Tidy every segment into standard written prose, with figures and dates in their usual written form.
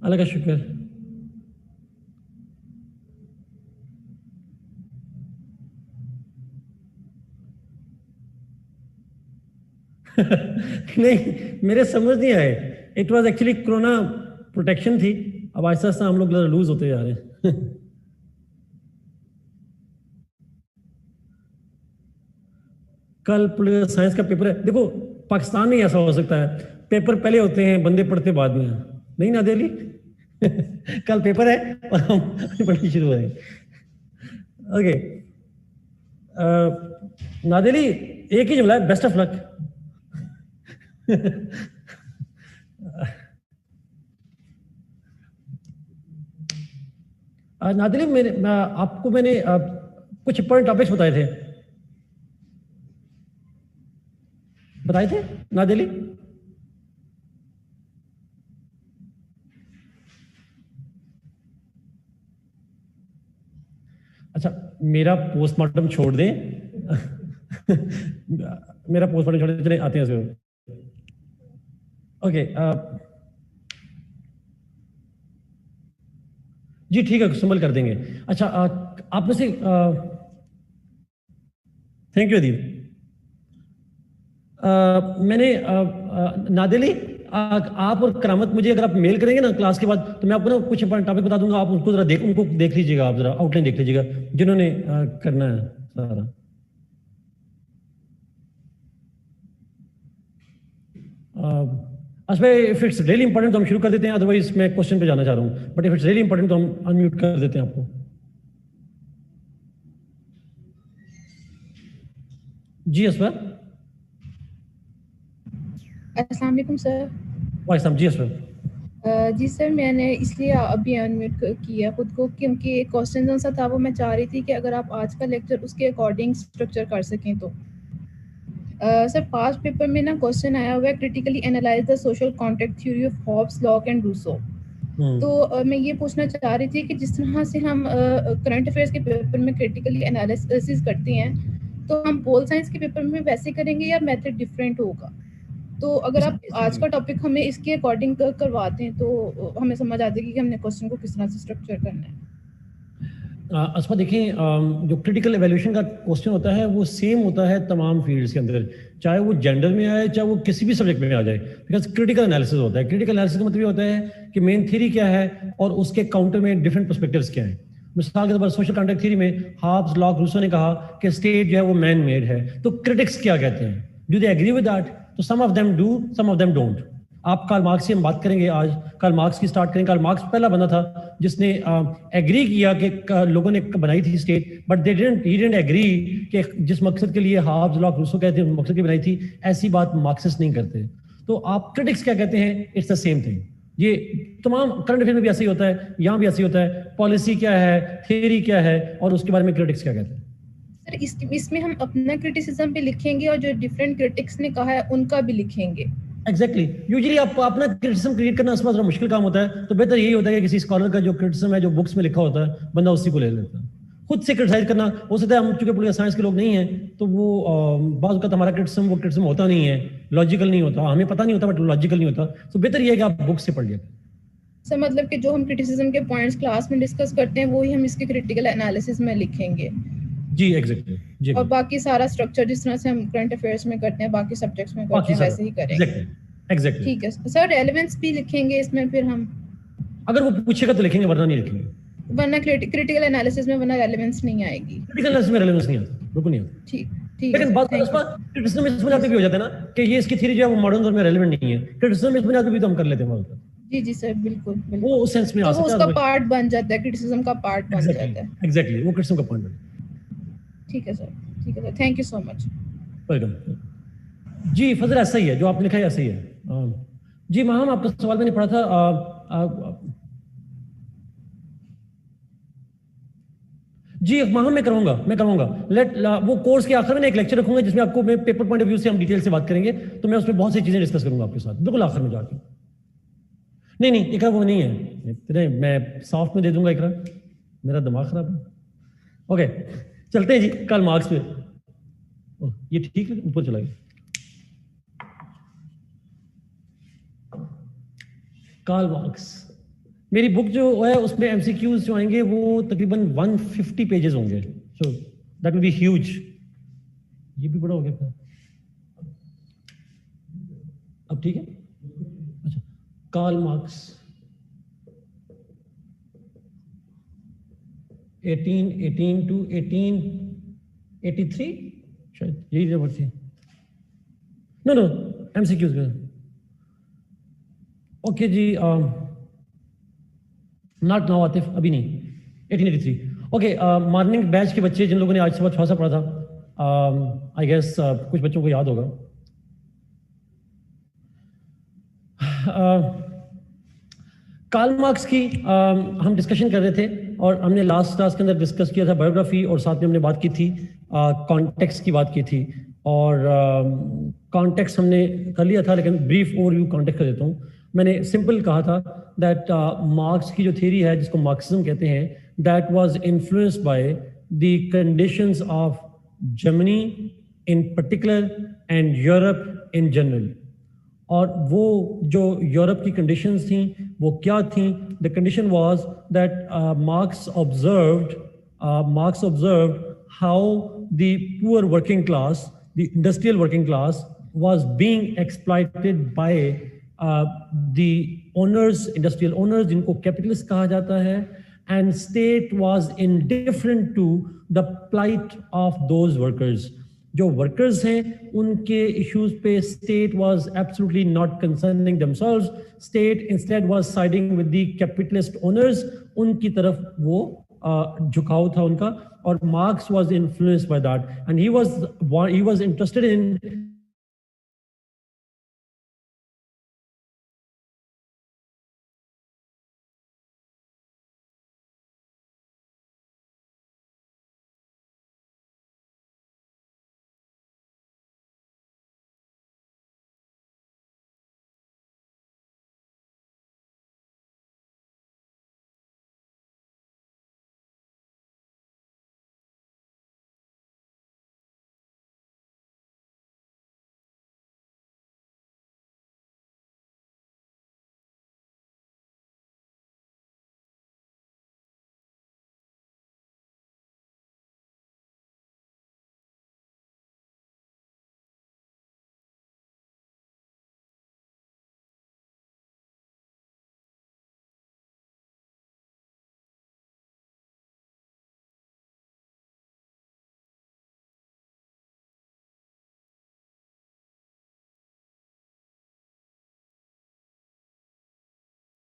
अल्लाह का शुक्र। नहीं, मेरे समझ नहीं आए। It was actually corona protection थी। अब आहिस्ता आहिस्ता हम लोग लूज होते जा रहे हैं। कल पॉलिटिकल साइंस का पेपर है। देखो, पाकिस्तान में ऐसा हो सकता है, पेपर पहले होते हैं, बंदे पढ़ते बाद में। नहीं ना दिल्ली। कल पेपर है और हम पढ़नी शुरू है। ओके, नादिली, एक ही जुमला है, बेस्ट ऑफ लक। नादिली, आपको मैंने कुछ इंपॉर्टेंट टॉपिक्स बताए थे नादिली। अच्छा, मेरा पोस्टमार्टम छोड़ दें। मेरा पोस्टमार्टम छोड़ दें, चले आते हैं उसमें। ओके, जी ठीक है, संभल कर देंगे। अच्छा, आप में से थैंक यू अदीब। मैंने नादिली, आप और करामत मुझे अगर आप मेल करेंगे ना क्लास के बाद, तो मैं आपको ना कुछ इंपॉर्टेंट टॉपिक बता दूंगा। आप उनको जरा उनको देख लीजिएगा, आप जरा आउटलाइन देख लीजिएगा जिन्होंने करना है सारा। अच्छा, इफ इट्स रियली इंपॉर्टेंट तो हम शुरू कर देते हैं, अदरवाइज मैं क्वेश्चन पे जाना चाह रहा हूँ, but if it's really important तो हम अनम्यूट कर देते हैं आपको। जी असफर। अस्सलाम वालेकुम सर। वालेकुम जी असफर। जी सर, मैंने इसलिए अभी अनम्यूट किया खुद को क्योंकि एक क्वेश्चन जो सा था वो मैं चाह रही थी कि अगर आप आज का लेक्चर उसके अकॉर्डिंग स्ट्रक्चर कर सकें तो। सर, पास्ट पेपर में ना क्वेश्चन आया हुआ है, critically analyse the social contact theory of Hobbes, Locke and Rousseau. तो मैं ये पूछना चाह रही थी कि जिस तरह से हम करंट अफेयर्स के पेपर में क्रिटिकली एनालिसिस करते हैं, तो हम पोल साइंस के पेपर में वैसे करेंगे या मेथड डिफरेंट होगा? तो अगर आप आज का टॉपिक हमें इसके अकॉर्डिंग करवाते हैं तो हमें समझ आ जाएगी कि हमने क्वेश्चन को किस तरह से स्ट्रक्चर करना है। असफा देखिए, जो क्रिटिकल एवेल्यूशन का क्वेश्चन होता है वो सेम होता है तमाम फील्ड्स के अंदर, चाहे वो जेंडर में आए, चाहे वो किसी भी सब्जेक्ट में आ जाए, बिकॉज क्रिटिकल एनालिसिस होता है। क्रिटिकल एनालिसिस का मतलब ये होता है कि मेन थ्योरी क्या है और उसके काउंटर में डिफरेंट पर्सपेक्टिव्स क्या हैं। मिसाल के तौर पर सोशल कॉन्ट्रैक्ट थ्योरी में हाब्स, लॉक, रूसो ने कहा कि स्टेट जो है वो मैन मेड है, तो क्रिटिक्स क्या कहते हैं? Do they agree with that? तो some of them do, some of them don't. आप कार्ल मार्क्स से हम बात करेंगे आज, कार्ल मार्क्स की स्टार्ट करेंगे। कार्ल मार्क्स पहला बंदा था जिसने एग्री किया कि लोगों ने बनाई थी state, but he didn't agree कि जिस मकसद के लिए हाब्स, लॉक, रूसो कहते हैं उस मकसद की बनाई थी, ऐसी बात मार्क्सिस्ट नहीं करते। तो आप क्रिटिक्स क्या कहते हैं? It's the same thing. ये तमाम करंट अफेयर में भी ऐसे ही होता है, यहाँ भी ऐसे ही होता है। पॉलिसी क्या है, थियरी क्या है, और उसके बारे में क्रिटिक्स क्या कहते हैं। सर, इसमें हम अपना क्रिटिसिज्म भी लिखेंगे और जो डिफरेंट क्रिटिक्स ने कहा है उनका भी लिखेंगे। एग्जैक्टली। यूजुअली आप अपना क्रिटिसिज्म क्रिएट करना इसमें थोड़ा मुश्किल काम होता है, तो बेहतर यही होता है कि किसी स्कॉलर का जो क्रिटिसिज्म है, जो बुक्स में लिखा होता है, बंदा उसी को ले लेता है। खुद से क्रिटिसाइज करना हो सकता है, हम चूंकि पॉलिटिकल साइंस के लोग नहीं हैं, तो वो बाज़ वक़्त हमारा क्रिटिसिज्म वो क्रिटिसिज्म होता नहीं है, लॉजिकल नहीं होता, हमें पता नहीं होता, बट लॉजिकल नहीं होता। तो बेहतर ये है कि आप बुक से पढ़ लिया। सर, मतलब कि जो हम क्रिटिसिज्म के पॉइंट्स क्लास में डिस्कस करते हैं वही हम इसके क्रिटिकल एनालिसिस में लिखेंगे। जी एग्जैक्टली जी। और बाकी सारा स्ट्रक्चर जिस तरह से हम करंट अफेयर्स में करते हैं, बाकी सब्जेक्ट्स में करते हैं, वैसे ही करेंगे। एग्जैक्टली। ठीक है सर, रेलेवेंस भी लिखेंगे इसमें फिर हम? अगर वो पूछेगा तो लिखेंगे, वरना नहीं लिखेंगे। वरना क्रिटिकल एनालिसिस में वरना रेलेवेंस नहीं आएगी। क्रिटिकल एनालिसिस में रेलेवेंस नहीं आता, बिल्कुल नहीं आता। ठीक ठीक है लेकिन सर, बात थैंक यू। क्रिटिसिज्म में समझ आते भी हो जाता है ना कि ये इसकी थ्योरी जो है वो मॉडर्न दौर में रेलेवेंट नहीं है। क्रिटिसिज्म में समझ आते भी तो हम कर लेते हैं। जी जी सर, बिल्कुल बिल्कुल। वो उस सेंस में आ तो वो सकता है, उसका पार्ट बन जाता है, क्रिटिसिज्म का पार्ट बन जाता है। एग्जैक्टली वो क्रिटिसिज्म का पॉइंट है। ठीक है सर, ठीक है sir, thank you so much. Welcome. जी फजल, ऐसा ही है जो आपने लिखा है, ऐसा ही है। जी माहम, आपका सवाल मैंने पढ़ा था। जी माहम, मैं करूंगा। वो कोर्स के आखिर में एक लेक्चर रखूंगा जिसमें आपको मैं पेपर पॉइंट ऑफ व्यू से हम डिटेल से बात करेंगे, तो मैं उसमें बहुत सी चीजें डिस्कस करूंगा आपके साथ, बिल्कुल आखिर में जाके। नहीं नहीं, इकरा वो नहीं है, मैं सॉफ्ट में दे दूंगा इकरा, मेरा दिमाग खराब है। ओके, चलते हैं जी कार्ल मार्क्स पे। ये ठीक है, ऊपर चला गया। कार्ल मार्क्स मेरी बुक जो है उसमें एमसीक्यूज जो आएंगे वो तकरीबन 150 पेजेस होंगे, so that will be huge. ये भी बड़ा हो गया फिर, अब ठीक है। अच्छा, कार्ल मार्क्स 1818 टू 1883 शायद यही जरूरत थी। नो नो एमसीक्यूज में। ओके जी, नॉट नाउ आतिफ, अभी नहीं, 1883। ओके, मॉर्निंग बैच के बच्चे जिन लोगों ने आज सुबह थोड़ा सा पढ़ा था, आई गेस कुछ बच्चों को याद होगा। कार्ल मार्क्स की हम डिस्कशन कर रहे थे और हमने लास्ट क्लास के अंदर डिस्कस किया था बायोग्राफी, और साथ में हमने बात की थी कॉन्टेक्स्ट की बात की थी, और कॉन्टेक्स्ट हमने कर लिया था, लेकिन ब्रीफ ओवरव्यू कॉन्टेक्स्ट कर देता हूँ। मैंने सिंपल कहा था दैट मार्क्स की जो थ्योरी है जिसको मार्क्सिज्म कहते हैं, that was influenced by the conditions of Germany in particular and Europe in general. और वो जो यूरोप की कंडीशंस थी वो क्या थी? The condition was that marks observed how the poor working class, the industrial working class was being exploited by the owners, industrial owners, जिनको capitalist कहा जाता है, and state was indifferent to the plight of those workers. जो workers हैं उनके issues पे state was absolutely not concerning themselves, state instead was siding with the capitalist owners, उनकी तरफ वो झुकाव था उनका, और marks was influenced by that and he was interested in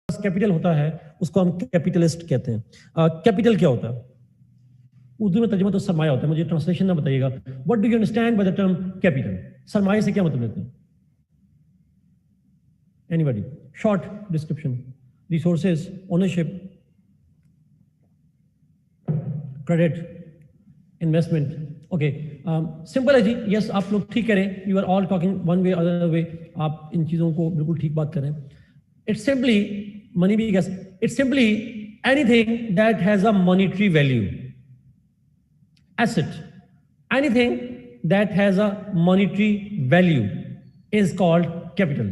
capital होता है उसको हम कैपिटलिस्ट कहते हैं। कैपिटल क्या होता है? उर्दू में तर्जुमा तो सरमाया होता है, मुझे ट्रांसलेशन ना बताइएगा। What do you understand by the term capital? सरमाए से क्या मतलब लेते हैं? Anybody? Short description, resources, ownership, credit, investment. Okay, simple है जी। यस, आप लोग ठीक करें, you are all talking one way other way, आप इन चीज़ों को बिल्कुल ठीक बात करें। इट्स सिंपली मनी भी, it's simply anything that has a monetary value, asset, anything that has a monetary value is called capital.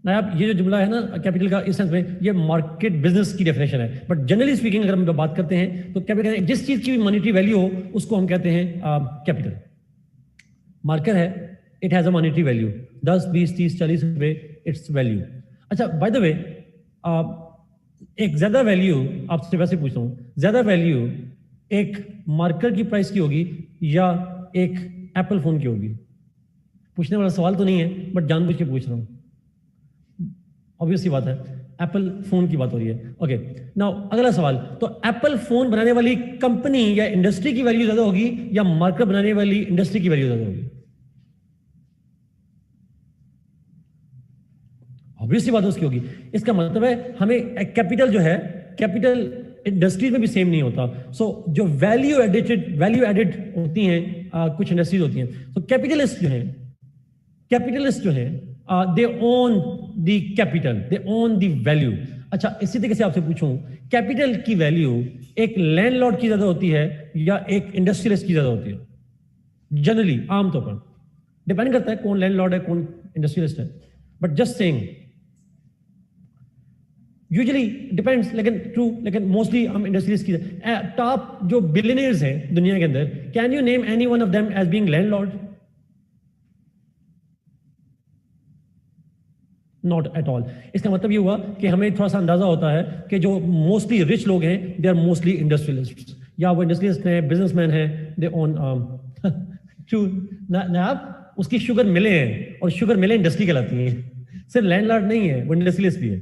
ना आप ये जो जुमला है ना कैपिटल का, इस सेंस में ये मार्केट बिजनेस की डेफिनेशन है, बट जनरली स्पीकिंग अगर हम बात करते हैं तो कैपिटल जिस चीज की भी मॉनेटरी वैल्यू हो उसको हम कहते हैं कैपिटल। मार्कर है, it has a monetary value, 10, 20, 30, 40 रुपए इट्स वैल्यू। अच्छा, बाय द वे, एक ज्यादा वैल्यू आपसे वैसे पूछता हूँ, ज्यादा वैल्यू एक मार्कर की प्राइस की होगी या एक एप्पल फोन की होगी? पूछने वाला सवाल तो नहीं है, बट जानबूझ के पूछ रहा हूं। ऑब्वियस सी बात है, एप्पल फोन की बात हो रही है। ओके, नाउ अगला सवाल, तो एप्पल फोन बनाने वाली कंपनी या इंडस्ट्री की वैल्यू ज्यादा होगी या मार्कर बनाने वाली इंडस्ट्री की वैल्यू ज्यादा होगी? ऑब्वियस सी बात उसकी होगी। इसका मतलब है हमें कैपिटल जो है, कैपिटल इंडस्ट्रीज में भी सेम नहीं होता। सो जो वैल्यू एडेड होती हैं कुछ इंडस्ट्रीज होती हैं, तो कैपिटलिस्ट जो है they own the capital, they own the value. अच्छा, इसी तरीके से आपसे पूछूं, कैपिटल की वैल्यू एक लैंडलॉर्ड की ज्यादा होती है या एक इंडस्ट्रियलिस्ट की ज्यादा होती है? जनरली, आमतौर पर डिपेंड करता है कौन लैंडलॉर्ड है कौन इंडस्ट्रियलिस्ट है, but just saying usually depends, लेकिन ट्रू, लेकिन मोस्टली हम इंडस्ट्रीज की टॉप जो बिलियनियर्स हैं दुनिया के अंदर, can you name any one of them as being landlord? Not at all. इसका मतलब ये हुआ कि हमें थोड़ा सा अंदाजा होता है कि जो मोस्टली रिच लोग हैं दे आर मोस्टली इंडस्ट्रियलिस्ट, या वो इंडस्ट्रियलिस्ट हैं, बिजनेसमैन हैं, दे ओन आप उसकी शुगर मिले हैं, और शुगर मिले इंडस्ट्री कहलाती है, सिर्फ लैंडलॉर्ड नहीं है, वो इंडस्ट्रियलिस्ट भी है।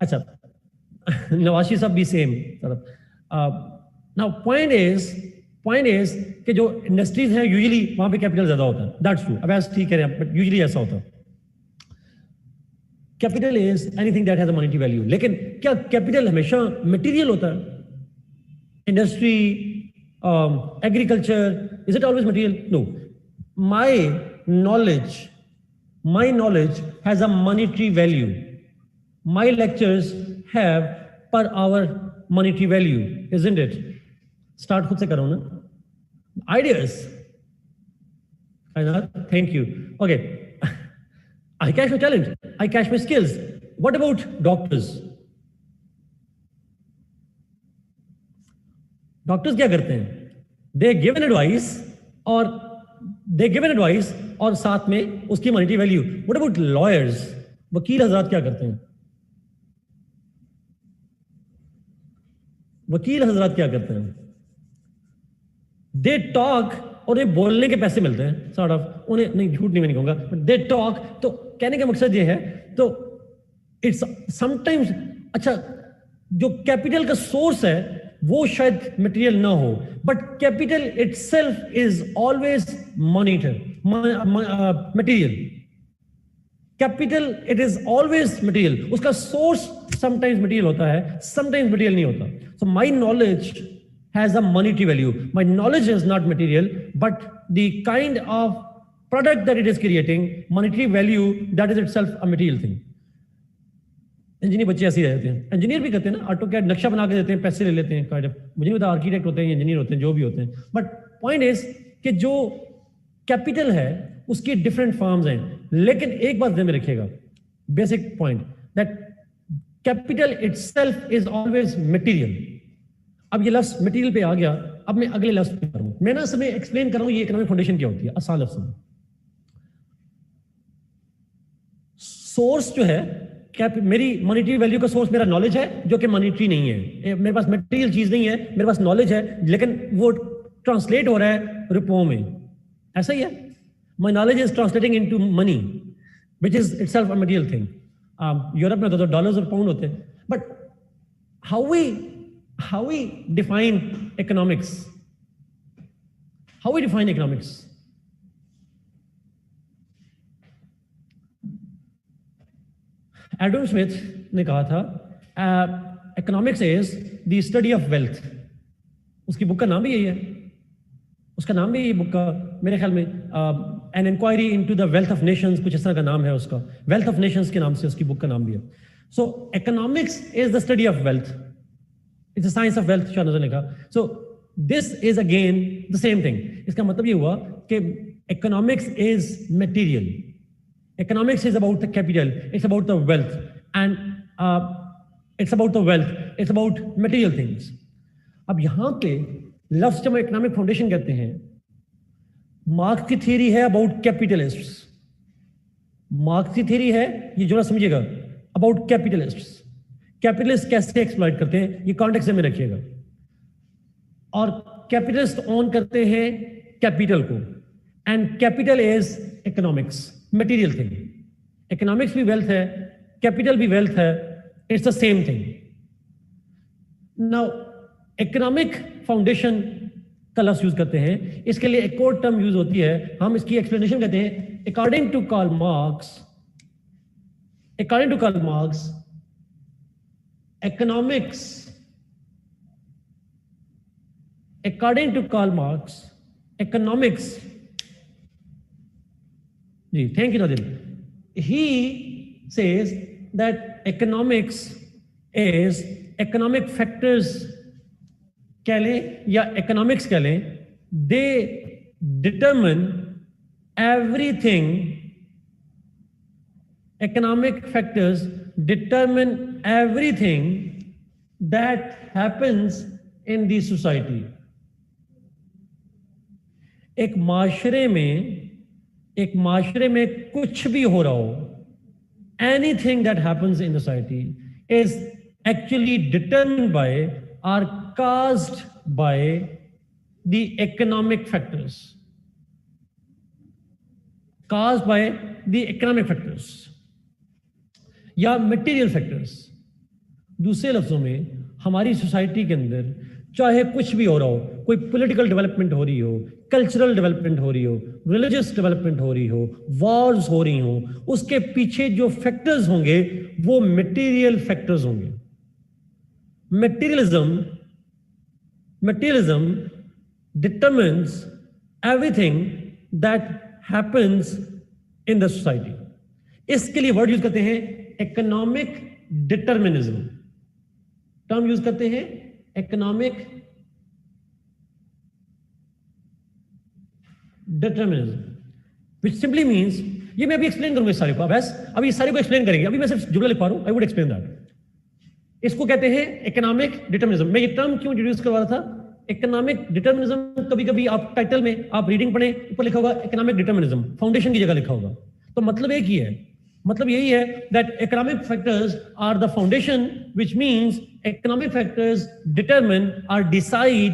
अच्छा, नवाशी साहब भी सेम तरफ। नाउ पॉइंट इज कि जो इंडस्ट्रीज हैं यूजुअली वहां पे कैपिटल ज्यादा होता है, दैट्स ट्रू। अब ऐसा ठीक है, बट यूजुअली ऐसा होता है। Capital is anything that has a monetary value. लेकिन क्या कैपिटल हमेशा मटेरियल होता है? Industry, agriculture, is it always material? No. My knowledge has a monetary value. My lectures have per hour monetary value, isn't it? Start खुद से करो ना. Ideas. Thank you. Okay. I cash my talent. I cash my skills. What about doctors? Doctors क्या करते हैं? They give an advice और साथ में उसकी monetary value. What about lawyers? वकील हजरात क्या करते हैं? दे टॉक, और ये बोलने के पैसे मिलते हैं सॉर्ट ऑफ, उन्हें नहीं, झूठ नहीं मैं नहीं कहूंगा, बट दे टॉक। तो कहने का मकसद ये है, तो इट्स समटाइम्स, अच्छा जो कैपिटल का सोर्स है वो शायद मटेरियल ना हो, but capital itself is always material. Capital it is always material, उसका सोर्स समटाइम्स मटेरियल होता है, समटाइम्स मटेरियल नहीं होता। So my knowledge has a monetary value. My knowledge is not material, but the kind of product that it is creating, monetary value, that is itself a material thing. Engineer बच्चे ऐसे ही रहते हैं, engineer भी करते हैं ना, AutoCAD नक्शा बना के देते हैं, पैसे ले लेते हैं, kind of, मुझे नहीं पता आर्किटेक्ट होते हैं, इंजीनियर होते हैं, जो भी होते हैं, बट पॉइंट इज कि जो कैपिटल है उसकी डिफरेंट फॉर्म्स हैं। लेकिन एक बात ध्यान में रखिएगा, basic point, that capital itself is always material. अब ये लफ्ज मटेरियल पे आ गया, अब मैं अगले लफ्ज पे करूं, मैं ना समय एक्सप्लेन कर रहा हूं ये इकोनॉमिक फाउंडेशन क्या होती है आसान लफ्ज में। सोर्स जो है क्या, मेरी मॉनेटरी वैल्यू का सोर्स मेरा नॉलेज है, जो कि मॉनेटरी नहीं है, मेरे पास मटेरियल चीज नहीं है, मेरे पास नॉलेज है, लेकिन वो ट्रांसलेट हो रहा है रुपयों में, ऐसा ही है। My knowledge is translating into money which is itself a material thing. Europe में तो डॉलर्स और पाउंड होते हैं, but how we define economics, Adam Smith ने कहा था economics is the study of wealth। उसकी बुक का नाम भी यही है, उसका नाम भी यही बुक का मेरे ख्याल में an inquiry into the wealth of nations, कुछ इस तरह का नाम है उसका, wealth of nations के नाम से उसकी बुक का नाम भी है। so economics is the study of wealth, it's a science of wealth, Shah ने कहा। so this is again the same thing। इसका मतलब ये हुआ कि economics is material, economics is about the capital, it's about the wealth, and it's about material things। अब यहां पे लफ्ज जब इकोनॉमिक फाउंडेशन कहते हैं, मार्क्स की थियरी है अबाउट कैपिटलिस्ट्स, मार्क्स की थियरी है, ये जो समझिएगा, अबाउट कैपिटलिस्ट्स। कैपिटलिस्ट कैसे एक्सप्लॉइट करते हैं ये कॉन्टेक्स्ट में रखिएगा। और कैपिटलिस्ट ओन करते हैं कैपिटल को, and capital is economics, material thing. Economics भी वेल्थ है, कैपिटल भी वेल्थ है, it's the same thing. Now economic foundation का लफ्ज यूज करते हैं, इसके लिए एक और टर्म यूज होती है, हम इसकी एक्सप्लेनेशन कहते हैं according to Karl Marx. Economics, according to Karl Marx, economics, thank you Nadir, he says that economics is economic factors कह लें या economics कह लें, they determine everything economic factors determine everything that happens in the society. एक माशरे में कुछ भी हो रहा हो, anything that happens in the society is actually determined by or caused by the economic factors. Caused by the economic factors या material factors. दूसरे लफ्जों में हमारी सोसाइटी के अंदर चाहे कुछ भी हो रहा हो, कोई पॉलिटिकल डेवलपमेंट हो रही हो, कल्चरल डेवलपमेंट हो रही हो, रिलीजियस डेवलपमेंट हो रही हो, वॉर्स हो रही हो, उसके पीछे जो फैक्टर्स होंगे वो मटेरियल फैक्टर्स होंगे. Materialism determines everything that happens in the society. इसके लिए वर्ड यूज करते हैं इकोनॉमिक डिटर्मिनिज्म. टर्म यूज करते हैं इकोनॉमिक डिटर्मिनिज्म, विच सिंपली मीन्स, ये मैं अभी एक्सप्लेन करूंगा इस सारे को. अभी इस सारे को एक्सप्लेन करेंगे. अभी मैं सिर्फ जुमला लिख पा रहा हूं. I would explain that. इसको कहते हैं इकोनॉमिक डिटर्मिनिज्म. मैं ये टर्म क्यों इंट्रोड्यूस करवा रहा था? इकोनॉमिक डिटर्मिनिज्म कभी कभी आप टाइटल में आप रीडिंग पढ़े, ऊपर लिखा होगा इकोनॉमिक डिटर्मिनिज्म, फाउंडेशन की जगह लिखा होगा. तो मतलब एक ही है, मतलब यही है that economic factors are the foundation, which means economic factors determine और decide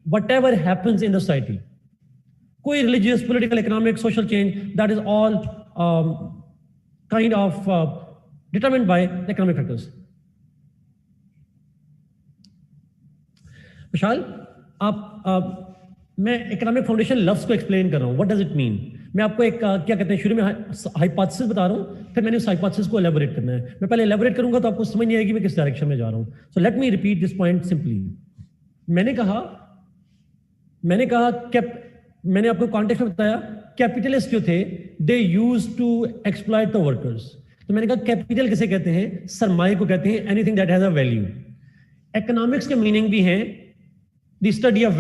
whatever happens in the society. कोई religious, political, economic, social change, that is all kind of determined by economic factors. Vishal, मैं economic foundation लफ्ज को explain कर रहा हूं. What does it mean? मैं आपको एक क्या कहते हैं, शुरू में हाइपोथेसिस बता रहा हूं, फिर मैंने उस हाइपोथेसिस को एलैबोरेट करना है. मैं पहले एलैबोरेट करूंगा तो आपको समझ नहीं आएगी मैं किस डायरेक्शन में जा रहा हूं. So let me repeat this point simply. मैंने कहा मैंने आपको कॉन्टेक्स्ट में बताया कैपिटलिस्ट जो थे they use to exploit the workers. तो मैंने कहा कैपिटल किसे कहते हैं? सरमाए को कहते हैं, anything that has a value. Economics के मीनिंग भी हैं द स्टडी ऑफ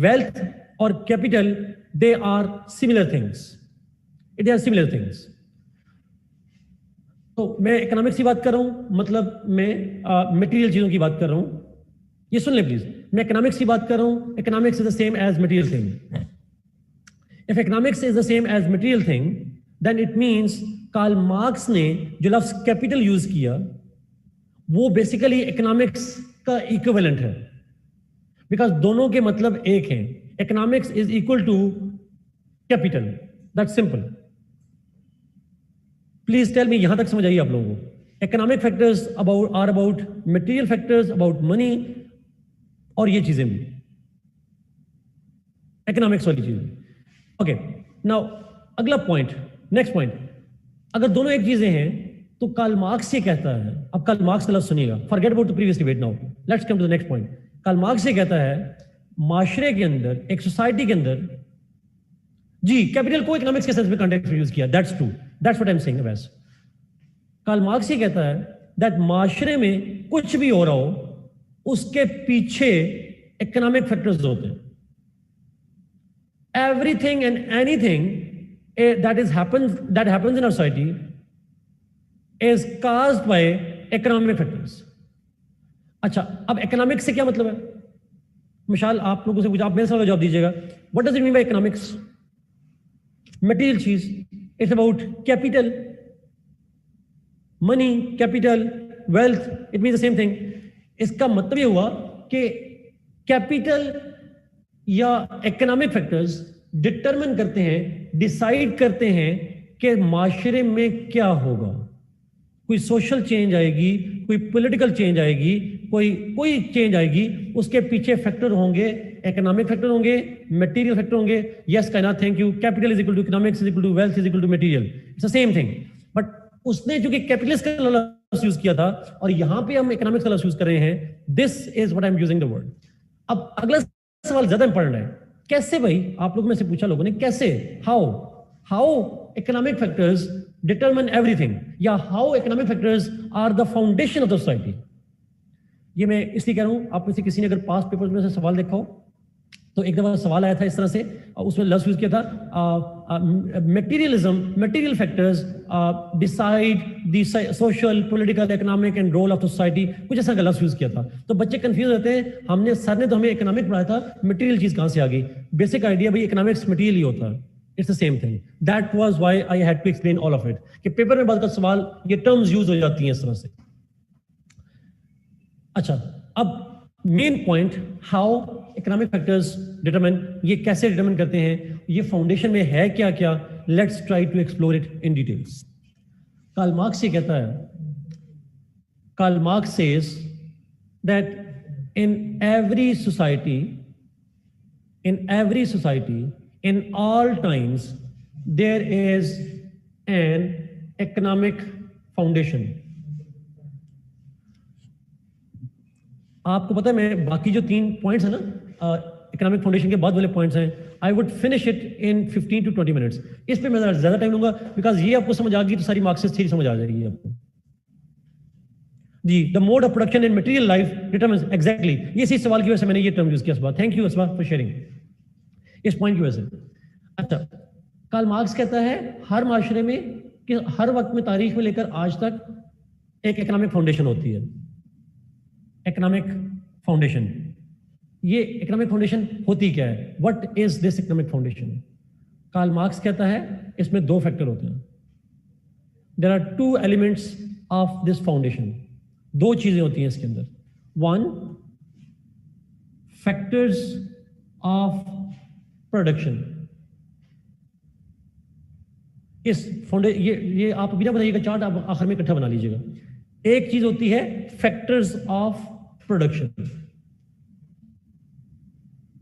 वेल्थ और capital. They are similar things. It are similar things. तो मैं इकोनॉमिक्स की बात कर रहा हूं, मतलब मैं मटेरियल चीजों की बात कर रहा हूं. ये सुन ले प्लीज. मैं इकोनॉमिक्स की बात कर रहा हूं. Economics is the same as material thing. If economics is the same as material thing, then it means Karl Marx ने जो लफ्ज कैपिटल यूज किया वो बेसिकली इकोनॉमिक्स का इक्विवेलेंट है, बिकॉज दोनों के मतलब एक हैं. Economics is equal to capital. That's simple. Please tell me, यहां तक समझ आइए आप लोगों को. Economic factors are about material factors, about money, और ये चीजें भी economics वाली चीजें. Okay. Now अगला पॉइंट, नेक्स्ट पॉइंट. अगर दोनों एक चीजें हैं तो कार्ल मार्क्स ये कहता है, अब कार्ल मार्क्स का लफ्ज सुनिएगा, forget about the previous debate. Now let's come to the next point. Karl Marx ये कहता है माशरे के अंदर, एक सोसाइटी के अंदर, जी कैपिटल को इकोनॉमिक्स के सेंस में कॉन्टेक्स्ट में यूज किया, that's true, that's what I am saying. बस कार्ल मार्क्स ये कहता है दैट माशरे में कुछ भी हो रहा हो उसके पीछे इकोनॉमिक फैक्टर्स होते हैं. Everything and anything that happens in our society is caused by economic factors. अच्छा, अब इकोनॉमिक्स से क्या मतलब है? मिशाल, आप लोगों से पूछा, आप मेरे साथ जवाब दीजिएगा. What does it mean by economics? Material चीज. It's about capital, money, capital, wealth. It mean the same thing. इसका मतलब ये हुआ कि कैपिटल या इकोनॉमिक फैक्टर्स डिटरमिन करते हैं, डिसाइड करते हैं कि माशरे में क्या होगा. कोई सोशल चेंज आएगी, कोई पॉलिटिकल चेंज आएगी, कोई चेंज आएगी, उसके पीछे फैक्टर होंगे, इकोनॉमिक फैक्टर होंगे, मटेरियल फैक्टर होंगे. Yes Kainat, thank you. Capital is equal to economics is equal to wealth is equal to material. It's the same thing. But उसने जो कि कैपिटलिस्ट का लफ्ज यूज किया था और यहां पे हम इकोनॉमिक्स का लफ्ज यूज कर रहे हैं. This is what I am using the word. अब अगला सवाल ज्यादा इंपॉर्टेंट है. कैसे भाई? आप लोगों में से पूछा लोगों ने, कैसे, how economic factors determine everything, या how economic factors are the foundation of the society. ये मैं इसलिए कह रहा हूं, आप में से किसी ने अगर पास्ट पेपर्स में से सवाल देखा हो तो एक दफा सवाल आया था इस तरह से, उसमें लफ्ज यूज किया था materialism, material factors decide the social, political, economic and role of society, कुछ ऐसा का लफ्ज यूज किया था। तो बच्चे कंफ्यूज होते हैं, हमने सर ने तो हमें इकोनॉमिक पढ़ाया था, मटेरियल चीज कहां से आ गई? बेसिक आइडिया भाई इकोनॉमिक्स मटेरियल ही होता है, it's the same thing. That was why I had to explain all of it, कि पेपर में बाद का सवाल ये टर्म्स यूज हो जाती हैं इस तरह से। अच्छा, अब main point, how economic factors determine, ये कैसे डिटरमिन करते हैं, ये फाउंडेशन में है क्या क्या, let's try to explore it in details. Karl Marx ये कहता है, Karl Marx says that in every society, in all times there is an economic foundation. आपको पता है, मैं बाकी जो 3 पॉइंट्स है ना इकोनॉमिक फाउंडेशन के बाद वाले पॉइंट्स हैं, I would finish it in 15 to 20 minutes. इस पे मैं ज्यादा टाइम लूंगा, बिकॉज ये आपको समझ आ गई तो सारी मार्क्सिस्ट थ्योरी समझ आ जाएगी आपको। जी, the mode of production in material life determines, exactly ये इसी सवाल की वजह से मैंने ये टर्म यूज किया। असबा, थैंक यू असबा फॉर शेयरिंग इस पॉइंट की वजह से। अच्छा, कार्ल मार्क्स कहता है हर माशरे में कि हर वक्त में, तारीख में लेकर आज तक एक इकोनॉमिक फाउंडेशन होती है। इकोनॉमिक फाउंडेशन, ये इकोनॉमिक फाउंडेशन होती क्या है? What is this economic foundation? Karl Marx कहता है इसमें 2 फैक्टर होते हैं। There are 2 elements of this foundation, 2 चीजें होती हैं इसके अंदर। 1, फैक्टर्स ऑफ प्रोडक्शन। इस फाउंडेशन, ये आप बिना बताइएगा, चार्ट आप आखिर में इकट्ठा बना लीजिएगा। एक चीज होती है फैक्टर्स ऑफ प्रोडक्शन।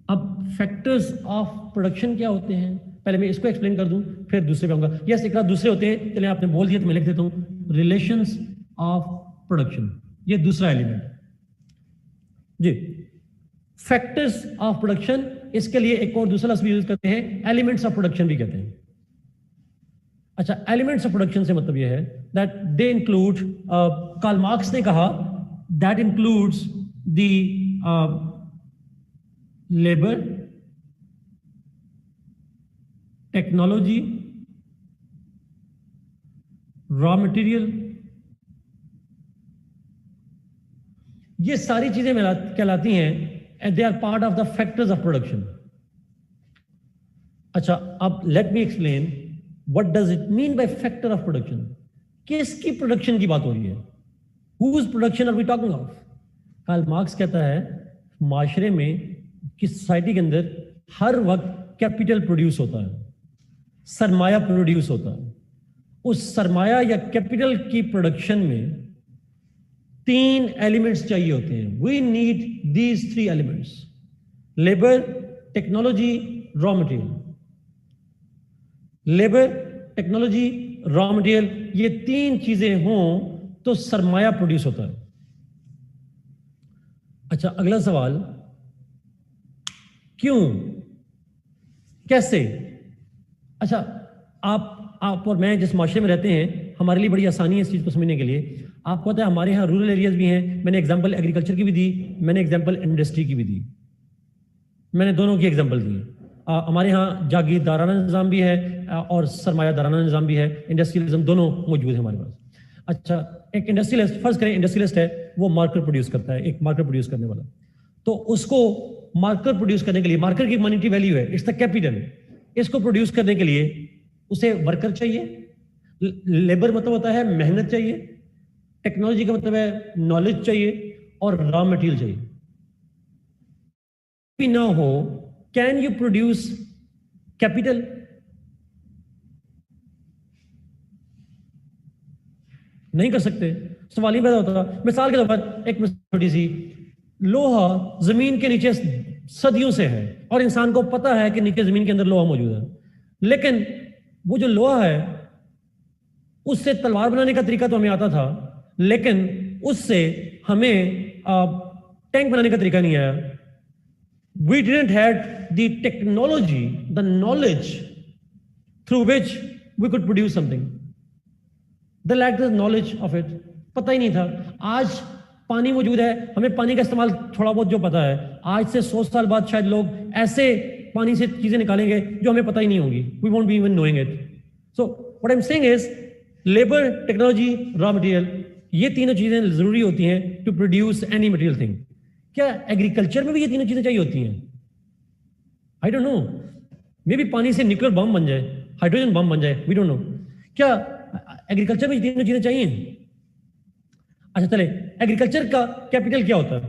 अब फैक्टर्स ऑफ प्रोडक्शन क्या होते हैं, पहले मैं इसको एक्सप्लेन कर दूं, फिर दूसरे पे आऊंगा। यस, एक दूसरे होते हैं, चलिए आपने बोल दिया तो मैं लिख देता हूं, रिलेशंस ऑफ प्रोडक्शन, ये दूसरा element G. Factors of production, इसके लिए एक और दूसरा लफ्ज़ यूज करते हैं, एलिमेंट्स ऑफ प्रोडक्शन भी कहते हैं। अच्छा, एलिमेंट्स ऑफ प्रोडक्शन से मतलब यह है that they include, Karl Marx ने कहा that includes the labour, technology, raw material, ये सारी चीजें कहलाती हैं, and they are part of the factors of production. अच्छा, अब let me explain what does it mean by factor of production. किसकी प्रोडक्शन की बात हो रही है? Whose production are we talking of? Karl Marx कहता है माशरे में, कि सोसाइटी के अंदर हर वक्त कैपिटल प्रोड्यूस होता है, सरमाया प्रोड्यूस होता है। उस सरमाया या कैपिटल की प्रोडक्शन में 3 एलिमेंट्स चाहिए होते हैं। We need these 3 elements, labour, technology, raw material. Labour, technology, raw material, ये 3 चीजें हों तो सरमाया प्रोड्यूस होता है। अच्छा, अगला सवाल, क्यों, कैसे? अच्छा, आप और मैं जिस माशरे में रहते हैं, हमारे लिए बड़ी आसानी है इस चीज को समझने के लिए। आपको पता है हमारे यहाँ रूरल एरियाज भी हैं, मैंने एग्जांपल एग्रीकल्चर की भी दी, मैंने एग्जांपल इंडस्ट्री की भी दी, मैंने दोनों की एग्जांपल दी। हमारे यहाँ जागीरदाराना निज़ाम भी है और सरमायादाराना निज़ाम भी है, इंडस्ट्रियलिज्म दोनों मौजूद है हमारे पास। अच्छा, एक इंडस्ट्रियलिस्ट, फर्ज करें इंडस्ट्रियलिस्ट है, वो मार्कर प्रोड्यूस करता है, एक मार्कर प्रोड्यूस करने वाला, तो उसको मार्कर प्रोड्यूस करने के लिए, मार्कर की मॉनेटरी वैल्यू है, इट्स द कैपिटल, इसको प्रोड्यूस करने के लिए उसे वर्कर चाहिए, लेबर मतलब होता है मेहनत चाहिए, टेक्नोलॉजी का मतलब है नॉलेज चाहिए, और रॉ मटेरियल चाहिए। भी ना हो, कैन यू प्रोड्यूस कैपिटल? नहीं कर सकते, सवाल ही पैदा होता। मिसाल के तौर पर एक छोटी सी, लोहा जमीन के नीचे सदियों से है और इंसान को पता है कि नीचे जमीन के अंदर लोहा मौजूद है, लेकिन वो जो लोहा है उससे तलवार बनाने का तरीका तो हमें आता था, लेकिन उससे हमें टैंक बनाने का तरीका नहीं आया। We didn't have the technology, the knowledge through which we could produce something. The lack of knowledge of it, पता ही नहीं था। आज पानी मौजूद है, हमें पानी का इस्तेमाल थोड़ा बहुत जो पता है, आज से 100 साल बाद शायद लोग ऐसे पानी से चीजें निकालेंगे जो हमें पता ही नहीं होंगी, we won't be even knowing it. So what I am saying is labour, technology, raw material, ये तीनों चीजें जरूरी होती हैं to produce any material thing. क्या एग्रीकल्चर में भी ये तीनों चीजें चाहिए होती हैं? I don't know, maybe पानी से न्यूक्लियर बम बन जाए, हाइड्रोजन बम बन जाए, वी डोंट नो। क्या एग्रीकल्चर में ये तीनों चीजें चाहिए? अच्छा चले, एग्रीकल्चर का कैपिटल क्या होता है?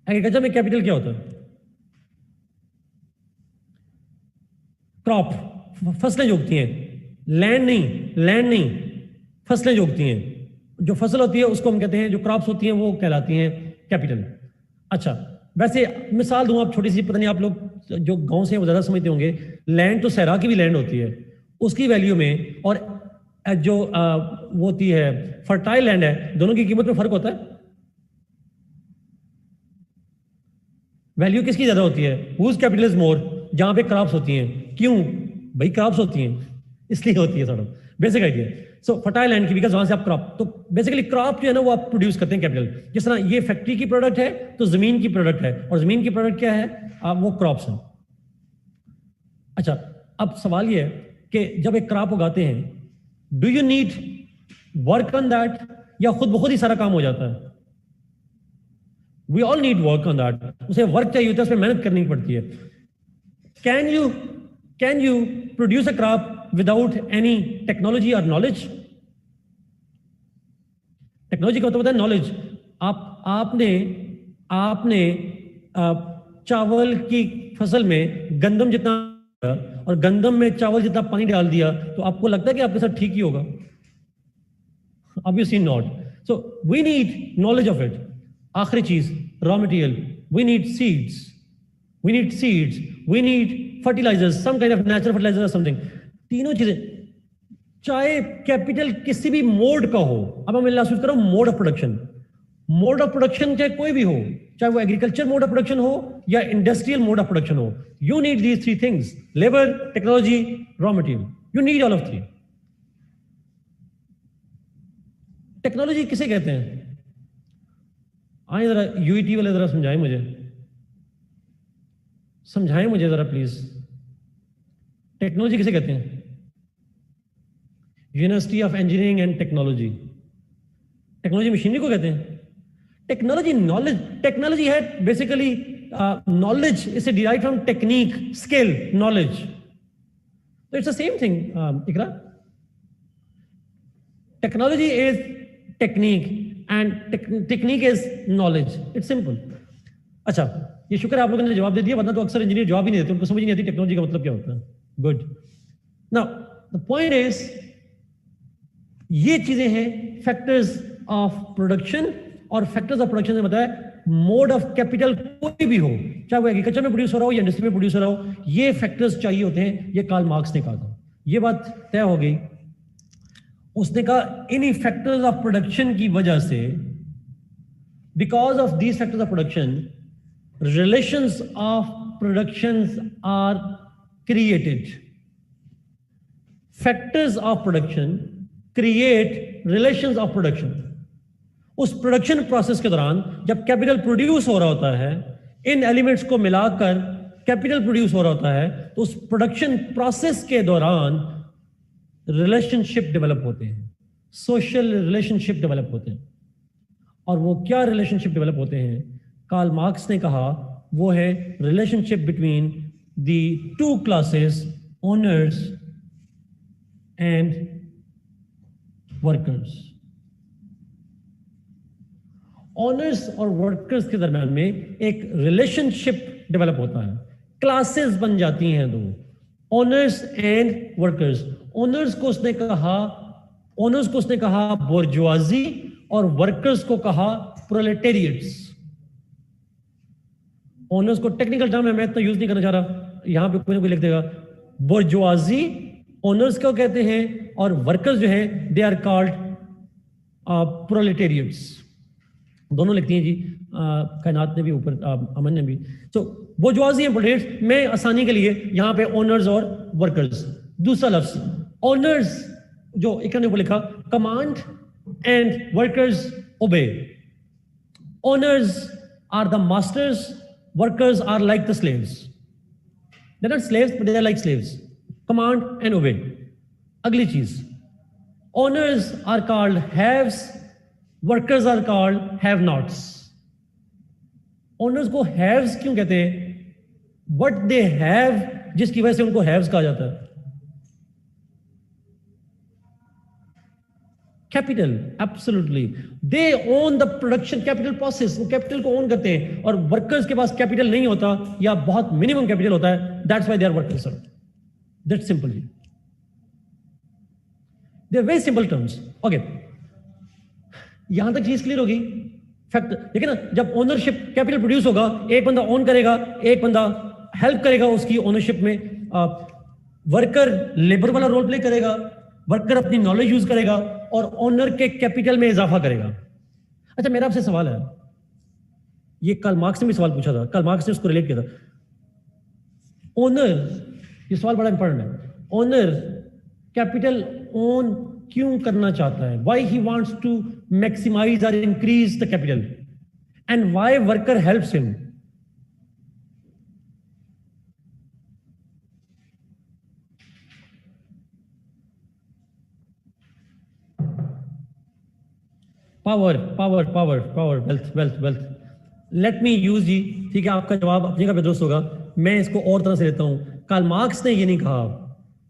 एग्रीकल्चर में कैपिटल क्या होता है? क्रॉप, फसलें जो उगती हैं, लैंड नहीं, फसलें जो उगती हैं, जो फसल होती है उसको हम कहते हैं, जो क्रॉप्स होती हैं वो कहलाती हैं कैपिटल। अच्छा, वैसे मिसाल दूं आप छोटी सी, पता नहीं आप लोग जो गांव से वो ज्यादा समझते होंगे, लैंड तो सहरा की भी लैंड होती है, उसकी वैल्यू में और जो वो होती है फर्टाइल लैंड है, दोनों की कीमत में फर्क होता है। वैल्यू किसकी ज्यादा होती है? Whose capital is more? जहां पे क्रॉप्स होती हैं। क्यों भाई? क्रॉप्स होती हैं इसलिए होती है, sort of basic idea. So fertile land की, बिकॉज वहां से आप क्रॉप, तो बेसिकली क्रॉप जो है ना वो आप प्रोड्यूस करते हैं कैपिटल। जिस तरह ये फैक्ट्री की प्रोडक्ट है तो जमीन की प्रोडक्ट है, और जमीन की प्रोडक्ट क्या है? वो क्रॉप्स हैं। अच्छा, अब सवाल ये है कि जब एक क्रॉप उगाते हैं, do you need work on that, या खुद ब खुद ही सारा काम हो जाता है? We all need work on that, उसे वर्क चाहिए होता है, उसमें मेहनत करनी पड़ती है। Can you produce a crop without any technology और नॉलेज? टेक्नोलॉजी का मतलब होता है नॉलेज। आपने चावल की फसल में गंदम जितना और गंदम में चावल जितना पानी डाल दिया, तो आपको लगता है कि आपके साथ ठीक ही होगा? Obviously not. So we need knowledge of it. आखिरी चीज, raw material, we need seeds, we need fertilizers, some kind of natural fertilizer or something. तीनों चीजें, चाहे कैपिटल किसी भी मोड का हो, अब मैं लास्ट करो मोड ऑफ प्रोडक्शन, चाहे कोई भी हो, चाहे वो एग्रीकल्चर मोड ऑफ प्रोडक्शन हो या इंडस्ट्रियल मोड ऑफ प्रोडक्शन हो, you need these three things: labour, technology, raw material. You need all of three. Technology किसे कहते हैं? आए जरा यूईटी वाले जरा समझाएं मुझे जरा प्लीज, टेक्नोलॉजी किसे कहते हैं? University of engineering and technology. Technology machinery को कहते हैं। टेक्नोलॉजी नॉलेज, टेक्नोलॉजी है बेसिकली नॉलेज, इसे derive from technique, skill, knowledge. तो it's the same thing Iqra. Technology is technique and technique is knowledge, it's simple. अच्छा, ये शुक्र है आप लोगों ने जवाब दे दिया, वरना तो अक्सर इंजीनियर जवाब ही नहीं देते, उनको समझ नहीं आती टेक्नोलॉजी का मतलब क्या होता है। Good. Now the point is, ये चीजें हैं फैक्टर्स ऑफ प्रोडक्शन, और फैक्टर्स ऑफ प्रोडक्शन से बताया मोड ऑफ कैपिटल कोई भी हो, चाहे वो एग्रीकल्चर में प्रोड्यूस हो रहा हो या इंडस्ट्री में प्रोड्यूस हो रहा हो, ये फैक्टर्स चाहिए होते हैं। ये कार्ल मार्क्स ने कहा था, ये बात तय हो गई। उसने कहा इन्हीं फैक्टर्स ऑफ प्रोडक्शन की वजह से, because of these factors of production, relations of productions are created. Factors of production create relations of production. उस प्रोडक्शन प्रोसेस के दौरान जब कैपिटल प्रोड्यूस हो रहा होता है, इन एलिमेंट्स को मिलाकर कैपिटल प्रोड्यूस हो रहा होता है, तो उस प्रोडक्शन प्रोसेस के दौरान रिलेशनशिप डेवलप होते हैं, सोशल रिलेशनशिप डेवलप होते हैं। और वो क्या रिलेशनशिप डेवलप होते हैं? कार्ल मार्क्स ने कहा वो है relationship between the two classes, owners and workers. Owners और वर्कर्स के दरम्यान में एक रिलेशनशिप डेवलप होता है, क्लासेस बन जाती हैं दो, ओनर्स एंड वर्कर्स। ओनर्स को उसने कहा बोर्जुआजी, और वर्कर्स को कहा प्रोलेटेरिएट्स। ओनर्स को टेक्निकल टर्म है, मैं इतना यूज नहीं करना चाह रहा, यहां पे कोई ना कोई लिख देगा। बोर्जुआजी ओनर्स को कहते हैं, और वर्कर्स जो है दे आर कॉल्ड प्रोलेटेरिएट्स। दोनों लिखती हैं जी, कायनात ने भी, ऊपर अमन ने भी। तो बोर्जुआजी एंड प्रोलेटेरिएट्स, मैं आसानी के लिए यहां पे ओनर्स और वर्कर्स। दूसरा लफ्ज ओनर्स, जो एक ने ऊपर लिखा, command and workers obey, owners are the masters, workers are like the slaves. They're not slaves, but they are like slaves. Command and obey. अगली चीज, owners are called haves, workers are called have nots. Owners को haves क्यों कहते हैं? What they have, जिसकी वजह से उनको haves कहा जाता है. Capital, absolutely, they own the production capital process, वो कैपिटल को ओन करते हैं, और वर्कर्स के पास कैपिटल नहीं होता या बहुत मिनिमम कैपिटल होता है, that's why they are workers. That's simple जी, they are very simple terms. Okay, यहां तक चीज क्लियर होगी. फैक्ट देखिए ना, जब ओनरशिप कैपिटल प्रोड्यूस होगा, एक बंदा ओन करेगा, एक बंदा हेल्प करेगा उसकी ओनरशिप में. वर्कर लेबर वाला रोल प्ले करेगा, वर्कर अपनी नॉलेज यूज करेगा और ओनर के कैपिटल में इजाफा करेगा. अच्छा, मेरा आपसे सवाल है, ये कार्ल मार्क्स ने भी सवाल पूछा था, कार्ल मार्क्स ने उसको रिलेट किया था. ओनर, ये सवाल बड़ा इंपॉर्टेंट है, ओनर कैपिटल ओन क्यों करना चाहता है? Why he wants to maximize और increase the capital, and why worker helps him? Power power power power, wealth wealth wealth. Let me use जी, ठीक है, आपका जवाब अपने का बेदुरुस्त होगा, मैं इसको और तरह से लेता हूं. कार्ल मार्क्स ने ये नहीं कहा.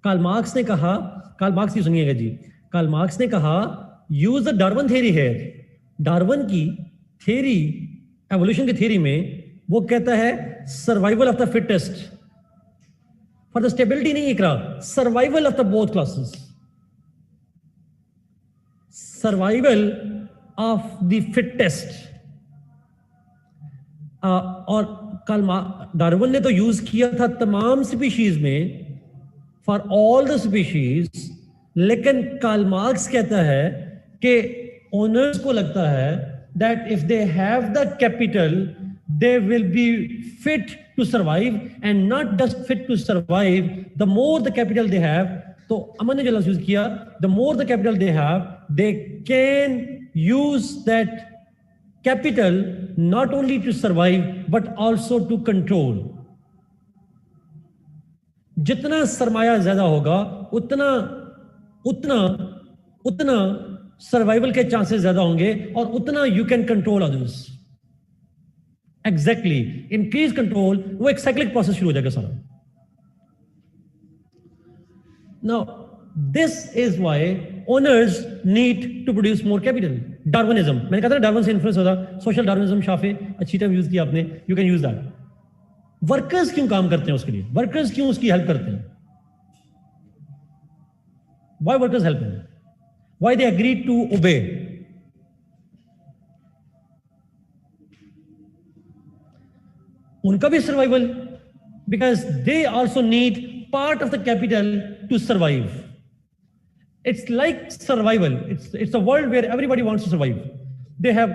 कार्ल मार्क्स ने कहा, कार्ल मार्क्स की सुनिएगा जी, कार्ल मार्क्स ने कहा यूज द डार्विन थ्योरी है. डार्विन की थ्योरी, एवोल्यूशन की थ्योरी में वो कहता है survival of the fittest, for the stability नहीं एक रहा, survival of the both classes, survival of the fittest. और डार्विन ने तो यूज किया था तमाम स्पीशीज में, फॉर ऑल द स्पीशीज, लेकिन कार्ल मार्क्स कहता है कि ओनर्स को लगता है that if they have the capital they will be fit to survive, and not just fit to survive, the more the capital they have. तो अमन ने जो लफ्ज यूज किया, the more the capital they have, they can use that capital not only to survive but also to control. जितना सरमाया ज्यादा होगा उतना उतना उतना सर्वाइवल के चांसेस ज्यादा होंगे और उतना you can control others. Exactly, increase control, वो एक साइक्लिक प्रोसेस शुरू हो जाएगा सारा. Now this is why owners need to produce more capital. Darwinism, मैंने कहा था डार्विन से इन्फ्लुएंस होता, सोशल डार्विनिज्म, शाफे, अच्छी टर्म यूज किया आपने, you can use that. Workers क्यों काम करते हैं उसके लिए? वर्कर्स क्यों उसकी हेल्प करते हैं? Why workers help him? Why they agreed to obey? उनका भी survival, because they also need part of the capital to survive. It's like survival. It's a world where everybody wants to survive. They have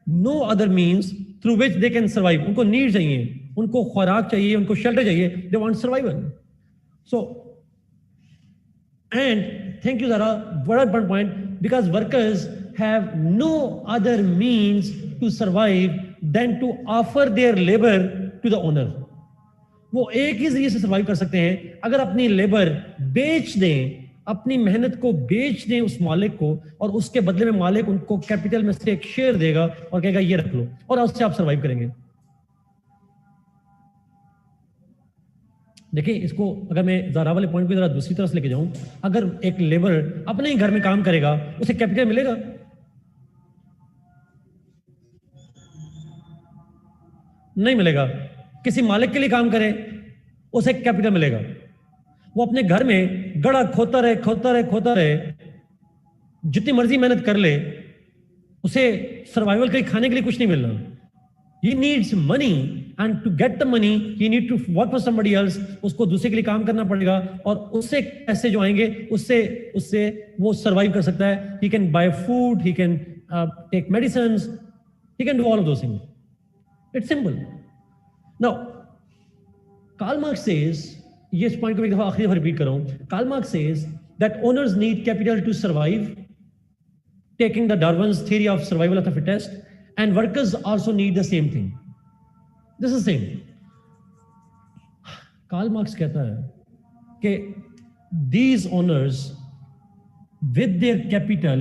no other means through which they can survive. उनको need चाहिए, उनको खुराक चाहिए, उनको shelter चाहिए. They want survival. So, and thank you Zara, very important point, because workers have no other means to survive than to offer their labor to the owner. वो एक ही जरिए से सर्वाइव कर सकते हैं, अगर अपनी लेबर बेच दें, अपनी मेहनत को बेच दें उस मालिक को, और उसके बदले में मालिक उनको कैपिटल में से एक शेयर देगा और कहेगा ये रख लो, और उससे आप सर्वाइव करेंगे. देखिए, इसको अगर मैं ज़ारा वाले पॉइंट को जरा दूसरी तरफ से लेके जाऊं, अगर एक लेबर अपने ही घर में काम करेगा, उसे कैपिटल मिलेगा? नहीं मिलेगा. किसी मालिक के लिए काम करे, उसे कैपिटल मिलेगा. वो अपने घर में गड़ा खोता रहे खोता रहे खोता रहे, जितनी मर्जी मेहनत कर ले, उसे सर्वाइवल के लिए, खाने के लिए कुछ नहीं मिलना. He needs money, and to get the money he need to work for somebody else. उसको दूसरे के लिए काम करना पड़ेगा, और उससे पैसे जो आएंगे उससे वो सर्वाइव कर सकता है. He can buy food, he can take medicines, he can do all of those things. It's simple. Now, Karl Marx says, ये इस पॉइंट को एक दफा आखिरी दफा रिपीट कर रहा हूं, Karl Marx says that owners need capital to survive, taking the Darwin's theory of survival of the fittest, and workers also need the same thing. This is same. Karl Marx कहता है कि these owners, with their capital,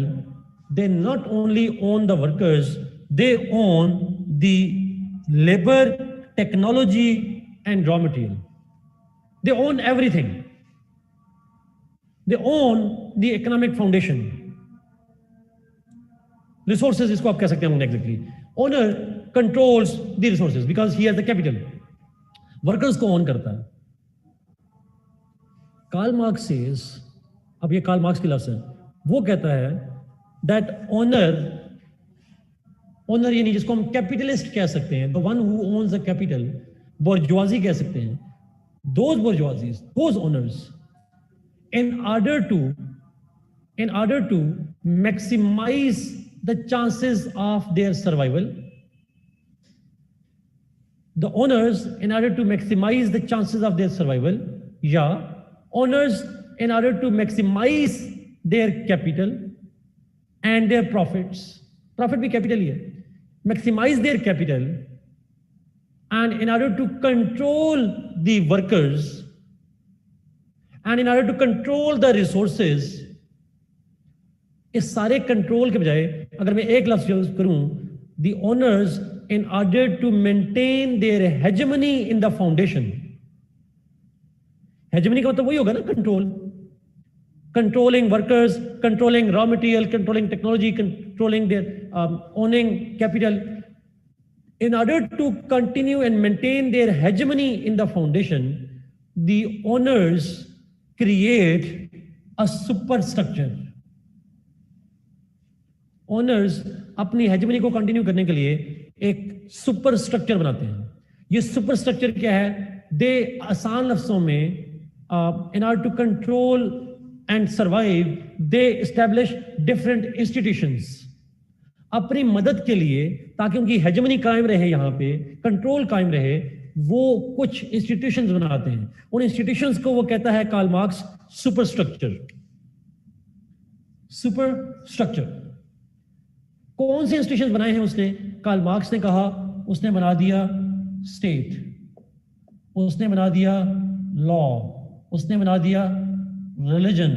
they not only own the workers, they own the labor, technology, and raw material. They own everything. They own the economic foundation. Resources, इसको आप कह सकते हैं exactly. Owner controls the resources because he has the capital. Workers को own करता है. Karl Marx says, अब ये Karl Marx की लफ्ज़ है, वो कहता है that owner ये नहीं, जिसको हम capitalist कह सकते हैं, the one who owns the capital, bourgeoisie कह सकते हैं, those bourgeoisies, those owners, in order to maximize the chances of their survival, the owners, in order to maximize the chances of their survival, owners, in order to maximize their capital and their profits, profit भी capital ही है, maximize their capital, and in order to control the workers, and in order to control the resources, इस सारे control के बजाय अगर मैं एक लफ्ज यूज करूं, the owners, in order to maintain their hegemony in the foundation, hegemony का मतलब वही होगा ना, control, controlling workers, controlling raw material, controlling technology, controlling their owning capital, in order to continue and maintain their hegemony in the foundation, the owners create a superstructure. Owners अपनी hegemony को continue करने के लिए एक super structure बनाते हैं. ये super structure क्या है? दे आसान लफ्जों में in order to control and survive they establish different institutions अपनी मदद के लिए, ताकि उनकी हेजेमनी कायम रहे, यहाँ पे कंट्रोल कायम रहे, वो कुछ इंस्टीट्यूशंस बनाते हैं. उन इंस्टीट्यूशंस को वो कहता है Karl Marx super structure. Super structure कौन से इंस्टीट्यूशंस बनाए हैं उसने? कार्ल मार्क्स ने कहा उसने बना दिया स्टेट, उसने बना दिया लॉ, उसने बना दिया रिलीजन,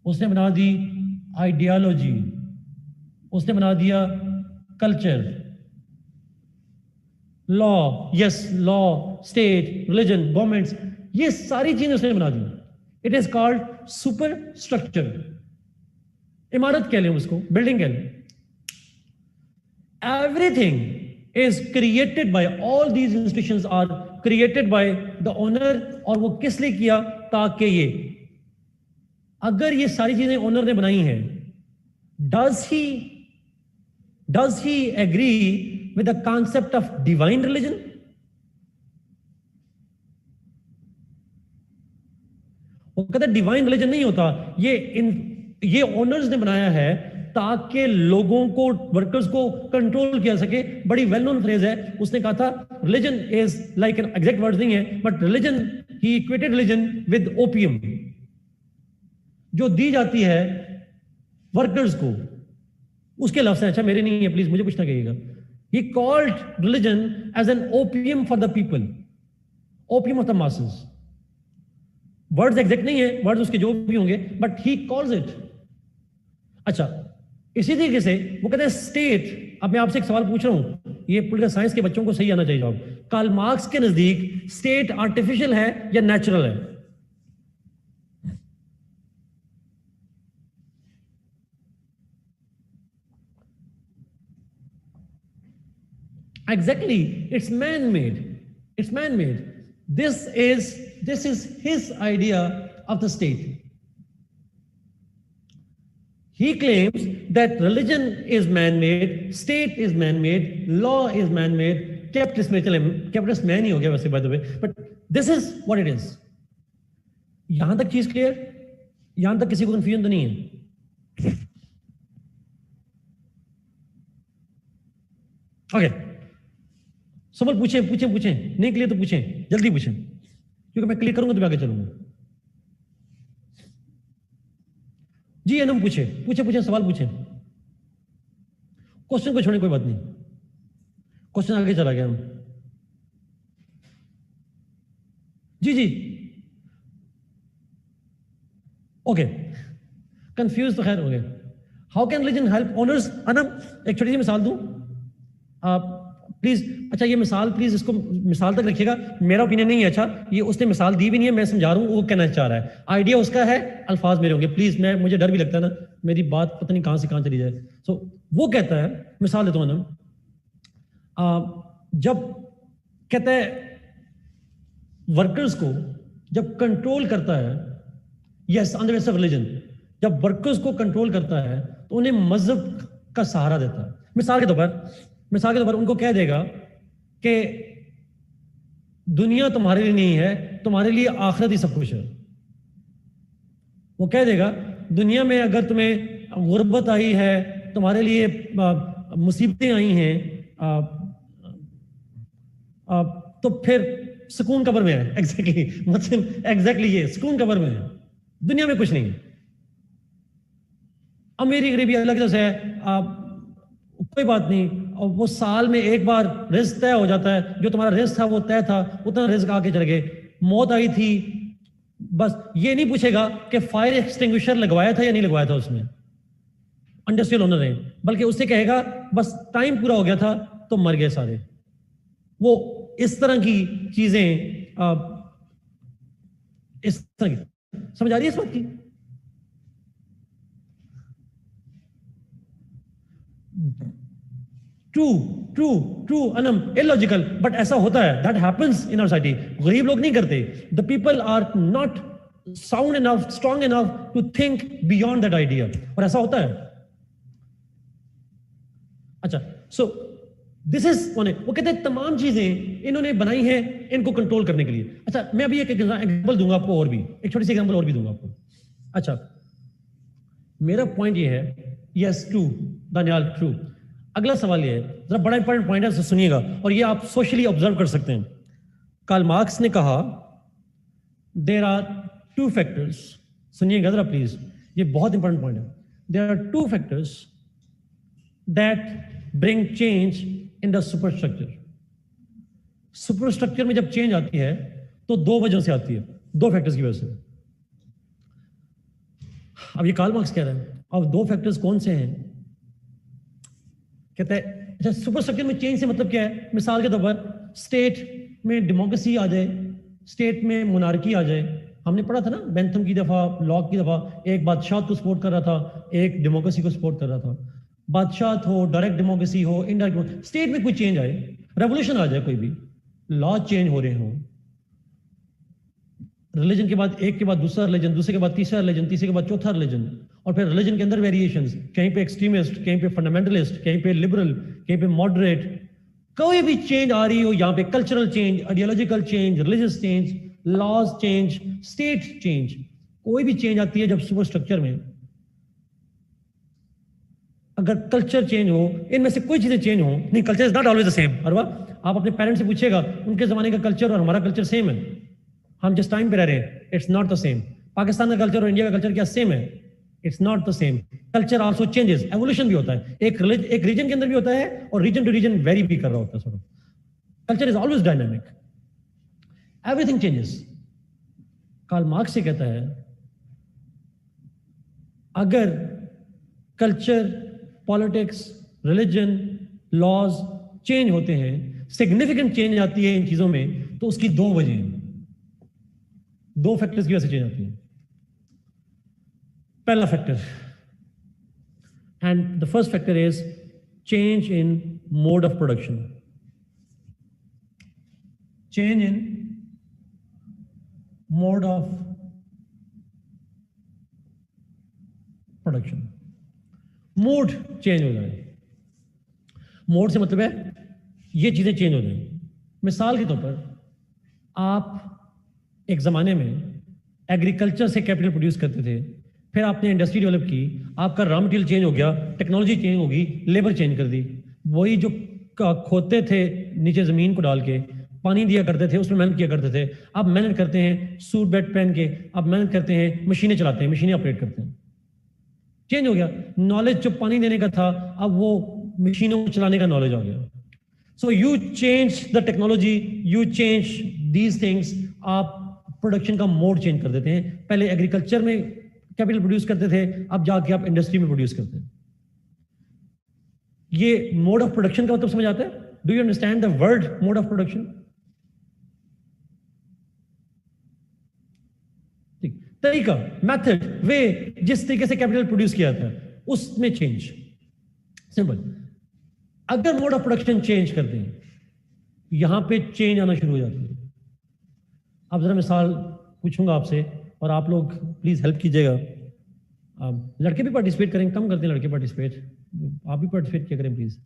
उसने बना दी आइडियोलॉजी, उसने बना दिया culture. Law, yes, law, state, religion, governments, ये सारी चीजें उसने बना दी. It is called super structure. इमारत कह लें उसको, बिल्डिंग कह लें. Everything is created by, all these institutions are created by the owner. और वो किस लिए किया? ताकि ये, अगर ये सारी चीजें ओनर ने बनाई हैं, does he agree with the concept of divine religion? वो कहता है डिवाइन रिलीजन नहीं होता, ये ओनर्स ने बनाया है ताकि लोगों को, वर्कर्स को कंट्रोल किया सके. बड़ी वेल नोन फ्रेज है. उसने कहा था religion is like an, exact word नहीं है, but religion, he equated religion with opium, जो दी जाती है वर्कर्स को. उसके लफ्ज हैं, अच्छा मेरे नहीं है, प्लीज मुझे कुछ ना कहिएगा. He called religion as an opium for the people, opium of the masses. Words exact नहीं है, वर्ड्स उसके जो भी होंगे, बट ही कॉल्स इट. अच्छा, इसी तरीके से वो कहते हैं स्टेट. अब मैं आपसे एक सवाल पूछ रहा हूं, ये पॉलिटिकल साइंस के बच्चों को सही आना चाहिए जवाब. कार्ल मार्क्स के नजदीक स्टेट आर्टिफिशियल है या नेचुरल है? Exactly, it's man-made. It's man-made. This is his idea of the state. He claims that religion is man-made, state is man-made, law is man-made, capitalist में चले, capitalist man ही हो गया वैसे by the way, but this is what it is. यहां तक चीज clear? यहां तक किसी को कंफ्यूजन तो नहीं है? ओके, सवाल पूछें, नहीं क्लियर तो पूछें, जल्दी पूछें, क्योंकि मैं क्लियर करूंगा तो मैं आगे चलूंगा. जी अनम पूछे पूछे पूछे सवाल पूछे, क्वेश्चन को छोड़े कोई बात नहीं, क्वेश्चन आगे चला गया हम। जी जी ओके, कंफ्यूज तो खैर हो गए। How can religion help honours? Anam एक छोटी सी मिसाल दूं आप प्लीज। अच्छा ये मिसाल प्लीज इसको मिसाल तक रखिएगा, मेरा ओपिनियन नहीं है। अच्छा ये उसने मिसाल दी भी नहीं है, मैं समझा रहा हूँ वो कहना चाह रहा है, आइडिया उसका है, अल्फाज मेरे होंगे प्लीज। मैं मुझे डर भी लगता है ना मेरी बात पता नहीं कहाँ से कहाँ चली जाए। सो वो कहता है, मिसाल देता हूँ ना, जब कहता है वर्कर्स को जब कंट्रोल करता है, yes on the basis of religion, जब वर्कर्स को कंट्रोल करता है तो उन्हें मजहब का सहारा देता है। मिसाल के तौर पर उनको कह देगा कि दुनिया तुम्हारे लिए नहीं है, तुम्हारे लिए आखिरत ही सब कुछ है। वो कह देगा दुनिया में अगर तुम्हें गुर्बत आई है, तुम्हारे लिए मुसीबतें आई हैं, तो फिर सुकून कब्र में है। एग्जैक्टली मतलब एग्जैक्टली ये सुकून कब्र में है, दुनिया में कुछ नहीं है। अमीरी गरीबी अलग से है, कोई बात नहीं, और वो साल में एक बार रिस्क तय हो जाता है, जो तुम्हारा रिस्क था वो तय था, उतना रिस्क आके चले गए। मौत आई थी, बस ये नहीं पूछेगा कि फायर एक्सटिंग्विशर लगवाया था या नहीं लगवाया था उसने, इंडस्ट्रियल ओनर है, बल्कि उससे कहेगा बस टाइम पूरा हो गया था तो मर गए सारे। वो इस तरह की चीजें, इस तरह की समझ आ रही है इस बात की? ट्रू अनम, इलॉजिकल, बट ऐसा होता है, that happens in our society. गरीब लोग नहीं करते, the people are not sound enough, strong enough to think beyond that idea, और ऐसा होता है। अच्छा सो दिस इज वो कहते हैं तमाम चीजें इन्होंने बनाई हैं इनको कंट्रोल करने के लिए। अच्छा मैं अभी एक एग्जांपल दूंगा आपको, और भी एक छोटी सी एग्जांपल और भी दूंगा आपको। अच्छा मेरा पॉइंट ये है, यस ट्रू दानियाल ट्रू। अगला सवाल ये है, जरा बड़ा इंपॉर्टेंट पॉइंट है, सुनिएगा, और ये आप सोशली ऑब्जर्व कर सकते हैं। कार्ल मार्क्स ने कहा देयर आर टू फैक्टर्स, सुनिएगा जरा प्लीज, ये बहुत इंपॉर्टेंट पॉइंट है। There are two factors that bring change in the superstructure. Superstructure में जब चेंज आती है तो दो वजह से आती है, दो फैक्टर्स की वजह से। अब ये कार्ल मार्क्स कह रहे हैं, अब दो फैक्टर्स कौन से हैं? कहते हैं अच्छा सुपरस्ट्रक्चर में चेंज से मतलब क्या है? मिसाल के तौर पर स्टेट में डेमोक्रेसी आ जाए, स्टेट में मोनार्की आ जाए। हमने पढ़ा था ना बेंथम की दफा, लॉक की दफा, एक बादशाह को सपोर्ट कर रहा था, एक डेमोक्रेसी को सपोर्ट कर रहा था। बादशाह हो, डायरेक्ट डेमोक्रेसी हो, इनडायरेक्ट, स्टेट में कोई चेंज आए, रेवोल्यूशन आ जाए, कोई भी लॉ चेंज हो रहे हों, रिलीजन के बाद एक के बाद दूसरा रिलीजन, दूसरे के बाद तीसरा रिलीजन, तीसरे के बाद चौथा रिलीजन, और फिर रिलीजन के अंदर वेरिएशंस, कहीं पे एक्सट्रीमिस्ट, कहीं पे फंडामेंटलिस्ट, कहीं पे लिबरल, कहीं पे मॉडरेट, कोई भी चेंज आ रही हो यहाँ पे, cultural change, ideological change, religious change, laws change, state change, कोई भी चेंज आती है जब सुपर स्ट्रक्चर में, अगर कल्चर चेंज हो, इनमें से कोई चीजें चेंज हो, नहीं culture is not always the same. Arwa आप अपने पेरेंट्स से पूछिएगा, उनके जमाने का कल्चर और हमारा कल्चर सेम है, हम जिस टाइम पे रह रहे हैं, it's not the same. Pakistan का कल्चर और इंडिया का कल्चर क्या सेम है? It's not the same. Culture also changes, evolution भी होता है, एक रीजन के अंदर भी होता है और रीजन टू रीजन वेरी भी कर रहा होता है sort of. Culture is always dynamic, everything changes. Karl Marx से कहता है अगर culture, politics, religion, laws change होते हैं, सिग्निफिकेंट चेंज आती है इन चीजों में, तो उसकी दो वजह हैं, दो फैक्टर्स की वजह से चेंज आती है। पहला factor, and the first factor is change in mode of production. Change in mode of production, mode change हो जाए। मोड से मतलब है ये चीजें चेंज हो जाए। मिसाल के तौर पर आप एक ज़माने में एग्रीकल्चर से कैपिटल प्रोड्यूस करते थे, फिर आपने इंडस्ट्री डेवलप की, आपका रॉ मटेरियल चेंज हो गया, टेक्नोलॉजी चेंज होगी, लेबर चेंज कर दी, वही जो खोदते थे नीचे ज़मीन को डाल के, पानी दिया करते थे, उसमें मेहनत किया करते थे, अब मेहनत करते हैं सूट बेल्ट पहन के, अब मेहनत करते हैं, मशीनें चलाते हैं, मशीनें ऑपरेट करते हैं। चेंज हो गया। नॉलेज जो पानी देने का था अब वो मशीनों को चलाने का नॉलेज आ गया। So you change the technology, you change these things, आप प्रोडक्शन का मोड चेंज कर देते हैं। पहले एग्रीकल्चर में कैपिटल प्रोड्यूस करते थे, अब जाके आप इंडस्ट्री में प्रोड्यूस करते हैं। ये मोड ऑफ प्रोडक्शन का मतलब समझ आता है? Do you understand the word mode of production? तरीका, मेथड, वे, जिस तरीके से कैपिटल प्रोड्यूस किया था उसमें चेंज। सिंपल। अगर मोड ऑफ प्रोडक्शन चेंज कर दें, यहां पे चेंज आना शुरू हो जाती है। अब जरा मिसाल पूछूंगा आपसे और आप लोग प्लीज हेल्प कीजिएगा। लड़के भी पार्टिसिपेट करें, कम करते हैं लड़के पार्टिसिपेट, आप भी पार्टिसिपेट किया करें प्लीज।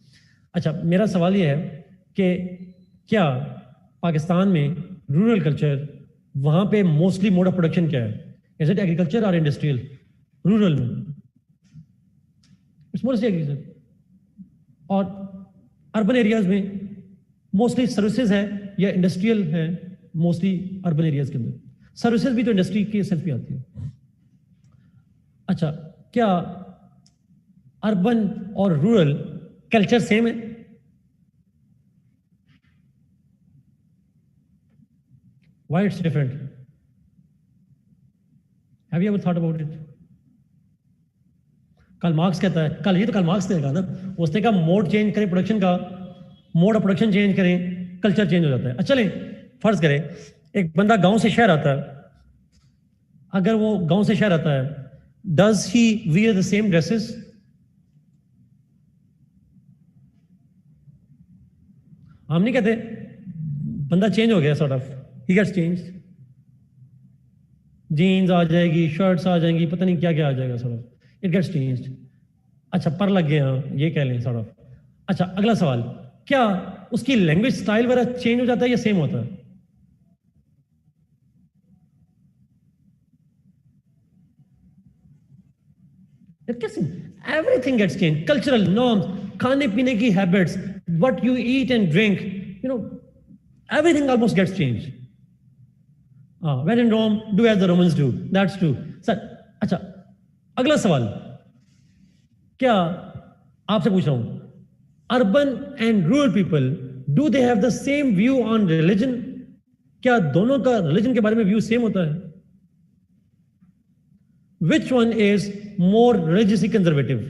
अच्छा, मेरा सवाल यह है कि क्या पाकिस्तान में रूरल कल्चर, वहां पे मोस्टली मोड ऑफ प्रोडक्शन क्या है? इज इट एग्रीकल्चर और इंडस्ट्रियल? रूरल में इट्स मोस्टली एग्रीकल्चर, और अर्बन एरियाज में मोस्टली सर्विसेज है या इंडस्ट्रियल है? मोस्टली अर्बन एरियाज के अंदर सर्विसेज भी तो इंडस्ट्री की सेंस भी आती है। अच्छा, क्या अर्बन और रूरल कल्चर सेम है? Why it's different? Have you ever thought about it? Karl Marx कहता है, कल ये तो कार्ल मार्क्स ने कहा ना, उसने कहा मोड चेंज करें प्रोडक्शन का, मोड ऑफ प्रोडक्शन चेंज करें, कल्चर चेंज हो जाता है। अच्छा, चलें फर्ज करें एक बंदा गांव से शहर आता है, अगर वो गांव से शहर आता है, does he wear the same dresses? हम नहीं कहते बंदा चेंज हो गया, sort of he gets changed, jeans आ जाएगी, शर्ट्स आ जाएंगी, पता नहीं क्या क्या आ जाएगा, sort of it gets changed. अच्छा, पर लग गए, हाँ ये कह लें सॉर्ट ऑफ। अच्छा, अगला सवाल, क्या उसकी लैंग्वेज स्टाइल वगैरह चेंज हो जाता है या सेम होता है? Everything gets change. Cultural norms, खाने पीने की habits, what you eat and drink, you know, everything almost gets changed. When in Rome, do as the Romans do. That's true. Sir, अच्छा, अगला सवाल, क्या आपसे पूछ रहा हूं, urban and rural people, do they have the same view on religion? क्या दोनों का रिलीजन के बारे में व्यू सेम होता है? Which one is more religiously conservative?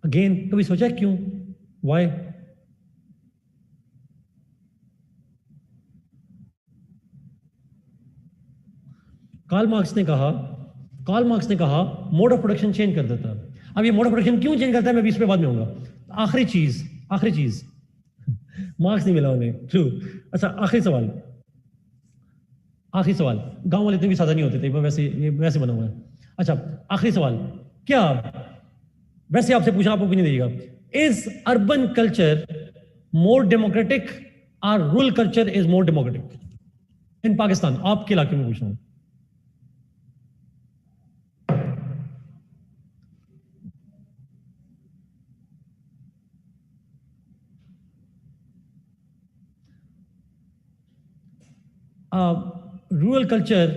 Again, कभी सोचा क्यों? वाई? कार्ल मार्क्स ने कहा मोड ऑफ प्रोडक्शन चेंज कर देता है। अब ये मोड ऑफ प्रोडक्शन क्यों चेंज करता है, मैं भी इस पे बाद में आऊंगा। आखिरी चीज मार्क्स नहीं मिला उन्हें, ट्रू। अच्छा, आखिरी सवाल, गांव वाले इतने भी सादा नहीं होते थे, वैसे बना हुआ है। अच्छा, आखिरी सवाल, क्या वैसे आपसे पूछना, आप ओपिनियन दीजिएगा, is urban culture more democratic और rural culture is more democratic in Pakistan? आपके इलाके में पूछ रहा हूं। रूरल कल्चर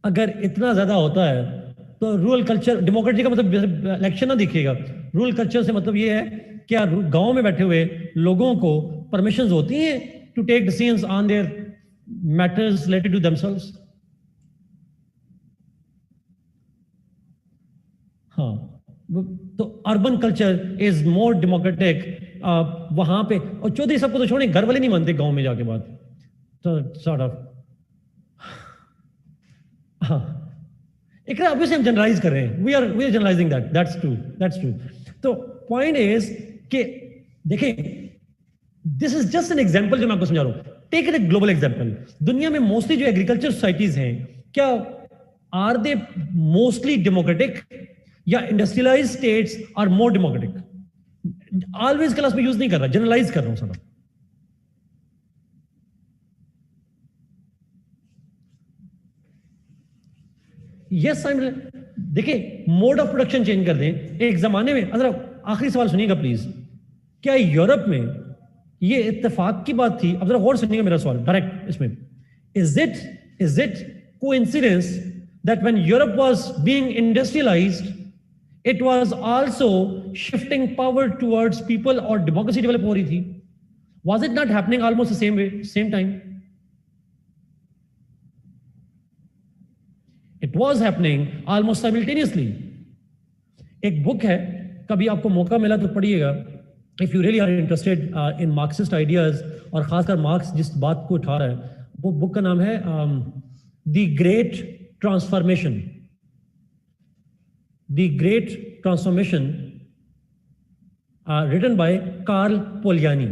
अगर इतना ज्यादा होता है तो रूरल कल्चर, डेमोक्रेसी का मतलब इलेक्शन ना दिखेगा। रूरल कल्चर से मतलब ये है, क्या गांव में बैठे हुए लोगों को परमिशंस होती हैं to take decisions on their matters related to themselves? हाँ, तो urban culture is more democratic वहां पे। और चौधरी सबको तो छोड़े, घर वाले नहीं मानते गांव में जाके बात, तो सॉर्ट ऑफ, हाँ, एक ऑब्वियसली हम जनरलाइज कर रहे हैं, we are generalising that's true. तो पॉइंट इज कि देखिए, this is just an example जो मैं आपको समझा रहा हूं। Take it a global example. दुनिया में मोस्टली जो एग्रीकल्चर सोसाइटीज हैं, क्या आर दे मोस्टली डेमोक्रेटिक या industrialise states are more democratic? Always class में यूज नहीं कर रहा, जनरलाइज कर रहा हूं सर। यस, देखिए, मोड ऑफ प्रोडक्शन चेंज कर दें एक जमाने में। अगर आखिरी सवाल सुनिएगा प्लीज, क्या यूरोप में ये इत्तेफाक की बात थी? अब जरा और सुनिएगा मेरा सवाल डायरेक्ट इसमें, is it Is it coincidence that when Europe was being industrialized, it was also shifting power towards people और democracy develop हो रही थी? Was it not happening almost the same way, same time? It was happening almost simultaneously. एक book है, कभी आपको मौका मिला तो पढ़िएगा, if you really are interested in Marxist ideas, और खासकर मार्क्स जिस बात को उठा रहा है, वो बुक का नाम है The Great Transformation. The Great Transformation, written by Karl Polanyi.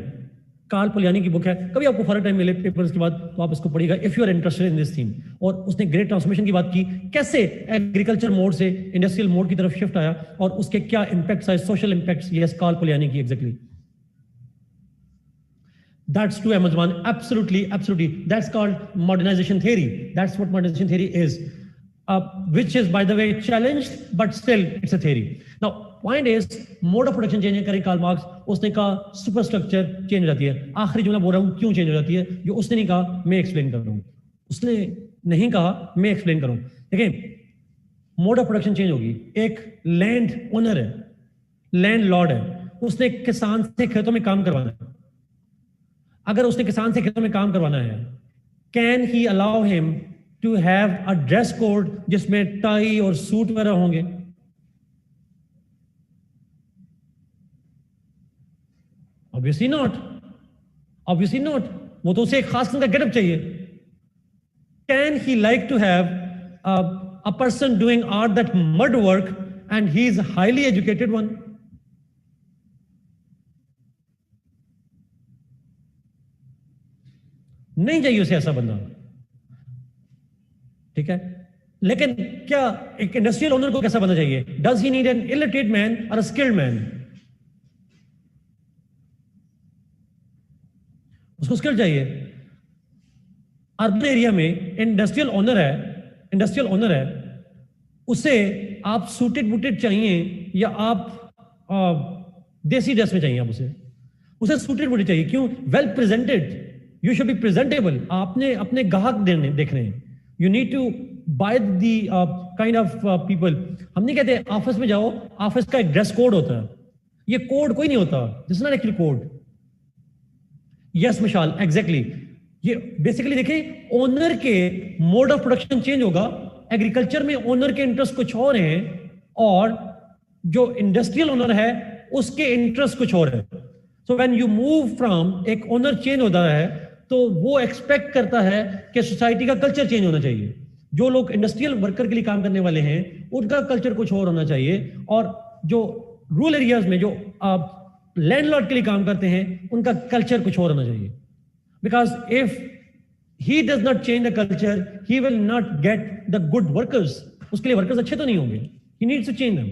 Karl Polanyi की बुक है, कभी आपको फर्क टाइम मिले पेपर्स के बाद तो आप इसको पढ़िएगा if you are interested in this theme. और उसने ग्रेट ट्रांसफॉर्मेशन की बात की, कैसे एग्रीकल्चर मोड से इंडस्ट्रियल मोड की तरफ शिफ्ट आया और उसके क्या इंपैक्ट्स आए, social impacts. Yes, Karl Polanyi की exactly. That's true, Amazon. Absolutely, absolutely. That's called modernization theory. That's what modernization theory is, which is, by the way, challenged, but still it's a theory. Now, point is, mode of production change करें Karl Marx, उसने कहा super structure change हो जाती है। आखिरी जुमला बोल रहा हूँ क्यों चेंज हो जाती है, जो उसने नहीं कहा मैं एक्सप्लेन कर रहा हूँ। उसने नहीं कहा, मैं एक्सप्लेन करूँ। देखिए, मोड ऑफ प्रोडक्शन चेंज होगी। एक लैंड ओनर है, लैंड लॉर्ड है, उसने किसान से खेतों में काम करवाना है। अगर उसने किसान से खेतों में काम करवाना है, can he allow him to have a dress code जिसमें टाई और सूट वगैरह होंगे? Obviously not, obviously not. वो तो उसे एक खास किस्म का गेटअप चाहिए। Can he like to have a person doing art that mud work and he is highly educated one? नहीं चाहिए उसे ऐसा बंदा, ठीक है। लेकिन क्या एक इंडस्ट्रियल ओनर को कैसा बंदा चाहिए? Does he need an illiterate man और अ स्किल्ड मैन? उसको स्किल चाहिए। अर्बन एरिया में इंडस्ट्रियल ओनर है, इंडस्ट्रियल ओनर है, उसे आप सूटेड बूटेड चाहिए या आप देसी ड्रेस में चाहिए? आप उसे सूटेड बूटेड चाहिए। क्यों? Well presented, you should be presentable. आपने अपने ग्राहक देखने हैं। You need to buy the kind of people. हम नहीं कहते ऑफिस में जाओ, ऑफिस का एक ड्रेस कोड होता है। ये कोड कोई नहीं होता, this is not actually code. Yes Mishal, exactly. ये बेसिकली देखिए, ओनर के मोड ऑफ प्रोडक्शन चेंज होगा। एग्रीकल्चर में ओनर के इंटरेस्ट कुछ और हैं और जो इंडस्ट्रियल ओनर है उसके इंटरेस्ट कुछ और है। So when you move from, एक ओनर चेंज होता है तो वो एक्सपेक्ट करता है कि सोसाइटी का कल्चर चेंज होना चाहिए। जो लोग इंडस्ट्रियल वर्कर के लिए काम करने वाले हैं उनका कल्चर कुछ और होना चाहिए, और जो रूरल एरियाज में जो लैंडलॉर्ड के लिए काम करते हैं उनका कल्चर कुछ और होना चाहिए। Because if he does not change the culture, he will not get the good workers. उसके लिए वर्कर्स अच्छे तो नहीं होंगे, he needs to change them.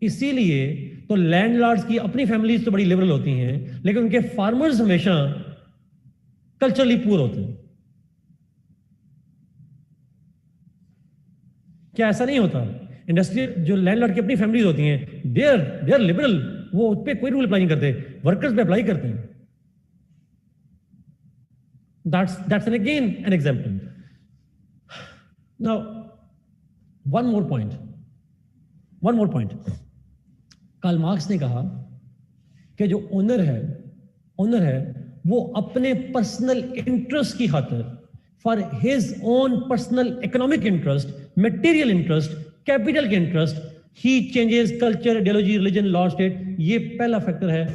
इसीलिए तो लैंडलॉर्ड्स की अपनी फैमिलीज तो बड़ी लिबरल होती हैं, लेकिन उनके फार्मर्स हमेशा कल्चरली पुअर होते हैं। क्या ऐसा नहीं होता? इंडस्ट्रियल जो लैंडलॉर्ड की अपनी फैमिलीज होती हैं, दे आर लिबरल, वो उस पर कोई रूल अप्लाई नहीं करते, वर्कर्स पे अप्लाई करते हैं। That's again an example. Now, one more point. Karl Marx ने कहा कि जो ओनर है वो अपने पर्सनल इंटरेस्ट की खातिर, for his own personal economic interest, material interest, capital के interest, he changes culture, ideology, religion, law, state. ये पहला फैक्टर है।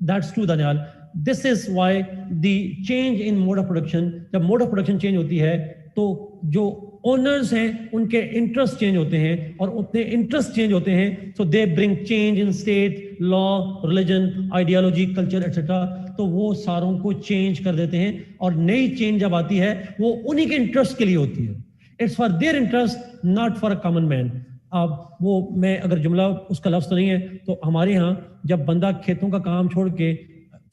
That's true Daniyal. This is why the change in mode of production, जब mode of production change होती है तो जो owners हैं उनके इंटरेस्ट चेंज होते हैं, और उतने इंटरेस्ट चेंज होते हैं so they bring change in state, law, religion, ideology, culture etcetera. तो वो सारों को चेंज कर देते हैं, और नई चेंज जब आती है वो उन्हीं के इंटरेस्ट के लिए होती है। It's for their interest, not for a common man. अब वो, मैं अगर जुमला उसका लफ्ज तो नहीं है, तो हमारे यहाँ जब बंदा खेतों का काम छोड़ के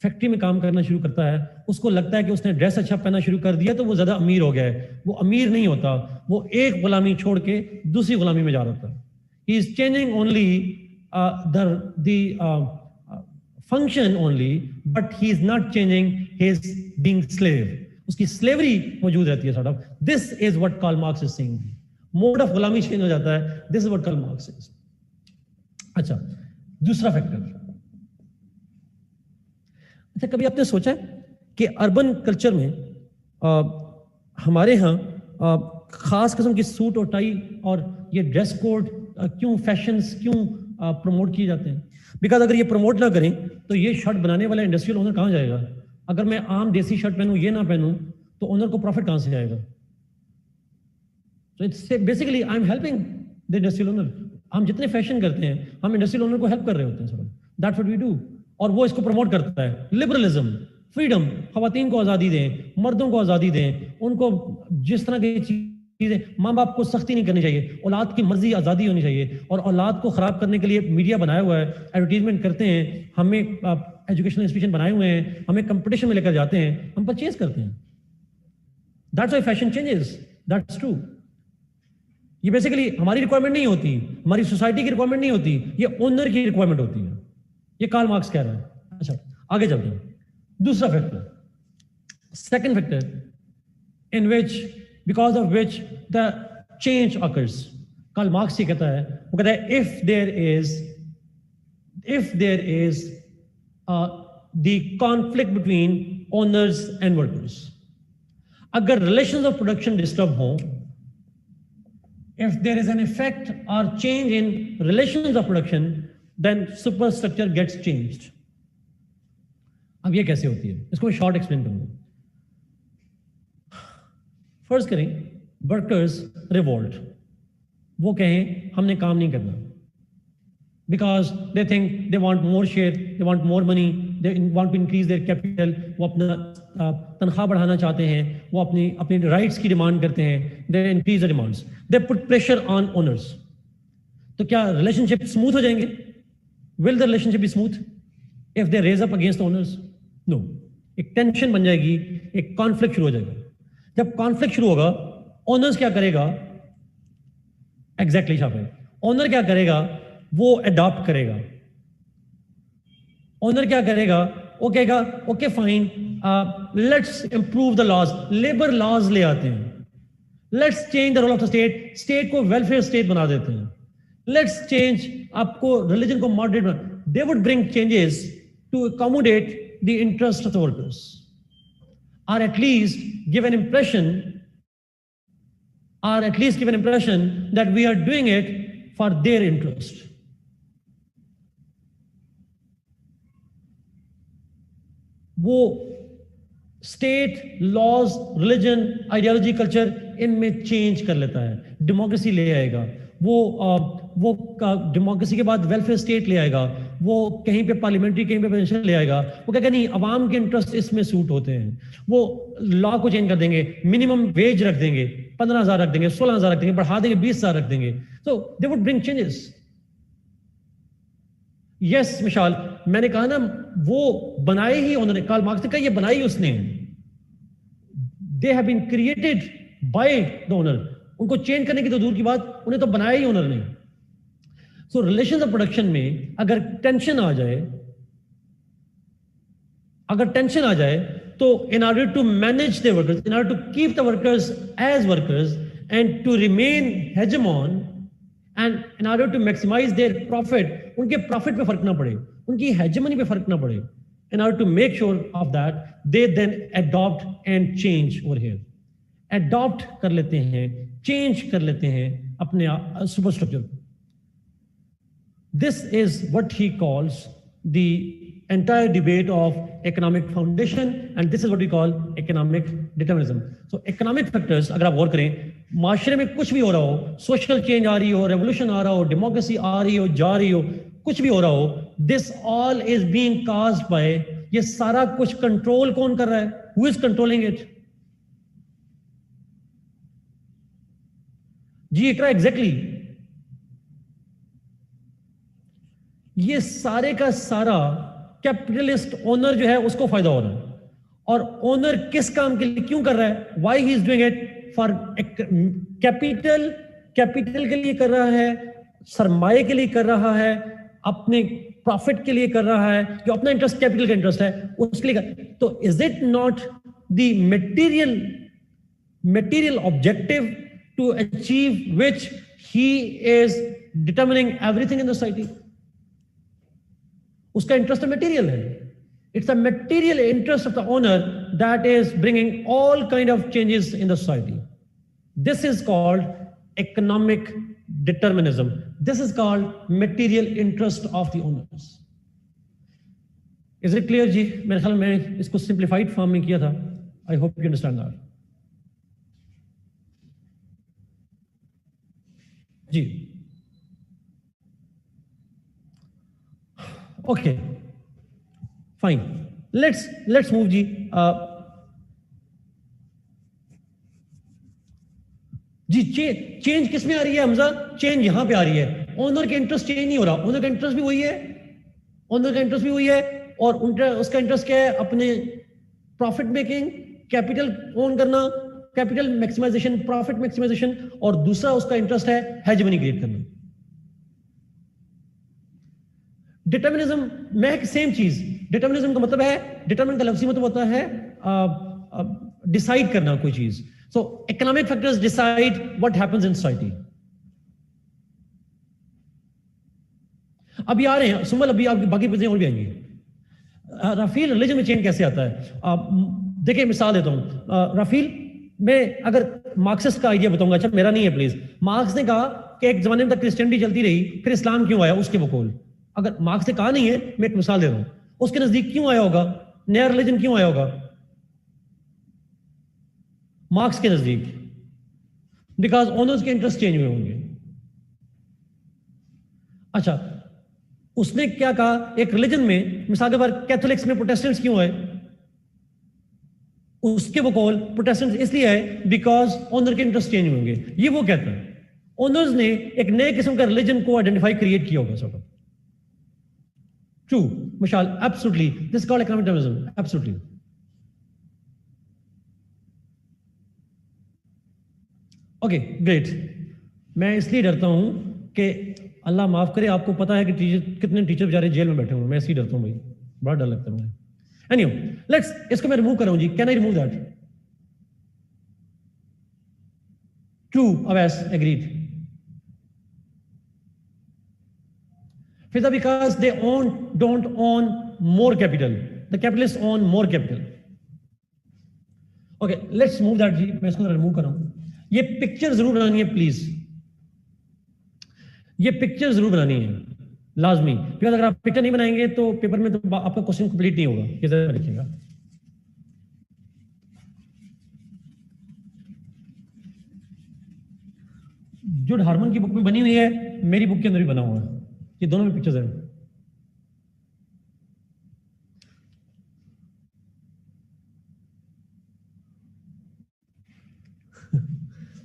फैक्ट्री में काम करना शुरू करता है, उसको लगता है कि उसने ड्रेस अच्छा पहनना शुरू कर दिया तो वो ज्यादा अमीर हो गया है। वो अमीर नहीं होता, वो एक गुलामी छोड़ के दूसरी गुलामी में जा रहा था। He is changing only the function only, but he is not changing his being slave. उसकी स्लेवरी मौजूद रहती है sort of. This is what Karl Marx is saying, mode of गुलामी चेंज हो जाता है, this is what Karl Marx is. अच्छा, दूसरा फैक्टर, अच्छा कभी आपने सोचा है कि अर्बन कल्चर में हमारे यहाँ खास किस्म की सूट और टाई और ये ड्रेस कोड क्यों, फैशंस क्यों प्रमोट किए जाते हैं? बिकॉज अगर ये प्रमोट ना करें तो ये शर्ट बनाने वाला इंडस्ट्रियल ओनर कहाँ जाएगा? अगर मैं आम देसी शर्ट पहनूं, ये ना पहनूं, तो ओनर को प्रॉफिट कहाँ से आएगा? तो it's basically I am helping the industrial owner. हम जितने फैशन करते हैं हम इंडस्ट्रियल ओनर को हेल्प कर रहे होते हैं, दैट्स व्हाट वी डू। और वो इसको प्रमोट करता है, लिबरलिज्म, फ्रीडम, खवातीन को आज़ादी दें, मर्दों को आज़ादी दें, उनको जिस तरह की चीज़ें, माँ बाप को सख्ती नहीं करनी चाहिए, औलाद की मर्जी आज़ादी होनी चाहिए। और औलाद को ख़राब करने के लिए मीडिया बनाया हुआ है, एडवर्टीजमेंट करते हैं, हमें एजुकेशनल इंस्टीट्यूशन बनाए हुए हैं, हमें कंपटीशन में लेकर जाते हैं, हम परचेज करते हैं। That's why fashion changes, that's true. ये बेसिकली हमारी रिक्वायरमेंट नहीं होती, हमारी सोसाइटी की रिक्वायरमेंट नहीं होती, ये ओनर की रिक्वायरमेंट होती है। ये कार्ल मार्क्स कह रहा है। अच्छा, आगे चलते हैं। दूसरा factor, second factor in which, because of which the change occurs, Karl Marx ये कहता है, वो कहता है if there is the conflict between owners and workers, अगर रिलेशंस ऑफ प्रोडक्शन डिस्टर्ब हो, if there is an effect or change in relations of production, then superstructure gets changed. अब ये कैसे होती है, इसको मैं शॉर्ट एक्सप्लेन करूंगा। फर्स्ट करें, वर्कर्स रिवोल्ट, वो कहें हमने काम नहीं करना, because they think they want more share, they want more money, they want to increase their capital, वो अपना तनख्वाह बढ़ाना चाहते हैं, वो अपनी राइट्स की डिमांड करते हैं, they increase the demands, they put pressure on owners. तो क्या रिलेशनशिप स्मूथ हो जाएंगे? Will the relationship be smooth if they raise up against owners? No, एक टेंशन बन जाएगी, एक कॉन्फ्लिक्ट शुरू हो जाएगा। जब कॉन्फ्लिक्ट शुरू होगा, ओनर्स क्या करेगा? एग्जैक्टली छापे, ओनर क्या करेगा? वो अडॉप्ट करेगा। ओनर क्या करेगा? वो कहेगा okay fine, let's improve the laws, labour laws ले आते हैं, let's change the role of the state, state को वेलफेयर स्टेट बना देते हैं, लेट्स चेंज, आपको रिलीजन को मॉडरेट बना, they would bring changes to accommodate the interest of the workers, or at least give an impression that we are doing it for their interest. वो state, laws, religion, ideology, culture इनमें change कर लेता है, democracy ले आएगा, वो democracy के बाद वेलफेयर स्टेट ले आएगा, वो कहीं पे पार्लियामेंट्री, कहीं पे प्रेसिडेंशियल ले आएगा, वो कहेगा नहीं अवाम के इंटरेस्ट इसमें सूट होते हैं, वो लॉ को चेंज कर देंगे, मिनिमम वेज रख देंगे, 15,000 रख देंगे, 16,000 रख देंगे, बढ़ा देंगे 20,000 रख देंगे, so they would bring changes. Yes Mishal, मैंने कहा ना वो बनाए ही उन्होंने, कार्ल मार्क्स ने कहा ये बनाई उसने, they have been created by the owner, उनको चेंज करने की तो दूर की बात, उन्हें तो बनाया ही ओनर ने। सो रिलेशंस ऑफ प्रोडक्शन में अगर टेंशन आ जाए, तो in order to manage the workers, in order to keep the workers as workers and to remain hegemon, and in order to maximize their profit, उनके प्रॉफिट पे फर्क ना पड़े, उनकी हेजेमनी पे फर्क ना पड़े, in order to make sure of that, they then adopt and change over here. Adopt कर लेते हैं, change कर लेते हैं अपने superstructure. This is what he calls the entire debate of economic foundation, and this is what we call economic determinism. So economic factors, अगर आप गौर करें, माशरे में कुछ भी हो रहा हो, सोशल चेंज आ रही हो, रेवोल्यूशन आ रहा हो, डेमोक्रेसी आ रही हो, जा रही हो, कुछ भी हो रहा हो, this all is being caused by, ये सारा कुछ कंट्रोल कौन कर रहा है? Who is controlling it? जी इकरा, एग्जैक्टली ये सारे का सारा कैपिटलिस्ट ओनर जो है उसको फायदा हो रहा है, और ओनर किस काम के लिए क्यों कर रहा है? Why he is doing it? For capital के लिए कर रहा है, सरमाए के लिए कर रहा है, अपने प्रॉफिट के लिए कर रहा है, जो अपना इंटरेस्ट कैपिटल का इंटरेस्ट है उसके लिए तो is it not the material objective to achieve which he is determining everything in the society. उसका इंटरेस्ट मटेरियल है. It's the material interest of the owner that is bringing all kind of changes in the society. This is called economic determinism. This is called material interest of the owners. Is it clear जी? मेरे ख्याल में मैंने इसको simplified form में किया था. I hope you understand that. जी. Okay. Fine. Let's move जी. जी चेंज किस में आ रही है हमजा? चेंज यहां पे आ रही है. ओनर का इंटरेस्ट चेंज नहीं हो रहा. ओनर का इंटरेस्ट भी वही है. ओनर का इंटरेस्ट भी वही है. और उसका इंटरेस्ट क्या है? अपने प्रॉफिट मेकिंग, कैपिटल ओन करना, कैपिटल मैक्सिमाइजेशन, प्रॉफिट मैक्सिमाइजेशन. और दूसरा उसका इंटरेस्ट है हेजेमनी क्रिएट करना. डिटर्मिनिज्म में सेम चीज. डिटर्मिनिज्म का मतलब है, डिटर्मिन का लफ्जी मतलब होता है डिसाइड करना कोई चीज. सो economic factors decide what happens in society. अभी आ रहे हैं सुमल, अभी आपकी बाकी बातें और भी आएंगी. राफील, रिलीजन में चेंज कैसे आता है? देखिए मिसाल देता हूं. राफील, मैं अगर मार्क्सिस्ट का आइडिया बताऊंगा, अच्छा मेरा नहीं है प्लीज. मार्क्स ने कहा कि एक जमाने में तक क्रिश्चियनिटी चलती रही, फिर इस्लाम क्यों आया? उसके बकौल. अगर मार्क्स ने कहा नहीं है, मैं एक मिसाल दे रहा हूं. उसके नजदीक क्यों आया होगा? नया रिलीजन क्यों आया होगा मार्क्स के नजदीक? बिकॉज ओनर्स के इंटरेस्ट चेंज हुए होंगे. अच्छा, उसने क्या कहा? एक रिलीजन में मिसाल के बार कैथोलिक्स में प्रोटेस्टेंट्स क्यों आए? उसके बकौल प्रोटेस्टेंट्स इसलिए आए बिकॉज ओनर के इंटरेस्ट चेंज होंगे. ये वो कहता है. ओनर्स ने एक नए किस्म का रिलीजन को आइडेंटिफाई क्रिएट किया होगा. Sort of true Mashal, absolutely. This is called economic determinism. Absolutely. Okay, great. मैं इसलिए डरता हूं कि अल्लाह माफ करे, आपको पता है कि कितने टीचर बेचारे जेल में बैठे हुए. मैं इसलिए डरता हूं भाई, बड़ा डर लगता है मुझे. Anyway, let's इसको मैं रिमूव कर रहा हूं जी. Can I remove that? True, Avais, agreed. Because they don't own more capital. The capitalists own more capital. Okay, let's move that जी. मैं इसको रिमूव कर रहा हूं. ये पिक्चर जरूर बनानी है प्लीज. ये पिक्चर जरूर बनानी है लाजमी. बिकॉज अगर आप पिक्चर नहीं बनाएंगे तो पेपर में तो आपका क्वेश्चन कंप्लीट नहीं होगा. ये जरा लिखिएगा. जो हार्मन की बुक में बनी हुई है, मेरी बुक के अंदर भी बना हुआ है. ये दोनों में पिक्चर्स हैं.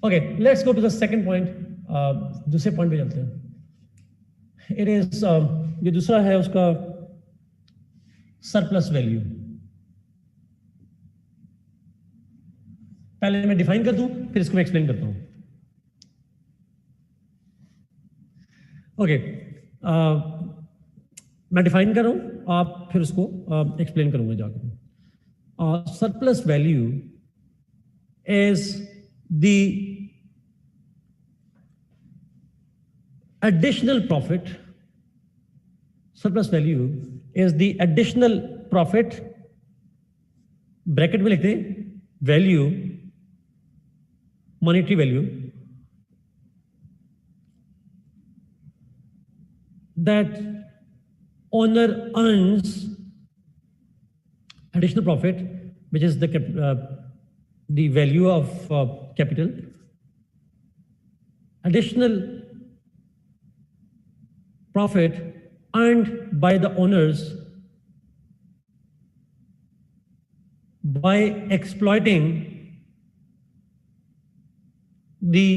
Okay, let's go to the second point. दूसरे पॉइंट पे चलते हैं. इट इज ये दूसरा है उसका सरप्लस वैल्यू. पहले मैं डिफाइन कर दूं, फिर इसको मैं एक्सप्लेन करता हूं. ओके, मैं डिफाइन कर रहा हूं, आप फिर उसको एक्सप्लेन करूंगा जाकर. Surplus value is the additional profit. Surplus value is the additional profit, bracket में लिखते हैं value, monetary value, that owner earns additional profit, which is the value of capital, additional profit earned by the owners by exploiting the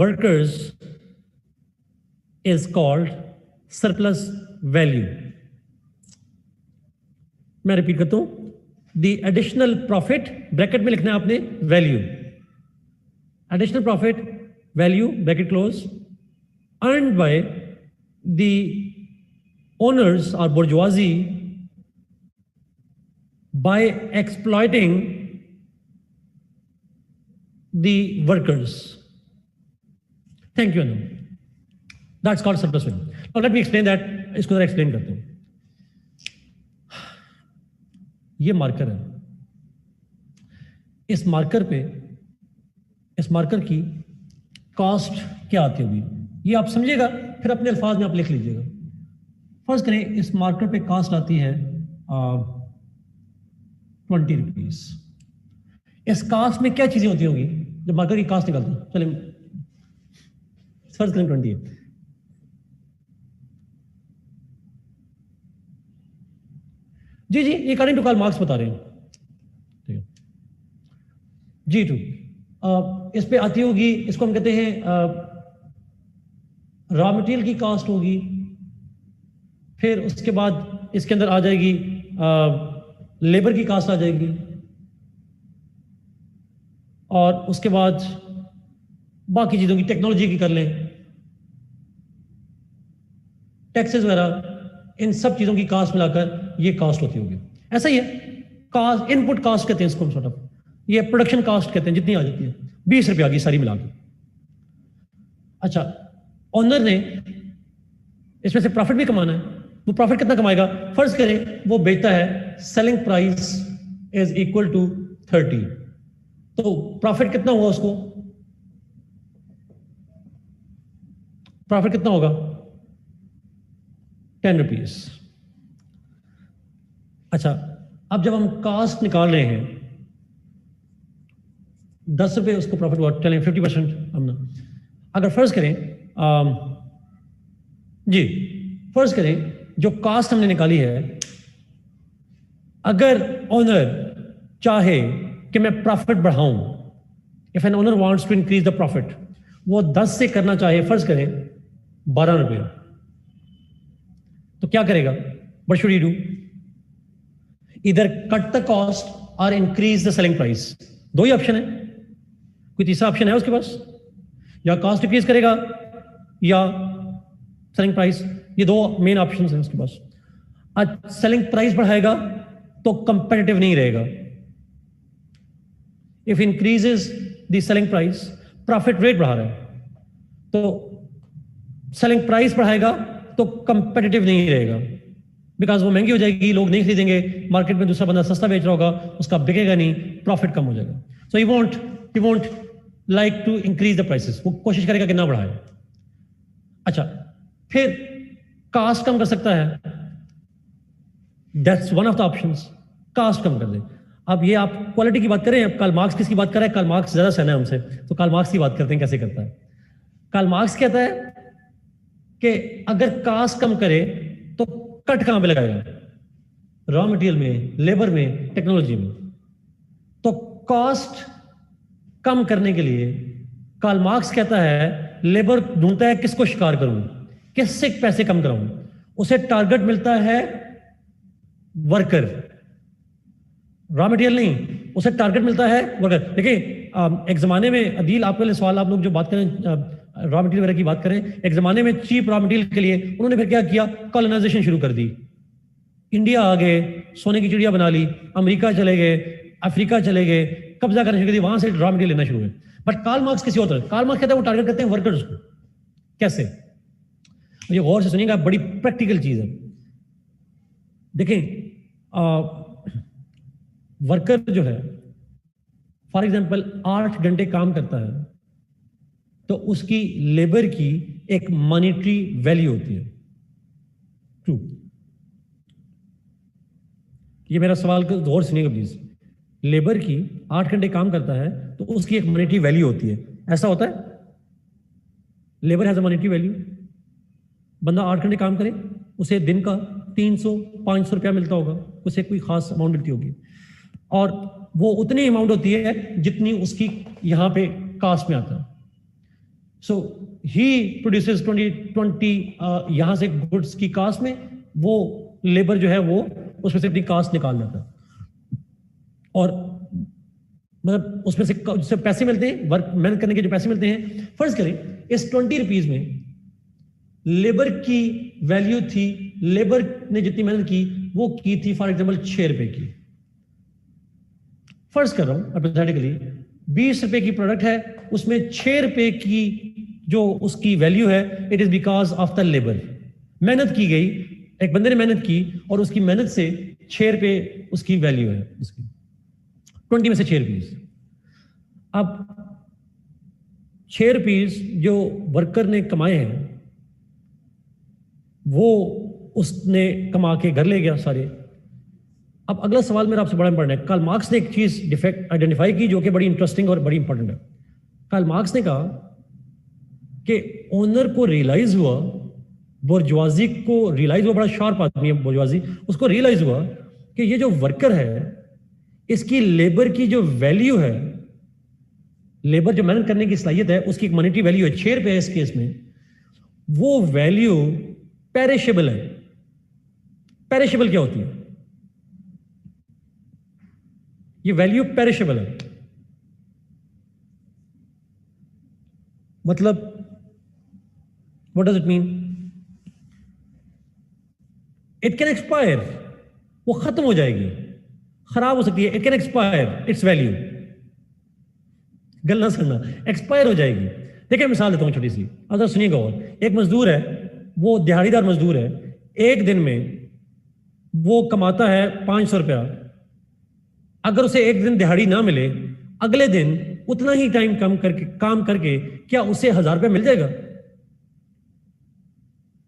workers is called surplus value. मैं repeat करता हूं. The additional profit, bracket में लिखना है आपने value, additional profit value bracket close, earned bye the owners और bourgeoisie by exploiting the workers. Thank you, Anand. That's called surplus value. Now let me explain that. इसको जरा explain करते हैं. ये मार्कर है. इस मार्कर पे, इस मार्कर की कॉस्ट क्या आती होगी ये आप समझिएगा, फिर अपने अल्फाज में आप लिख लीजिएगा. फर्ज करें इस मार्कर पे कॉस्ट आती है 20 रुपीज. इस कॉस्ट में क्या चीजें होती होंगी जब मार्कर की कॉस्ट निकालते हैं? चलिए फर्ज करें 20 है. जी जी, ये अकॉर्डिंग टू कार्ल मार्क्स बता रहे हैं. ठीक है जी. इस पे आती होगी, इसको हम कहते हैं रॉ मटेरियल की कॉस्ट होगी. फिर उसके बाद इसके अंदर आ जाएगी लेबर की कॉस्ट आ जाएगी. और उसके बाद बाकी चीजों की, टेक्नोलॉजी की कर लें, टैक्सेस वगैरह, इन सब चीजों की कॉस्ट मिलाकर ये कॉस्ट होती होगी. ऐसा ही है, कॉस्ट इनपुट कॉस्ट कहते हैं इसको सॉर्ट ऑफ. ये प्रोडक्शन कॉस्ट कहते हैं, जितनी आ जाती है 20 रुपये आ गई सारी मिला के. अच्छा, ओनर ने इसमें से प्रॉफिट भी कमाना है. वो प्रॉफिट कितना कमाएगा? फर्ज करें वो बेचता है, selling price is equal to 30, तो प्रॉफिट कितना होगा उसको? प्रॉफिट कितना होगा? 10 रुपीज. अच्छा, अब जब हम कॉस्ट निकाल रहे हैं 10 रुपये उसको प्रॉफिट हुआ, चलें 50% हमने. अगर फर्ज करें जी, फर्ज करें जो कॉस्ट हमने निकाली है, अगर ओनर चाहे कि मैं प्रॉफिट बढ़ाऊं, if an owner wants to increase the profit, वो 10 से करना चाहे, फर्ज करें 12 रुपये, तो क्या करेगा? What should you do? इधर कट द कॉस्ट और इंक्रीज द सेलिंग प्राइस. दो ही ऑप्शन है, कोई तीसरा ऑप्शन है उसके पास? या कॉस्ट इंक्रीज करेगा या सेलिंग प्राइस. ये दो मेन ऑप्शन हैं उसके पास. आज सेलिंग प्राइस बढ़ाएगा तो कंपेटिटिव नहीं रहेगा. If increases the selling price, profit rate बढ़ा रहा है, तो सेलिंग प्राइस बढ़ाएगा तो कंपेटिटिव नहीं रहेगा, बिकॉज वो महंगी हो जाएगी, लोग नहीं खरीदेंगे, मार्केट में दूसरा बंदा सस्ता बेच रहा होगा, उसका बिकेगा नहीं, प्रॉफिट कम हो जाएगा. So you won't like to increase the prices. वो कोशिश करेगा कि ना बढ़ाए. अच्छा, फिर कॉस्ट कम कर सकता है, that's one of the options. Cost कम कर दे. अब ये आप क्वालिटी की बात करें, अब कार्ल मार्क्स किसकी बात कर रहा है? कार्ल मार्क्स ज्यादा सहना है हमसे, तो कार्ल मार्क्स की बात करते हैं कैसे करता है. कार्ल मार्क्स कहता है कि अगर कॉस्ट कम करे तो कट कहां पे लगाएगा? रॉ मटेरियल में, लेबर में, टेक्नोलॉजी में. तो कॉस्ट कम करने के लिए कार्ल मार्क्स कहता है, लेबर ढूंढता है किसको शिकार करूं, किससे पैसे कम कराऊं. उसे टारगेट मिलता है वर्कर, रॉ मटेरियल नहीं, उसे टारगेट मिलता है वर्कर. देखिए एक जमाने में, अदील आपके लिए सवाल, आप लोग जो बात करें रॉ मटेरियल वगैरह की बात करें, एक जमाने में चीप रॉ मटेरियल के लिए उन्होंने फिर क्या किया? कॉलोनाइजेशन शुरू कर दी. इंडिया आ गए, सोने की चिड़िया बना ली, अमेरिका चले गए, अफ्रीका चले गए, कब्जा करने शुरू कर दिया, वहां से रॉ मटेरियल लेना शुरू हुए. बट कार्ल मार्क्स किसी और तरह, कार्ल मार्क्स कहता है वो टारगेट करते हैं वर्कर्स को. कैसे? ये गौर से सुनिएगा, बड़ी प्रैक्टिकल चीज है. देखें वर्कर जो है, फॉर एग्जाम्पल 8 घंटे काम करता है, तो उसकी लेबर की एक मॉनेटरी वैल्यू होती है. ट्रू. ये मेरा सवाल को गौर सुनिएगा प्लीज. लेबर की 8 घंटे काम करता है तो उसकी एक मॉनेटरी वैल्यू होती है. ऐसा होता है? Labour has a monetary value. बंदा 8 घंटे काम करे, उसे दिन का 300-500 रुपया मिलता होगा, उसे कोई खास अमाउंट मिलती होगी, और वो उतनी अमाउंट होती है जितनी उसकी यहां पे कास्ट में आता है. सो ही प्रोड्यूसेस 20 यहां से गुड्स की कास्ट में, वो लेबर जो है वो उसमें से अपनी कास्ट निकाल लेता है, और मतलब उसमें से जिससे पैसे मिलते हैं, वर्क मेहनत करने के जो पैसे मिलते हैं. फर्ज करें इस 20 रुपीज में लेबर की वैल्यू थी, लेबर ने जितनी मेहनत की वो की थी फॉर एग्जाम्पल 6 रुपए की. फर्ज कर रहा हूं हाइपोथेटिकली ₹20 की प्रोडक्ट है, उसमें ₹6 की जो उसकी वैल्यू है, it is because of the labour. मेहनत की गई, एक बंदे ने मेहनत की और उसकी मेहनत से ₹6 उसकी वैल्यू है, उसकी 20 में से ₹6। अब ₹6 जो वर्कर ने कमाए हैं वो उसने कमा के घर ले गया सारे। अब अगला सवाल मेरा आपसे बड़ा इंपॉर्टेंट है। कार्ल मार्क्स ने एक चीज डिफेक्ट आइडेंटिफाई की जो कि बड़ी इंटरेस्टिंग और बड़ी इंपॉर्टेंट है। कार्ल मार्क्स ने कहा कि ओनर को रियलाइज हुआ, बुर्जुआजी को रियलाइज हुआ, बड़ा शार्प आदमी है बुर्जुआजी, उसको रियलाइज हुआ कि ये जो वर्कर है इसकी लेबर की जो वैल्यू है, लेबर जो मेहनत करने की सलाहियत है, उसकी एक मॉनेटरी वैल्यू है, ₹6 है इस केस में, वो वैल्यू पेरिशेबल है। पेरिशेबल क्या होती है? ये वैल्यू पेरिशेबल है, मतलब what does it mean? It can expire, वो खत्म हो जाएगी, खराब हो सकती है। It can expire it's value, गल ना सुनना, एक्सपायर हो जाएगी। देखिए मिसाल देता हूं छोटी सी, अगर सुनिएगा। और एक मजदूर है, वो दिहाड़ीदार मजदूर है, एक दिन में वो कमाता है ₹500। अगर उसे एक दिन दिहाड़ी ना मिले, अगले दिन उतना ही टाइम काम करके क्या उसे ₹1000 मिल जाएगा?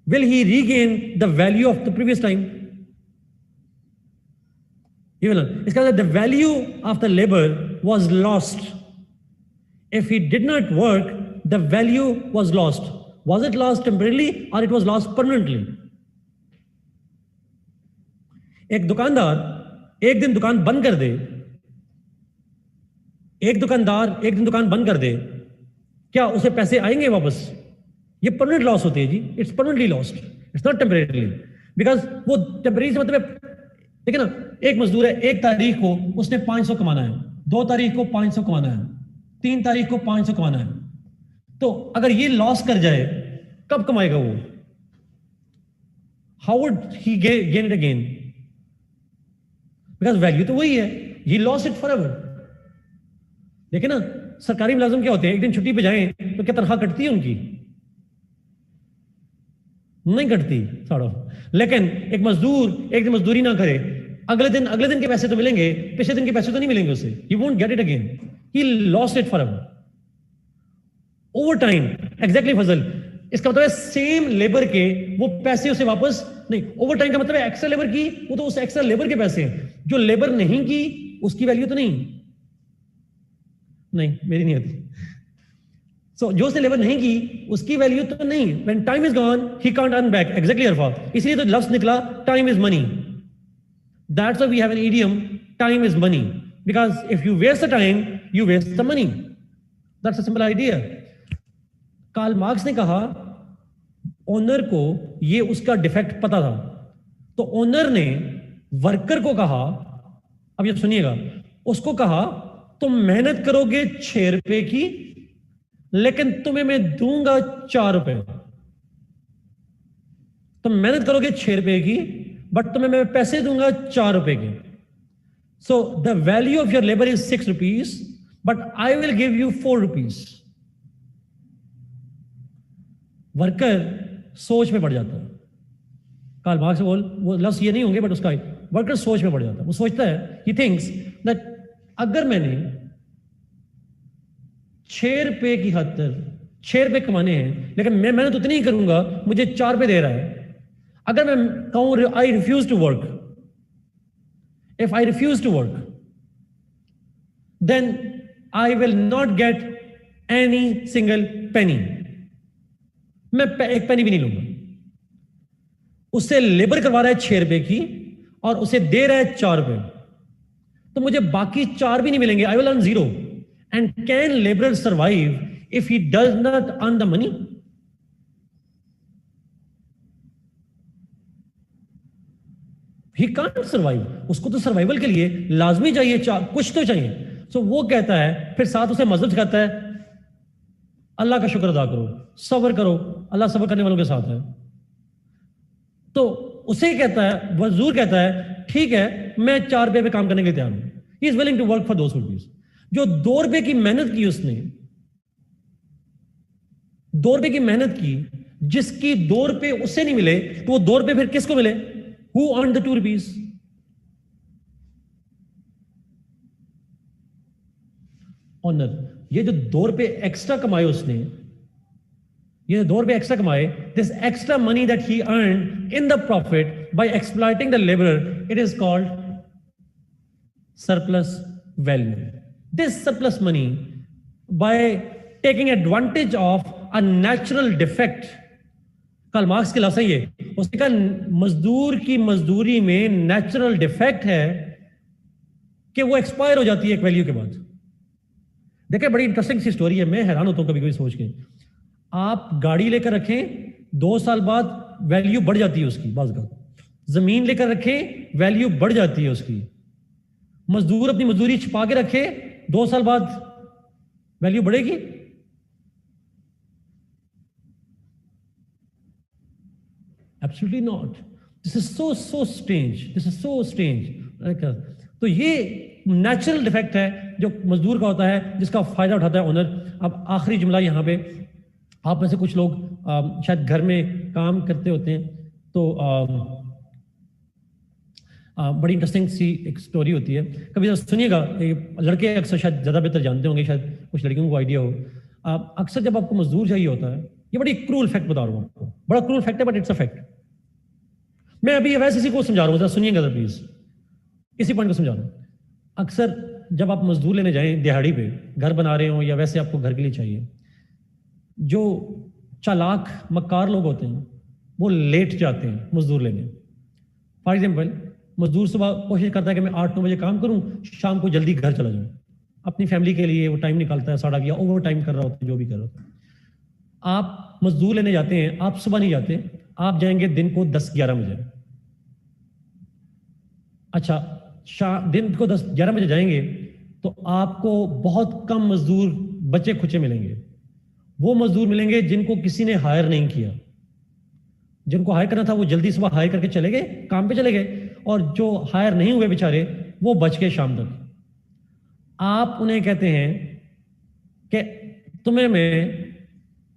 Will he regain the value of the previous time? इसका मतलब the value of the labour was lost. If he did not work, the value was lost. Was it lost temporarily or it was lost permanently? एक दुकानदार एक दिन दुकान बंद कर दे, एक दुकानदार एक दिन दुकान बंद कर दे, क्या उसे पैसे आएंगे वापस? ये परमानेंट लॉस होती है जी, it's permanently lost, it's not temporarily. Because वो टेम्परेरी से मतलब देखिए ना, एक मजदूर है, 1 तारीख को उसने 500 कमाना है, 2 तारीख को 500 कमाना है, 3 तारीख को 500 कमाना है। तो अगर ये लॉस कर जाए, कब कमाएगा वो? How would he gain it again? Because value तो वही है, ही लॉस्ट इट फॉरएवर। देखिए ना, सरकारी मुलाजिम क्या होते हैं, एक दिन छुट्टी पे जाएं तो क्या तनख्वाह कटती है उनकी? नहीं कटती साड़ो। लेकिन एक मजदूर एक दिन मजदूरी ना करे, अगले दिन के पैसे तो मिलेंगे, पिछले दिन के पैसे तो नहीं मिलेंगे उसे। He won't get it again, he lost it forever. Over time, exactly Fazal, इसका मतलब है सेम लेबर के वो पैसे उसे वापस नहीं। ओवर टाइम का मतलब है एक्स्ट्रा लेबर की, वो तो उस एक्स्ट्रा लेबर के पैसे हैं। जो लेबर नहीं की उसकी वैल्यू तो नहीं मेरी नहीं होती। सो जो उसने लेबर नहीं की उसकी वैल्यू तो नहीं। When time is gone he can't earn back. Exactly Arfa, इसलिए तो लफ्ज निकला time is money. That's why we have an idiom, time is money, because if you waste the time you waste the money. That's a simple idea. Karl Marx ने कहा owner को ये उसका defect पता था, तो ओनर ने worker को कहा, अब ये सुनिएगा, उसको कहा तुम मेहनत करोगे ₹6 की, लेकिन तुम्हें मैं दूंगा ₹4। तुम मेहनत करोगे ₹6 की, बट तुम्हें मैं पैसे दूंगा ₹4 के। So the value of your labour is ₹6, but I will give you ₹4। Worker सोच में पड़ जाता है। कार्ल मार्क्स वो लफ्ज ये नहीं होंगे, बट उसका वर्कर सोच में पड़ जाता है। वो सोचता है, ही थिंक्स दैट अगर मैंने ₹6 की खातिर ₹6 कमाने हैं, लेकिन मैं मेहनत उतनी ही करूंगा, मुझे ₹4 दे रहा है। अगर मैं कहूं I refuse to work, if I refuse to work, then I will not get any single penny. मैं एक पेनी भी नहीं लूंगा। उससे लेबर करवा रहा है ₹6 की और उसे दे रहा है ₹4, तो मुझे बाकी 4 भी नहीं मिलेंगे। I will earn 0। And can labourer survive if he does not earn the money? He can't survive. उसको तो सर्वाइवल के लिए लाजमी चाहिए, कुछ तो चाहिए। सो वो कहता है, फिर साथ उसे मजहब सिखाता है, अल्लाह का शुक्र अदा करो, सब्र करो, अल्लाह सब्र करने वालों के साथ है। तो उसे कहता है, मजदूर कहता है, ठीक है मैं ₹4 पे काम करने के लिए तैयार हूं। He is willing to work for ₹2। जो 2 रुपए की मेहनत की उसने, 2 रुपए की मेहनत की, जिसकी 2 रुपए उससे नहीं मिले, तो वो 2 रुपए फिर किसको मिले? Who earn the 2 rupees? Owner. ये जो 2 रुपए एक्स्ट्रा कमाए उसने, ये 2 रुपए एक्स्ट्रा कमाए, this extra money that he earn in the profit by exploiting the labourer, it is called surplus value. This surplus money, by taking advantage of a natural defect, Karl Marx के लफ्ज़ है ये, उसने कहा मजदूर की मजदूरी में नेचुरल डिफेक्ट है कि वो एक्सपायर हो जाती है एक वैल्यू के बाद। देखिए बड़ी इंटरेस्टिंग सी स्टोरी है, मैं हैरान होता हूं कभी कभी सोच के। आप गाड़ी लेकर रखें, 2 साल बाद वैल्यू बढ़ जाती है उसकी, बाज़ का जमीन लेकर रखें, वैल्यू बढ़ जाती है उसकी। मजदूर अपनी मजदूरी छिपा के रखे, 2 साल बाद वैल्यू बढ़ेगी? Absolutely not. This is so strange, this is so strange. तो ये नेचुरल डिफेक्ट है जो मजदूर का होता है, जिसका फायदा उठाता है ओनर। अब आखिरी जुमला यहां पे, आप में से कुछ लोग शायद घर में काम करते होते हैं, तो बड़ी इंटरेस्टिंग सी एक स्टोरी होती है, कभी जरा सुनिएगा। लड़के अक्सर शायद ज़्यादा बेहतर जानते होंगे, शायद कुछ लड़कियों को आइडिया हो। अक्सर जब आपको मजदूर चाहिए होता है, ये बड़ी क्रूल फैक्ट बता रहा हूँ आपको, बड़ा क्रूल फैक्ट है बट इट्स अ फैक्ट। मैं अभी वैसे इसी को समझा रहा हूँ, जरा सुनिएगा जरा प्लीज, इसी पॉइंट को समझा रहा हूँ। अक्सर जब आप मजदूर लेने जाएं दिहाड़ी पे, घर बना रहे हो या वैसे आपको घर के लिए चाहिए, जो चालाक मक्कार लोग होते हैं वो लेट जाते हैं मजदूर लेने। फॉर एग्जाम्पल, मजदूर सुबह कोशिश करता है कि मैं 8-9 बजे काम करूं, शाम को जल्दी घर चला जाऊं। अपनी फैमिली के लिए वो टाइम निकालता है, साड़ा या ओवर टाइम कर रहा होता है, जो भी कर रहा होता है। आप मजदूर लेने जाते हैं, आप सुबह नहीं जाते, आप जाएंगे दिन को 10-11 बजे। अच्छा, दिन को 10-11 बजे जाएंगे तो आपको बहुत कम मजदूर बचे खुचे मिलेंगे। वो मजदूर मिलेंगे जिनको किसी ने हायर नहीं किया। जिनको हायर करना था वो जल्दी सुबह हायर करके चले गए, काम पे चले गए, और जो हायर नहीं हुए बेचारे वो बच गए शाम तक। आप उन्हें कहते हैं कि तुम्हें मैं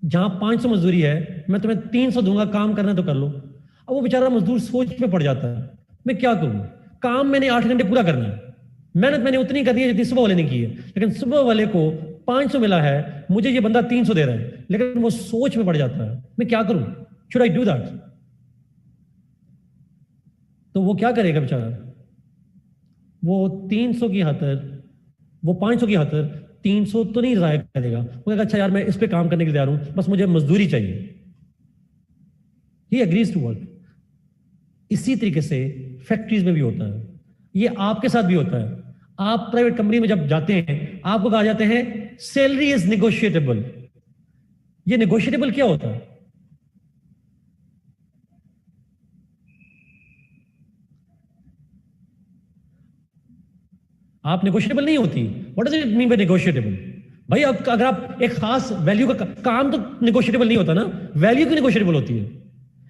जहां 500 मजदूरी है, मैं तुम्हें 300 दूंगा, काम करना तो कर लो। अब वो बेचारा मजदूर सोच में पड़ जाता है, मैं क्या करूं, काम मैंने 8 घंटे पूरा करना है, मेहनत मैंने उतनी करनी है जितनी सुबह वाले ने की है, लेकिन सुबह वाले को 500 मिला है, मुझे ये बंदा 300 दे रहा है, लेकिन वो सोच में पड़ जाता है, मैं क्या करूं, शुड आई डू दैट? तो वो क्या करेगा बेचारा, वो 300 की खातिर, वो 500 की खातिर 300 तो नहीं ज़ाया करेगा। वो कहेगा अच्छा यार मैं इस पे काम करने के लिए तैयार हूं, बस मुझे मजदूरी चाहिए। He agrees to work. इसी तरीके से फैक्ट्रीज में भी होता है, ये आपके साथ भी होता है। आप प्राइवेट कंपनी में जब जाते हैं, आपको कहा जाते हैं सैलरी इज नेगोशिएटेबल। ये नेगोशिएटेबल क्या होता है? आप नेगोशिएबल नहीं होती। What does it mean bye negotiable? भाई अगर आप एक खास वैल्यू का काम, तो नेगोशिएटेबल नहीं होता ना, वैल्यू की नेगोशिएटेबल होती है।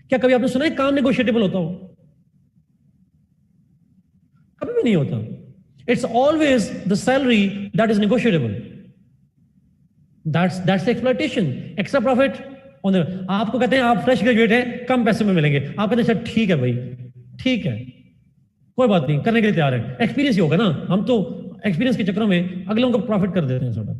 क्या कभी आपने सुना है काम नेगोशिएटेबल होता हो? कभी भी नहीं होता। It's always the salary that is negotiable. That's exploitation, extra profit. आपको कहते हैं आप फ्रेश ग्रेजुएट हैं, कम पैसे में मिलेंगे, आप कहते हैं अच्छा ठीक है भाई, ठीक है कोई बात नहीं, करने के लिए तैयार है, एक्सपीरियंस ही होगा ना, हम तो एक्सपीरियंस के चक्रों में अगलों को प्रॉफिट कर देते हैं थोड़ा।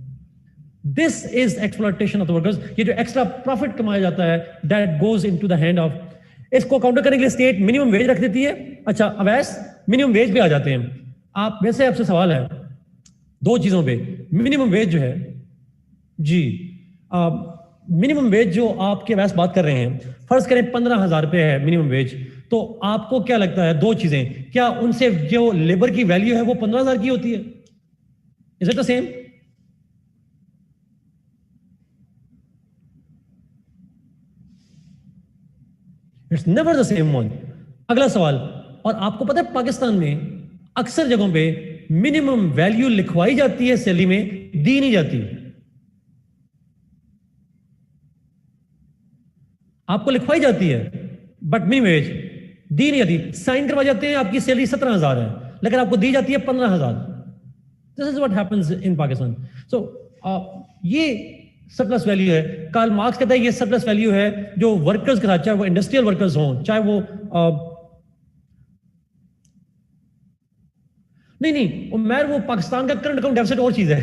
This is exploitation of the workers. ये जो एक्स्ट्रा प्रॉफिट कमाया जाता है, that goes into the hand of. इसको काउंटर करने के लिए स्टेट मिनिमम वेज रख देती है। अच्छा, अवैस मिनिमम वेज पे आ जाते हैं आप। वैसे आपसे सवाल है 2 चीजों पे। मिनिमम वेज जो है जी, मिनिमम वेज जो आपके वैस बात कर रहे हैं, फर्ज करें 15,000 रुपए है मिनिमम वेज, तो आपको क्या लगता है 2 चीजें, क्या उनसे जो लेबर की वैल्यू है वो 15,000 की होती है? Is it the same? It's never the same one. अगला सवाल, और आपको पता है पाकिस्तान में अक्सर जगहों पे मिनिमम वैल्यू लिखवाई जाती है, सैलरी में दी नहीं जाती। आपको लिखवाई जाती है बट मिनिमम वेज दी नहीं जाती। साइन करवा जाते हैं, आपकी सैलरी 17,000 है, लेकिन आपको दी जाती है 15,000। This is what happens in Pakistan. So ये सरप्लस वैल्यू है. कार्ल मार्क्स कहता है ये सरप्लस वैल्यू है जो वर्कर्स के साथ, चाहे वो इंडस्ट्रियल वर्कर्स हों, चाहे वो नहीं उमर, वो पाकिस्तान का करंट अकाउंट डेफिसिट और चीज है,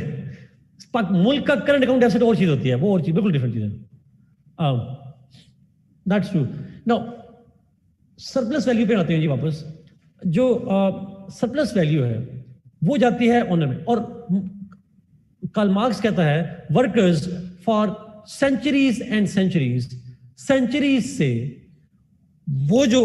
मुल्क का करंट अकाउंट डेफिसिट और चीज होती है, वो और चीज बिल्कुल डिफरेंट चीज है. That's true. Now surplus value पे आते हैं जी वापस. जो सरप्लस वैल्यू है वो जाती है ऑनर में, और कार्ल मार्क्स कहता है workers for centuries and centuries, centuries से वो जो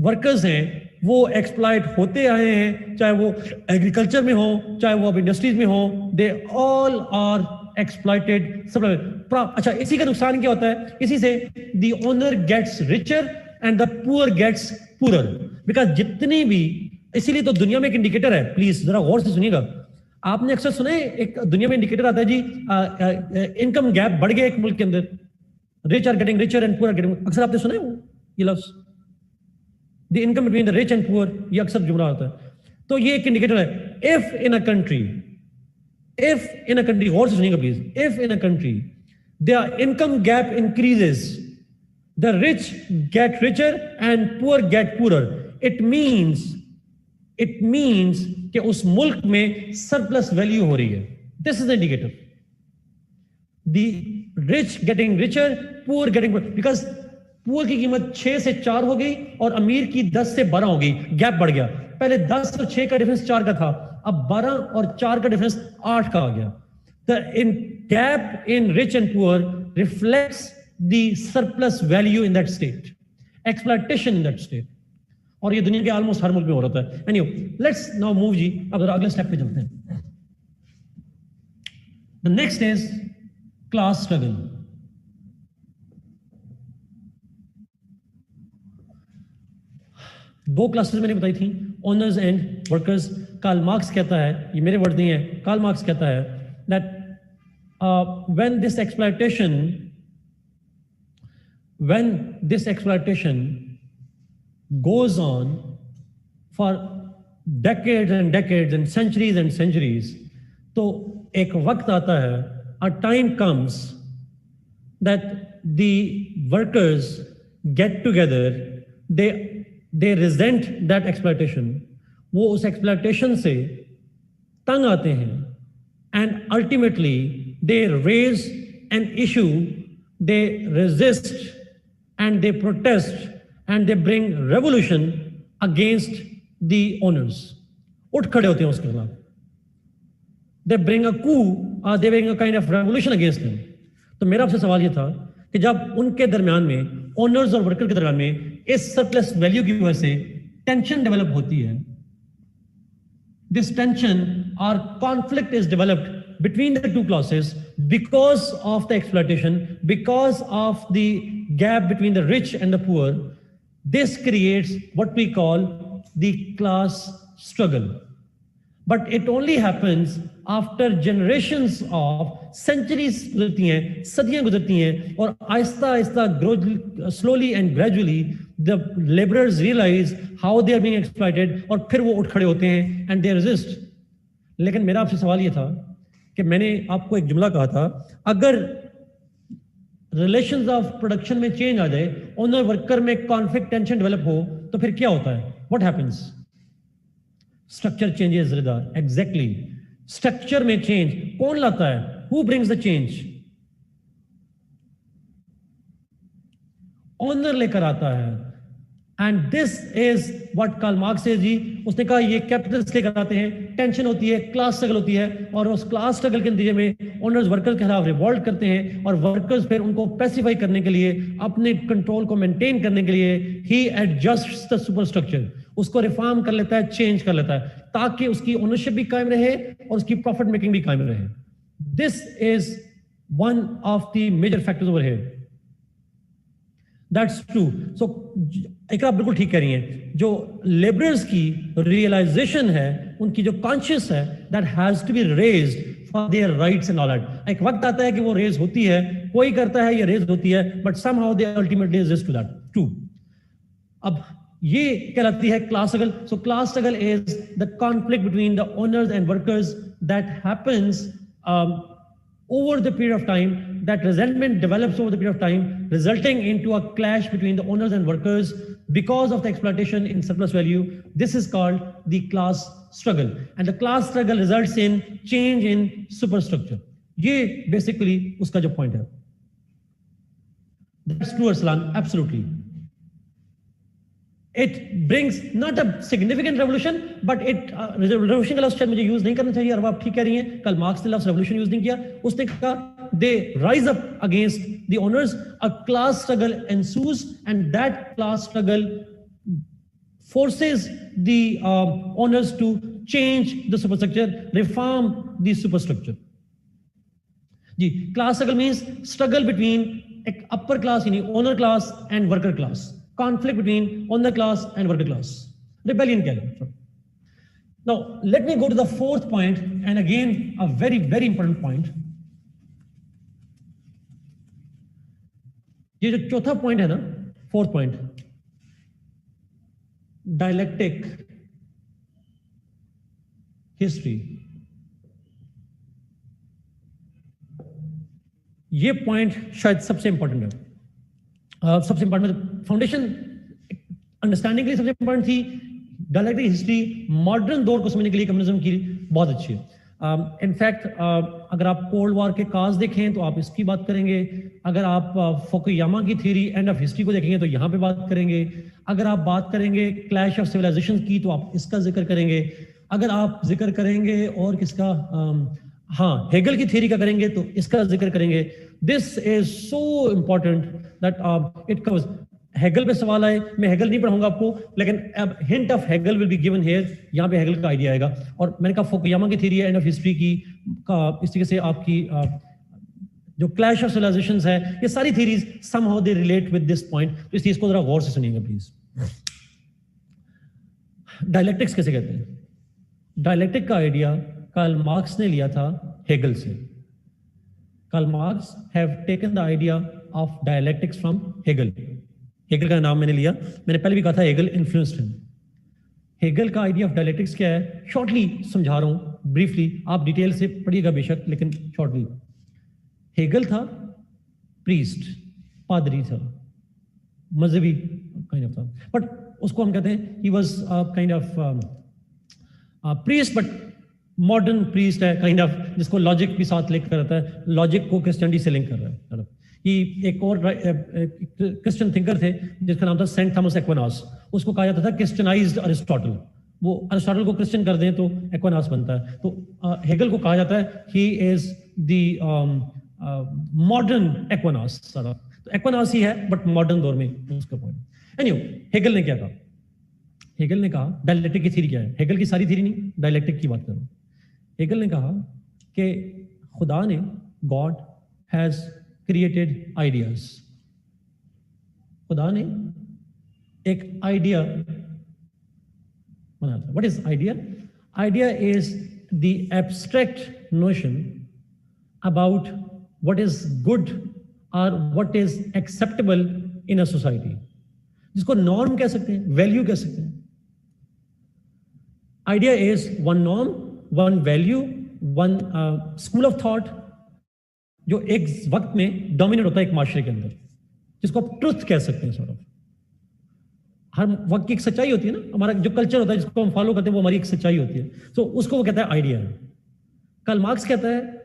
वर्कर्स हैं वो एक्सप्लॉइट होते आए हैं, चाहे वो एग्रीकल्चर में हो, चाहे वो अब इंडस्ट्रीज में हो, दे ऑल आर एक्सप्लॉइटेड. अच्छा, इसी का नुकसान क्या होता है? इसी से the owner gets richer and the poor gets poorer. Because जितनी भी, इसीलिए तो दुनिया में एक इंडिकेटर है, प्लीज जरा गौर से सुनिएगा. आपने अक्सर सुना है एक दुनिया में इंडिकेटर आता है जी, इनकम गैप बढ़ गया एक मुल्क के अंदर, rich are getting richer and poor are getting, अक्सर आपने सुना है ये लफ्ज, the income between the rich and poor, ये अक्सर जुमला होता है. तो ये एक इंडिकेटर है. इफ इन अ कंट्री, गौर से सुनिएगा please, if in a country the income gap increases, the rich get richer and poor get poorer, it means कि उस मुल्क में सरप्लस वैल्यू हो रही है. This is the indicator. The rich getting richer, poor getting, because poor की कीमत 6 से 4 हो गई और अमीर की 10 से 12 हो गई, गैप बढ़ गया. पहले 10 और 6 का डिफरेंस 4 का था, अब 12 और 4 का डिफरेंस 8 का आ गया. The in gap in rich and poor reflects the surplus value in that state, exploitation in that state. और ये दुनिया के ऑलमोस्ट हर मुल्क में हो रहा है. एनीवे, लेट्स नाउ मूव जी, अब अगले स्टेप पे चलते हैं. The next is class struggle. दो क्लासेस मैंने बताई थी, owners and workers. Karl Marx कहता है, ये मेरे वर्ड नहीं है, कार्ल मार्क्स कहता है that when this exploitation goes on for decades and decades and centuries, तो एक वक्त आता है, a time comes that the workers get together, they resent that exploitation, वो उस exploitation से तंग आते हैं, and ultimately they raise an issue, they resist and they protest and they bring revolution against the owners. उठ खड़े होते हैं उसके खिलाफ. They bring a coup, they bring a kind of revolution against them. तो मेरा आपसे सवाल ये था कि जब उनके दरमियान में, ओनर्स और वर्कर के दरमियान में इस सरप्लस वैल्यू की वजह से टेंशन डेवलप होती है, this tension or conflict is developed between the two classes because of the exploitation, because of the gap between the rich and the poor. This creates what we call the class struggle. But it only happens after generations of centuries गुजरती हैं, सदियां गुजरती हैं, और Aahista Aahista slowly and gradually the laborers realize how they are being exploited, और फिर वो उठ खड़े होते हैं and they resist. लेकिन मेरा आपसे सवाल ये था कि मैंने आपको एक जुमला कहा था, अगर रिलेशंस ऑफ प्रोडक्शन में चेंज आ जाए, ओनर वर्कर में कॉन्फ्लिक्ट टेंशन डेवलप हो, तो फिर क्या होता है? What happens? Structure changes. Rida, exactly. Structure में चेंज कौन लाता है? Who brings the change? Owner लेकर आता है. And this is what Karl Marx है जी. उसने कहा ये कैपिटलिस्ट लेकर आते हैं, टेंशन होती है, क्लास स्ट्रगल होती है, और उस क्लास स्ट्रगल के नतीजे में ओनर्स वर्कर्स के खिलाफ रिवॉल्ट करते हैं, और वर्कर्स फिर उनको पैसिफाई करने के लिए, अपने कंट्रोल को मेंटेन करने के लिए, ही एडजस्ट्स द सुपरस्ट्रक्चर, उसको रिफॉर्म कर लेता है, चेंज कर लेता है, ताकि उसकी ओनरशिप भी कायम रहे और उसकी प्रॉफिट मेकिंग भी कायम रहे. This is one of the major factors over here. That's true. So एक आप बिल्कुल ठीक कह रही हैं, जो लेबरर्स की रियलाइजेशन है, उनकी जो कॉन्शियस है, that has to be raised for their rights and all that. एक वक्त आता है कि वो रेज होती है, कोई करता है, ये रेज होती है, but somehow they ultimately resist to that. True. अब ये कहलाती है class struggle. So class struggle is the conflict between the owners and workers that happens over the period of time, that resentment develops over the period of time, resulting into a clash between the owners and workers because of the exploitation in surplus value. This is called the class struggle, and the class struggle results in change in superstructure. ये basically उसका जो point है. That's true, Arslan, absolutely. It brings not a significant revolution, but it revolution का लफ्ज़ शायद मुझे use नहीं करना चाहिए, और आप ठीक कह रही हैं. कल मार्क्स ने लफ्ज़ revolution यूज नहीं किया. उसने कहा they rise up against the owners, a class struggle ensues, and that class struggle forces the owners to change the superstructure, reform the superstructure. Ji, class struggle means struggle between upper class, यानी owner class, and worker class. Conflict between owner class and worker class. Rebellion kya hai. Now, let me go to the fourth point, and again, a very, very important point. ये जो चौथा point है ना, fourth point, dialectic history. ये point शायद सबसे important है. सबसे इंपॉर्टेंट फाउंडेशन अंडरस्टैंडिंग के लिए सबसे इंपॉर्टेंट थी. डायलेक्टिक हिस्ट्री मॉडर्न दौर को समझने के लिए कम्युनिज्म की बहुत अच्छी है. इनफैक्ट अगर आप कोल्ड वॉर के काज देखें तो आप इसकी बात करेंगे. अगर आप फुकुयामा की थ्योरी एंड ऑफ हिस्ट्री को देखेंगे तो यहाँ पे बात करेंगे. अगर आप बात करेंगे क्लैश ऑफ सिविलाइजेशन की तो आप इसका जिक्र करेंगे. अगर आप जिक्र करेंगे और किसका, हाँ, हेगल की थ्योरी का करेंगे तो इसका जिक्र करेंगे. This is so important that it covers. Hegel पे सवाल आए, मैं हेगल नहीं पढ़ाऊंगा आपको, लेकिन अब hint of Hegel will be given here. यहाँ पे हेगल का आइडिया आएगा. और मैंने कहा फुकुयामा की थ्योरी एंड ऑफ हिस्ट्री की का इस तरीके से आपकी जो क्लैश ऑफ सिविलाइजेशंस है, ये सारी theories somehow they relate with this point. तो इस चीज को जरा गौर से सुनिएगा प्लीज. डायलेक्टिक्स कैसे कहते हैं? डायलेक्टिक का आइडिया कार्ल मार्क्स ने लिया था हेगल से. Karl Marx have taken the idea of dialectics from Hegel. Hegel का नाम मैंने लिया, मैंने पहले भी कहा था हेगल इन्फ्लुएंस्ड हिम. हेगल का आइडिया ऑफ डायलेक्टिक्स क्या है, शॉर्टली समझा रहा हूं, ब्रीफली. आप डिटेल से पढ़िएगा बेशक, लेकिन शॉर्टली. हेगल था प्रीस्ट, पादरी था, मजहबी काइंड ऑफ था, बट उसको हम कहते हैं he was kind of priest, but modern priest है काइंड ऑफ, जिसको लॉजिक भी साथ लेकर आता है, लॉजिक को क्रिश्चियनिटी से लिंक कर रहा है. कि एक और क्रिश्चियन थिंकर थे जिसका नाम था सेंट थॉमस एक्विनास. उसको कहा जाता था क्रिश्चियनाइज्ड अरिस्टोटल. वो अरिस्टोटल को क्रिश्चियन कर दें तो एक्विनास बनता है. तो हेगल को कहा जाता है he is the modern Aquinas. तो एक्विनास ही है बट मॉडर्न दौर में उसका पॉइंट. एनीवे, हेगल ने क्या कहा? हेगल ने कहा डायलेक्टिक की थ्योरी क्या है. हेगल की सारी थ्योरी नहीं, डायलेक्टिक की बात करूं. हेगल ने कहा कि खुदा ने, गॉड हैज क्रिएटेड आइडियाज. खुदा ने एक आइडिया बनाया था. What is idea? Idea is the abstract notion about what is good और what is acceptable in a society, जिसको नॉर्म कह सकते हैं, वैल्यू कह सकते हैं. Idea is one norm, one value, one school of thought जो एक वक्त में डोमिनेट होता है एक माशरे के अंदर, जिसको आप ट्रुथ कह सकते हैं. सॉर्ट ऑफ हर वक्त की एक सच्चाई होती है ना, हमारा जो कल्चर होता है जिसको हम फॉलो करते हैं वो हमारी एक सच्चाई होती है. तो उसको वो कहता है आइडिया. कार्ल मार्क्स कहता है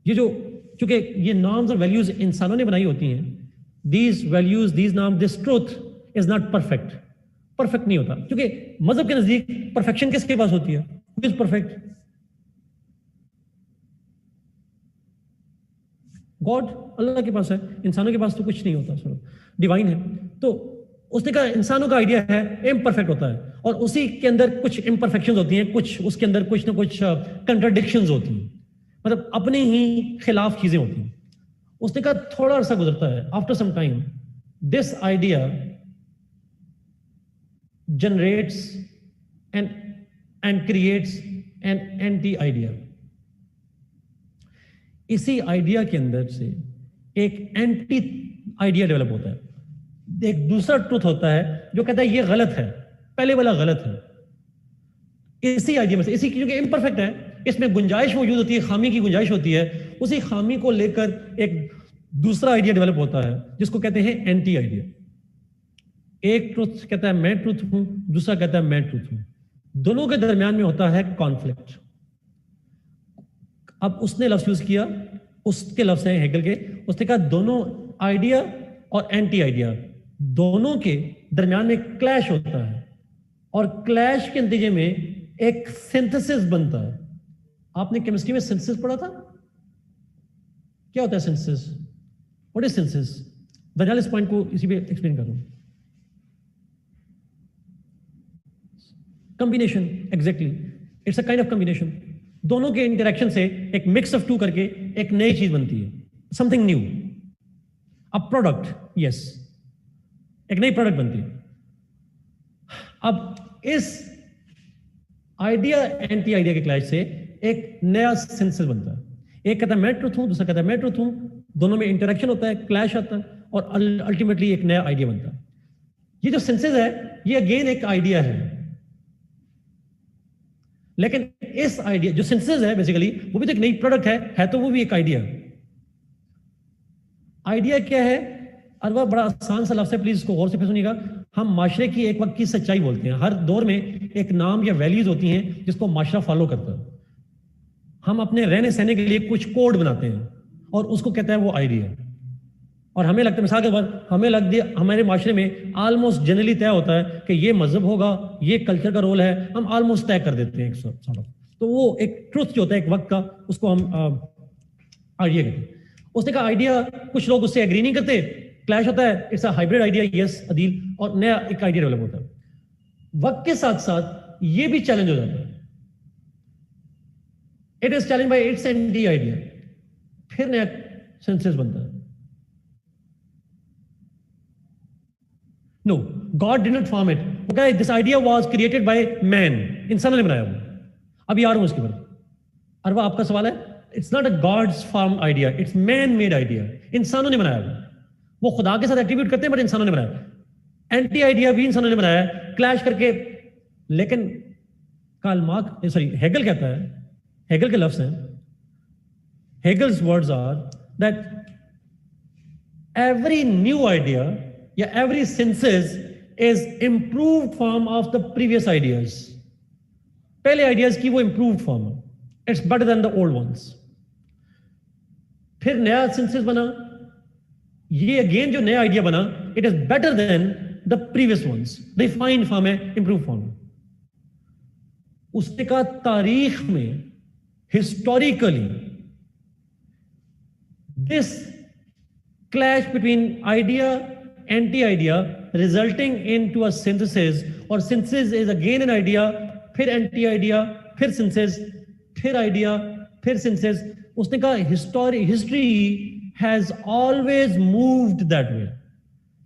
ये जो, चूंकि ये नॉर्म्स और वैल्यूज इंसानों ने बनाई होती हैं, these values, these norms, this truth is not perfect. Perfect नहीं होता, क्योंकि मजहब के नजदीक परफेक्शन किसके पास होती है? Who is perfect? गॉड, अल्लाह के पास है. इंसानों के पास तो कुछ नहीं होता, सो डिवाइन है. तो उसने कहा इंसानों का आइडिया है इम्परफेक्ट होता है, और उसी के अंदर कुछ इम्परफेक्शंस होती हैं, कुछ उसके अंदर कुछ ना कुछ कंट्राडिक्शंस होती हैं, मतलब अपने ही खिलाफ चीजें होती हैं. उसने कहा थोड़ा अर्सा गुजरता है, after some time this idea generates and creates an anti idea. इसी आइडिया के अंदर से एक एंटी आइडिया डेवलप होता है. एक दूसरा ट्रुथ होता है जो कहता है ये गलत है, पहले वाला गलत है. इसी आइडिया में से, इसी क्योंकि इम्परफेक्ट है, इसमें गुंजाइश मौजूद होती है, खामी की गुंजाइश होती है, उसी खामी को लेकर एक दूसरा आइडिया डेवलप होता है जिसको कहते हैं एंटी आइडिया। एक ट्रुथ कहता है मैं ट्रुथ हूं, दूसरा कहता है मैं ट्रुथ हूं, दोनों के दरमियान में होता है कॉन्फ्लिक्ट। अब उसने लफ्ज यूज किया, उसके लफ्ज हैं हेगल के, उसने कहा दोनों आइडिया और एंटी आइडिया दोनों के दरमियान में क्लैश होता है और क्लैश के नतीजे में एक सिंथेसिस बनता है। आपने केमिस्ट्री में सिंथेसिस पढ़ा था? क्या होता है सिंथेसिस? What is synthesis? बहरहाल इस पॉइंट को इसी पे एक्सप्लेन कर रहा हूं। Combination, exactly, it's a kind of combination. दोनों के इंटरेक्शन से एक मिक्स ऑफ टू करके एक नई चीज बनती है, something new, a product, yes, एक नई प्रोडक्ट बनती है। अब इस आइडिया एंटी आइडिया के क्लैश से एक नया सिंथेसिस बनता है। एक कहता है मैं ट्रुथ हूं, दूसरा कहता है मैं ट्रुथ हूं, दोनों में इंटरेक्शन होता है, क्लैश आता है और अल्टीमेटली एक नया आइडिया बनता है। ये जो सिंथेसिस है ये अगेन एक आइडिया है, लेकिन इस आइडिया जो सिंथेसिस है बेसिकली वो भी तो एक नई प्रोडक्ट है तो वो भी एक आइडिया। आइडिया क्या है? अरवा बड़ा आसान सा लफ्ज़ है, प्लीज इसको गौर से सुनिएगा। हम माशरे की एक वक्त की सच्चाई बोलते हैं। हर दौर में एक नाम या वैल्यूज होती हैं जिसको माशरा फॉलो करता है। हम अपने रहने सहने के लिए कुछ कोड बनाते हैं और उसको कहता है वो आइडिया। और हमें लगता है, मिसाल के बाद हमें लग दिया, हमारे माशरे में ऑलमोस्ट जनरली तय होता है कि ये मजहब होगा, ये कल्चर का रोल है, हम ऑलमोस्ट तय कर देते हैं एक सॉर्ट ऑफ। तो वो एक ट्रुथ जो होता है एक वक्त का, उसको हम आइडिया कहते हैं। उसने कहा आइडिया, कुछ लोग उससे एग्री नहीं करते, क्लैश होता है, it's a hybrid idea, yes Adeel, और नया एक आइडिया डेवलप होता है। वक्त के साथ साथ ये भी चैलेंज हो जाता है, it is challenge by its anti idea, फिर नया सेंसेस बनता है। No, god did not form it, okay, this idea was created by man, इंसानों ने बनाया वो। अभी आ रहा हूं उसके बाद। अरवा आपका सवाल है, it's not a god's form idea, it's man made idea, इंसानों ने बनाया वो खुदा के साथ एट्रीब्यूट करते हैं बट इंसानों ने बनाया। एंटी आइडिया भी इंसानों ने बनाया क्लैश करके। लेकिन कार्ल मार्क्स, सॉरी, हेगल कहता है, हेगल के लफ्ज हैं, Hegel's words are that every new idea या every synthesis is improved form of the previous ideas. पहले आइडियाज की वो इंप्रूव्ड फॉर्म है, it's better than the old ones. फिर नया सिंथेसिस बना, ये अगेन जो नया आइडिया बना, it is better than the previous ones, refined form है, इंप्रूव फॉर्म है। उसने कहा तारीख में historically this clash between idea anti idea resulting in to a synthesis, और synthesis is again an idea, फिर एंटी आइडिया, फिर सिंथेसिस, फिर आइडिया, फिर सिंथेसिस। उसने कहा history has always moved that way.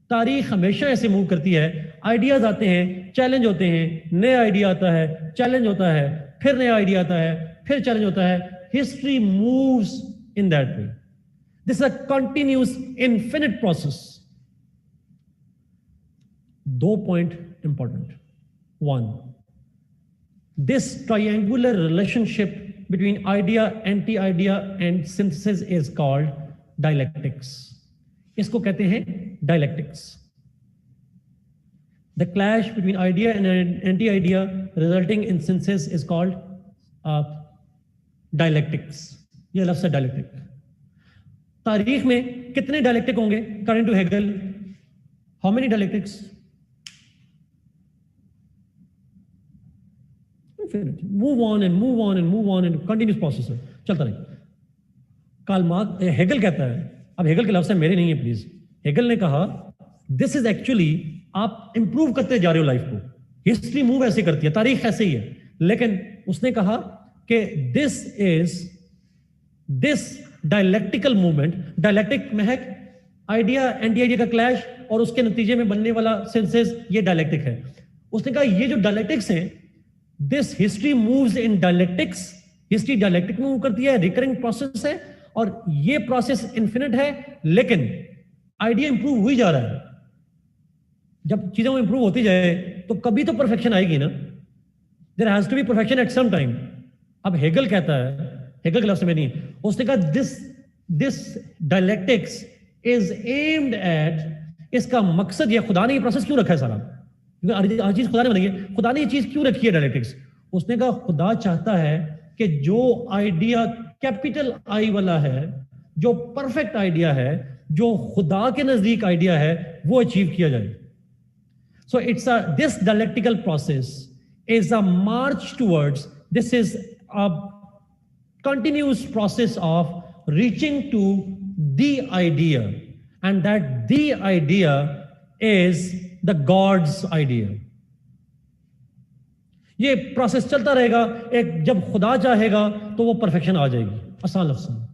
तारीख हमेशा ऐसे मूव करती है, आइडियाज आते हैं, चैलेंज होते हैं, नया आइडिया आता है, चैलेंज होता है, फिर नया आइडिया आता है, फिर चैलेंज होता है। History moves in that way, this is a continuous infinite process. दो point important, one, this triangular relationship between idea, anti-idea and synthesis is called dialectics. इसको कहते हैं dialectics. The clash between idea and anti-idea resulting in synthesis is called dialectics. ये लफ्ज़ है dialectic. तारीख में कितने dialectic होंगे according to Hegel? How many dialectics? Move on and move on and move on and continuous process है, चलता रहे। कार्ल मार्क्स, हेगल कहता है, अब हेगल के लफ्ज़ मेरे नहीं है प्लीज, हेगल ने कहा दिस इज एक्चुअली, आप इंप्रूव करते जा रहे हो लाइफ को, हिस्ट्री मूव ऐसे करती है, तारीख ऐसे ही है, लेकिन उसने कहा कि this dialectical movement, dialectic Mahak, idea anti idea का क्लैश और उसके नतीजे में बनने वाला सेंसेस, ये डायलेक्टिक है। उसने कहा ये जो डायलेक्टिक्स हैं, this history moves in dialectics, history dialectic में मूव करती है, रिकरिंग प्रोसेस है और ये प्रोसेस इन्फिनिट है, लेकिन आइडिया इंप्रूव हुई जा रहा है। जब चीजें इंप्रूव होती जाए तो कभी तो परफेक्शन आएगी ना, there has to be perfection at some time. अब हेगल कहता है, हेगल के लफ्ज में नहीं, उसने कहा this dialectics is aimed at, इसका मकसद ये, खुदा ने ये प्रोसेस क्यों रखा है सारा, क्योंकि हर चीज खुदा ने बनाई है, खुदा ने ये चीज क्यों रखी है डायलेक्टिक्स। उसने कहा खुदा चाहता है कि जो आइडिया कैपिटल आई वाला है, जो परफेक्ट आइडिया है, जो खुदा के नजदीक आइडिया है, वो अचीव किया जाए। So it's this dialectical process is a march towards, this is a continuous process of reaching to the idea, and that the idea is the God's idea. ये प्रोसेस चलता रहेगा, एक जब खुदा चाहेगा तो वो परफेक्शन आ जाएगी, आसान लफ्ज़ में।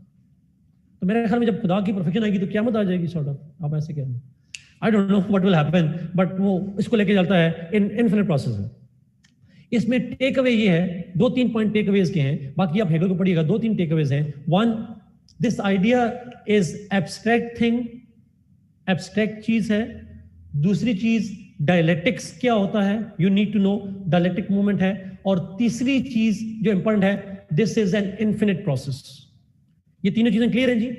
तो मेरे ख्याल में जब खुदा की परफेक्शन आएगी तो क़यामत आ जाएगी, सॉर्ट ऑफ, आप ऐसे कह रहे हैं। I don't know what will happen, but वो इसको लेके चलता है, इनफिनिट प्रोसेस है। इसमें टेक अवे ये है, 2-3 पॉइंट टेक अवेज के हैं, बाकी आप हेगल को पढ़िएगा, 2-3 टेक अवेज हैं। One, this idea is abstract thing, abstract चीज है। दूसरी चीज, डायलेक्टिक्स क्या होता है, you need to know, dialectic movement है। और तीसरी चीज जो इंपॉर्टेंट है, this is an infinite process. ये तीनों चीजें क्लियर हैं जी?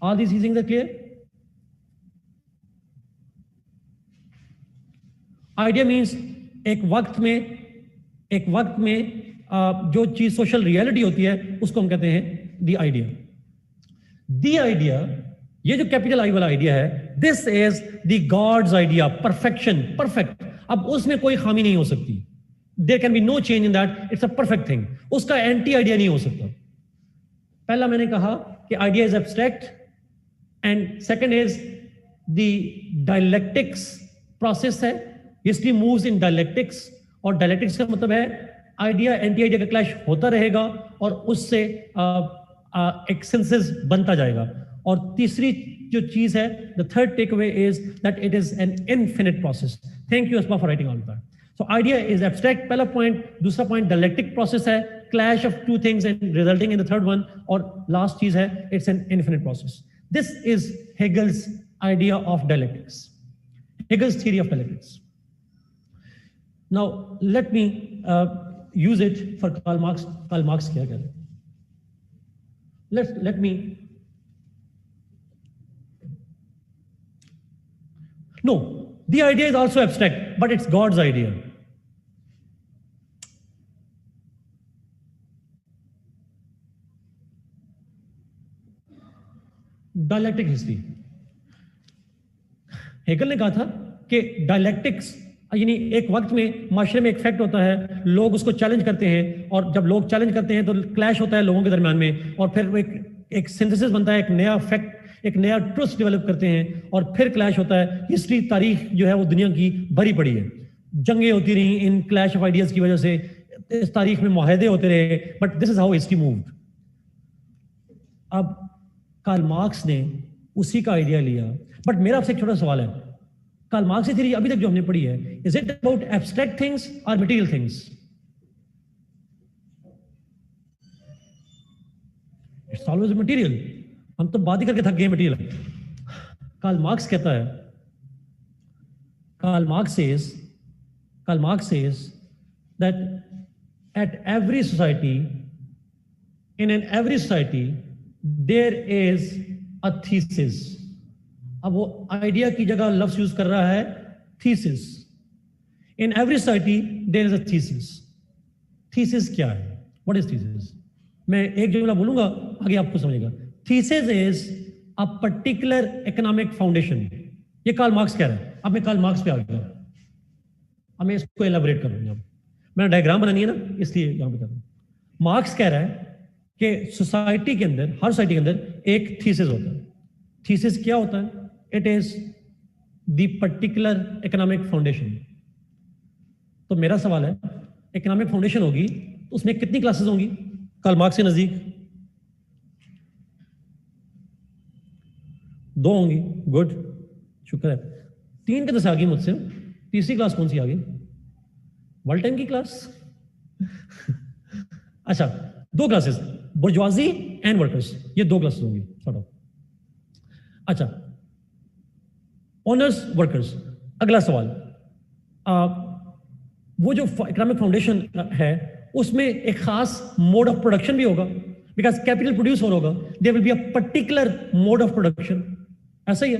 All these things are clear? Idea means एक वक्त में जो चीज सोशल रियलिटी होती है उसको हम कहते हैं द आइडिया। द आइडिया, ये जो कैपिटल आई वाला आइडिया है, this is the god's idea, perfection, perfect. अब उसमें कोई खामी नहीं हो सकती, there can be no change in that, it's a perfect thing. उसका एंटी आइडिया नहीं हो सकता। पहला मैंने कहा कि idea is abstract, and second is the dialectics process है, हिस्ट्री मूव्स इन डायलेक्टिक्स। और डायलेक्टिक्स का मतलब है आइडिया एंटी आइडिया का क्लैश होता रहेगा और उससे एक सिंथेसिस बनता जाएगा। और तीसरी जो चीज है, the third takeaway is that it is an infinite process. Thank you Asma for writing all that. So idea is abstract, पहला पॉइंट। दूसरा पॉइंट डायलेक्टिक प्रोसेस है, clash of two things and resulting in the third one. और last चीज है, it's an infinite process. This is Hegel's idea of dialectics, Hegel's theory of dialectics. Now, let me use it for Karl Marx. Karl Marx क्या कहते हैं? Let me. No, the idea is also abstract, but it's God's idea. Dialectic history. Hegel ने कहा था कि dialectics यानी एक वक्त में माशरे में एक फैक्ट होता है, लोग उसको चैलेंज करते हैं, और जब लोग चैलेंज करते हैं तो क्लैश होता है लोगों के दरमियान में, और फिर एक सिंथेसिस बनता है, एक नया फैक्ट, एक नया ट्रुथ डेवलप करते हैं, और फिर क्लैश होता है। हिस्ट्री, तारीख जो है वो दुनिया की भरी पड़ी है, जंगें होती रही इन क्लैश ऑफ आइडियाज की वजह से, इस तारीख में मुआहदे होते रहे, but this is how history moved. अब कार्ल मार्क्स ने उसी का आइडिया लिया, बट मेरा आपसे एक छोटा सवाल है, कार्ल मार्क्स की थ्योरी अभी तक जो हमने पढ़ी है, is it about abstract things और material things? It's always material. हम तो बात ही करके थक गए मटेरियल। कार्ल मार्क्स कहता है, Karl Marx says that at every society, in every society there is a thesis. अब वो आइडिया की जगह लफ्ज यूज कर रहा है thesis. In every society there is a thesis. Thesis क्या है? What is thesis? मैं एक जुमला बोलूंगा, आगे आपको समझेगा। Thesis is a particular economic foundation. ये कार्ल मार्क्स कह रहा है। अब मैं कार्ल मार्क्स पे आ गया, अब मैं इसको एलाबोरेट करूंगा। मैंने डायग्राम बनानी है ना, इसलिए यहां पे कर रहा हूं। मार्क्स कह रहा है कि सोसाइटी के अंदर, हर सोसाइटी के अंदर एक थीसिस होता है। थीसिस क्या होता है? It is the particular economic foundation. तो मेरा सवाल है, इकोनॉमिक फाउंडेशन होगी तो उसमें कितनी क्लासेस होंगी कार्ल मार्क्स के नजदीक? 2 होंगी। गुड, शुक्र है। 3 के तो आगे मुझसे, तीसरी क्लास कौन सी आ गई? वॉल्टेन की क्लास। अच्छा, 2 क्लासेस, बुर्जुआजी एंड वर्कर्स, ये 2 क्लासेस होंगी सॉर्ट ऑफ। अच्छा, ओनर्स वर्कर्स। अगला सवाल, वो जो इकोनॉमिक फाउंडेशन है उसमें एक खास मोड ऑफ प्रोडक्शन भी होगा, बिकॉज कैपिटल प्रोड्यूस हो होगा, there will be a particular mode of production. ऐसा ही है,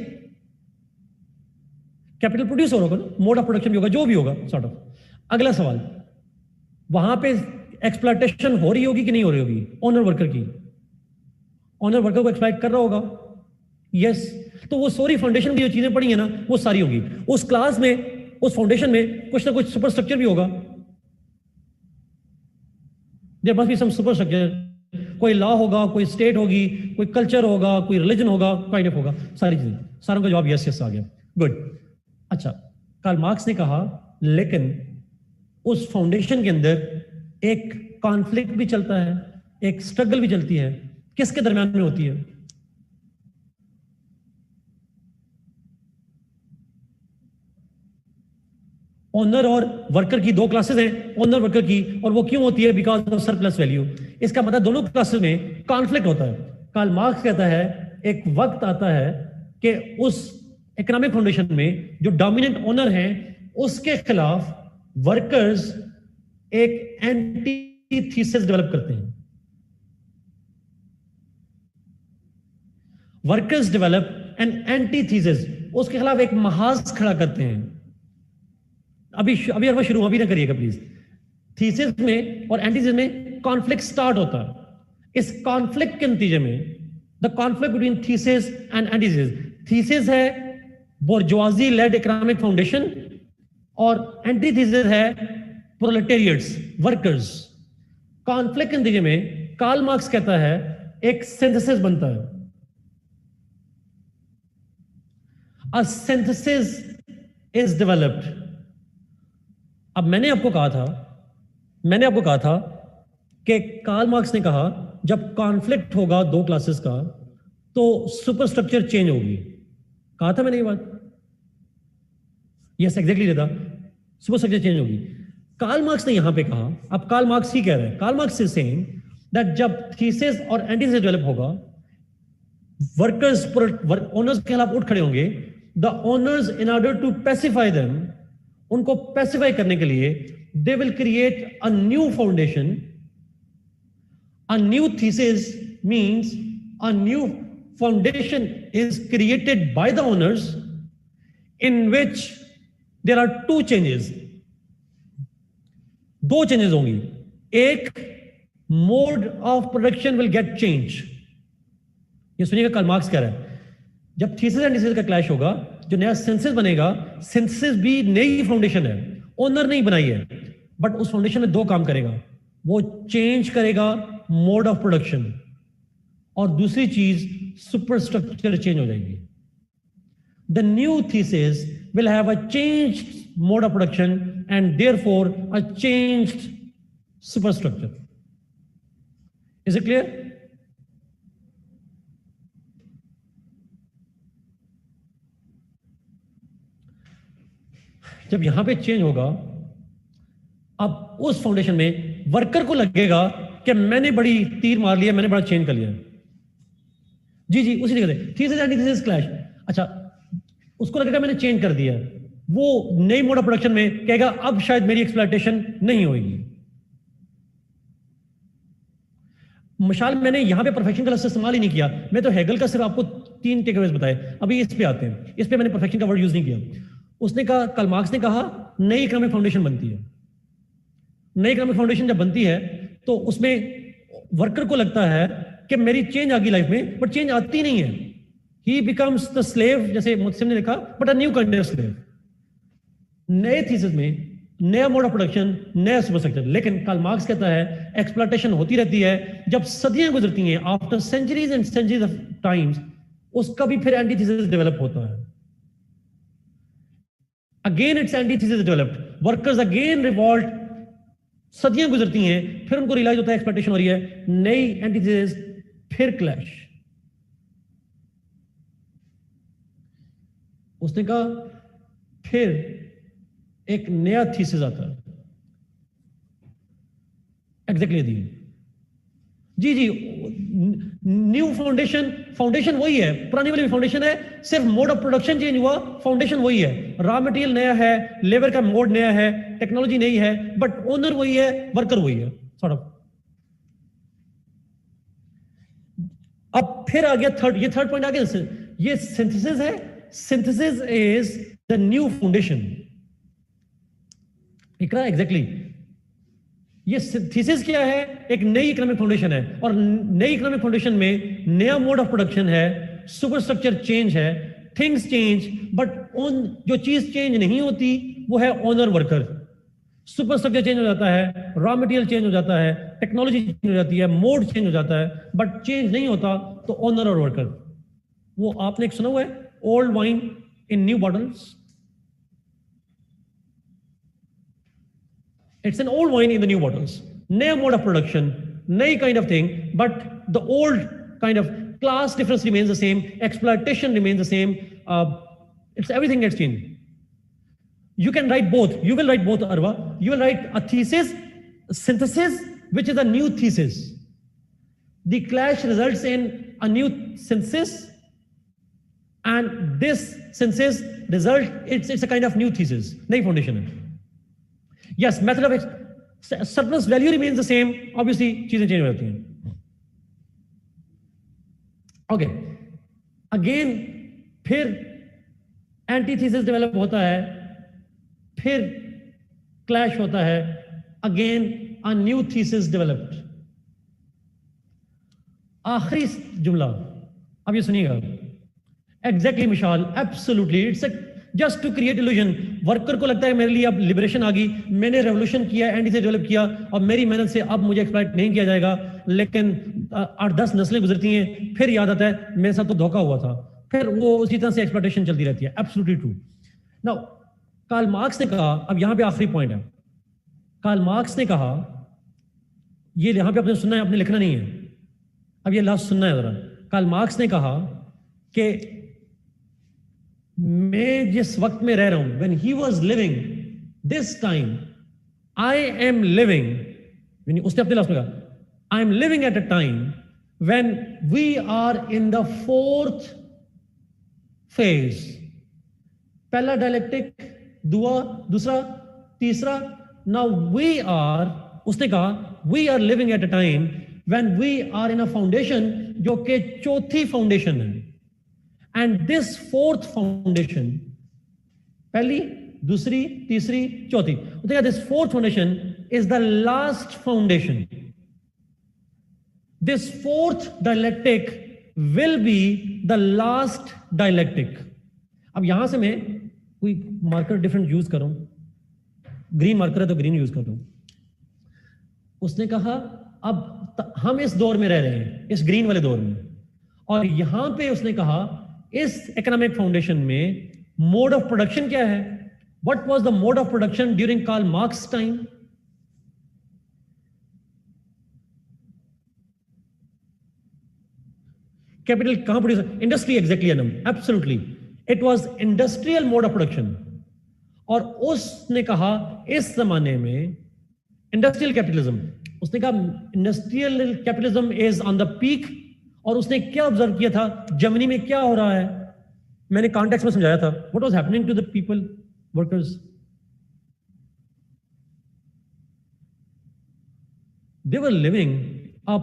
कैपिटल प्रोड्यूस हो होगा ना, मोड ऑफ प्रोडक्शन भी होगा, जो भी होगा सॉर्ट ऑफ। अगला सवाल, वहां पे एक्सप्लॉयटेशन हो रही होगी कि नहीं हो रही होगी ओनर वर्कर की? ओनर वर्कर को एक्सप्लॉइट कर रहा होगा, यस। तो वो सॉरी फाउंडेशन की जो चीजें पढ़ी है ना, वो सारी होगी उस क्लास में, उस फाउंडेशन में कुछ ना कुछ सुपर स्ट्रक्चर भी होगा। There must be some superstructure, कोई लॉ होगा, कोई स्टेट होगी, कोई कल्चर होगा, कोई रिलीजन होगा, काइंड ऑफ होगा, सारी चीजें। सारों का जवाब यस यस आ गया, गुड। अच्छा, कार्ल मार्क्स ने कहा लेकिन उस फाउंडेशन के अंदर एक कॉन्फ्लिक्ट भी चलता है, एक स्ट्रगल भी चलती है। किसके दरमियान में होती है? ओनर और वर्कर की दो क्लासेस हैं, ओनर वर्कर की, और वो क्यों होती है? Because of surplus value. इसका मतलब दोनों क्लासेस में कॉन्फ्लिक्ट होता है। कार्ल मार्क्स कहता है एक वक्त आता है कि उस इकोनॉमिक फाउंडेशन में जो डोमिनेंट ओनर हैं उसके खिलाफ वर्कर्स एक एंटी थीसिस डेवलप करते हैं। Workers develop an anti thesis, उसके खिलाफ एक महाज खड़ा करते हैं। अभी अभी शुरू अभी ना करिएगा प्लीज। थीसिस में और एंटीथीसिस में कॉन्फ्लिक्ट स्टार्ट होता है। इस कॉन्फ्लिक्ट के नतीजे में the conflict between thesis and antithesis, thesis है बोर्जुआजी लेड इकोनॉमिक फाउंडेशन और एंटीथीसिस है प्रोलेटेरिएट्स, वर्कर्स। कॉन्फ्लिक्ट के नतीजे में कार्ल मार्क्स कहता है एक सिंथेसिस बनता है। अ सिंथेसिस इज डेवलप्ड। अब मैंने आपको कहा था कि कार्ल मार्क्स ने कहा जब कॉन्फ्लिक्ट होगा दो क्लासेस का तो सुपर स्ट्रक्चर चेंज होगी। कहा था मैंने ये बात? यस एग्जैक्टली रहता, सुपर स्ट्रक्चर चेंज होगी। कार्ल मार्क्स ने यहां पे कहा, अब कार्ल मार्क्स ही कह रहे हैं, Karl Marx is saying that जब थीसिस और एंटीथीसिस डेवलप होगा, वर्कर्स ओनर्स के खिलाफ उठ खड़े होंगे। The owners in order to pacify them, उनको पैसिफाई करने के लिए they will create a new foundation. A new thesis means a new foundation is created by the owners in which there are two changes. दो changes होंगी। एक, mode of production will get change. ये सुनिएगा, Karl Marx कह रहा है जब thesis and antithesis का क्लैश होगा, जो नया सिंथेसिस बनेगा, सिंथेसिस भी नई फाउंडेशन है, ओनर नहीं बनाई है, बट उस फाउंडेशन में दो काम करेगा। वो चेंज करेगा मोड ऑफ प्रोडक्शन, और दूसरी चीज सुपर स्ट्रक्चर चेंज हो जाएगी। The new thesis will have a changed mode of production and therefore a changed super structure. Is it clear? जब यहां पे चेंज होगा, अब उस फाउंडेशन में वर्कर को लगेगा कि मैंने बड़ी तीर मार लिया, मैंने बड़ा चेंज कर लिया। जी उसी जगह से थीसिस एंटीथीसिस क्लैश। अच्छा, उसको लगेगा मैंने चेंज कर दिया, वो नई मोड ऑफ प्रोडक्शन में कहेगा अब शायद मेरी एक्सप्लॉयटेशन नहीं होगी। मिसाल मैंने यहां पे परफेक्शन का लफ्ज़ इस्तेमाल ही नहीं किया, मैं तो हेगल का सिर्फ आपको 3 टेकअवेज बताए। अभी इस पे आते हैं, इस पे मैंने परफेक्शन का वर्ड यूज नहीं किया। उसने कहा, कार्ल मार्क्स ने कहा नई इकोनॉमिक फाउंडेशन बनती है। नई इकोनॉमिक फाउंडेशन जब बनती है तो उसमें वर्कर को लगता है कि मेरी चेंज आ गई लाइफ में, बट चेंज आती नहीं है। ही बिकम्स द स्लेव, जैसे मुस्लिम ने लिखा, but a new kind of slave. नए थीसिस में नया मोड ऑफ प्रोडक्शन, नया सुपर स्ट्रक्चर। लेकिन कार्ल मार्क्स कहता है एक्सप्लॉयटेशन होती रहती है। जब सदियां गुजरती हैं, after centuries and centuries of times, उसका भी फिर एंटीथीसिस डेवलप होता है। Again it's antithesis developed, workers again revolt. सदियां गुजरती हैं, फिर उनको रियलाइज होता है एक्सप्लॉयटेशन हो रही है, नई एंटीथीसिस, फिर क्लैश। उसने कहा फिर एक नया थीसिस आता है। एग्जैक्टली दी जी न्यू फाउंडेशन वही है, पुरानी वाली फाउंडेशन है, सिर्फ मोड ऑफ प्रोडक्शन चेंज हुआ, फाउंडेशन वही है। रॉ मटेरियल नया है, लेबर का मोड नया है, टेक्नोलॉजी नई है, बट ओनर वही है, वर्कर वही है। Sort of. अब फिर आ गया थर्ड, ये थर्ड पॉइंट आ गया, ये सिंथेसिस है। Synthesis is the new foundation. Iqra exactly ये थीसिस क्या है? एक नई इकोनॉमिक फाउंडेशन है, और नई इकोनॉमिक फाउंडेशन में नया मोड ऑफ प्रोडक्शन है, सुपरस्ट्रक्चर चेंज है, थिंग्स चेंज, बट ऑन जो चीज चेंज नहीं होती वो है ओनर वर्कर। सुपरस्ट्रक्चर चेंज हो जाता है, रॉ मटेरियल चेंज हो जाता है, टेक्नोलॉजी चेंज हो जाती है, मोड चेंज हो जाता है, बट चेंज नहीं होता तो ओनर और वर्कर। वो आपने एक सुना हुआ है, old wine in new bottles. It's an old wine in the new bottles. New mode of production, new kind of thing, but the old kind of class difference remains the same, exploitation remains the same. It's everything gets changed. You can write both. You will write both, Arwa. You will write a thesis, synthesis, which is a new thesis. The clash results in a new synthesis, and this synthesis result, it's a kind of new thesis, new foundation. Yes, method of surplus value remains the same. Obviously, चीजें change हो जाती हैं. Okay. Again, फिर antithesis develop होता है, फिर clash होता है. Again, a new thesis developed. आखिरी जुमला अब ये सुनिएगा. Exactly, Mishal. Absolutely, it's a just to create illusion. Worker को लगता है मेरे लिए अब लिबरेशन आ गई, मैंने रेवोल्यूशन किया, एंटी से डेवलप किया, और मेरी मेहनत से अब मुझे एक्सप्लॉइट नहीं किया जाएगा. लेकिन 8-10 नस्लें गुजरती हैं, फिर याद आता है मेरे साथ तो धोखा हुआ था, फिर वो उसी तरह से एक्सप्लॉइटेशन चलती रहती है. Absolutely true. Now Karl Marx ने कहा, अब यहां पे आखिरी पॉइंट है. कार्ल मार्क्स ने कहा, ये यहां पे आपने सुनना है, आपने लिखना नहीं है, अब ये लास्ट सुनना है जरा. कार्ल मार्क्स ने कहा कि मैं जिस वक्त में रह रहा हूं, when he was living this time, I am living, उसने अपने लास्ट में कहा, I am living at a time when we are in the fourth phase. पहला डायलेक्टिक, दूसरा, तीसरा. Now we are, उसने कहा, we are living at a time when we are in a foundation जो कि चौथी फाउंडेशन है. And this fourth foundation, पहली, दूसरी, तीसरी, चौथी, this fourth foundation is the last foundation. This fourth dialectic will be the last dialectic. अब यहां से मैं कोई मार्कर डिफरेंट यूज करूं, ग्रीन मार्कर है तो ग्रीन यूज करूं. उसने कहा अब हम इस दौर में रह रहे हैं, इस ग्रीन वाले दौर में, और यहां पे उसने कहा इस इकोनॉमिक फाउंडेशन में मोड ऑफ प्रोडक्शन क्या है? What was the mode of production during Karl Marx time? Capital कहां produce? Industry. Exactly Anam, absolutely. It was industrial mode of production. और उसने कहा इस जमाने में इंडस्ट्रियल कैपिटलिज्म, उसने कहा industrial capitalism is on the peak. और उसने क्या ऑब्जर्व किया था, जर्मनी में क्या हो रहा है, मैंने कॉन्टेक्स्ट में समझाया था. What was happening to the people, workers? They were living a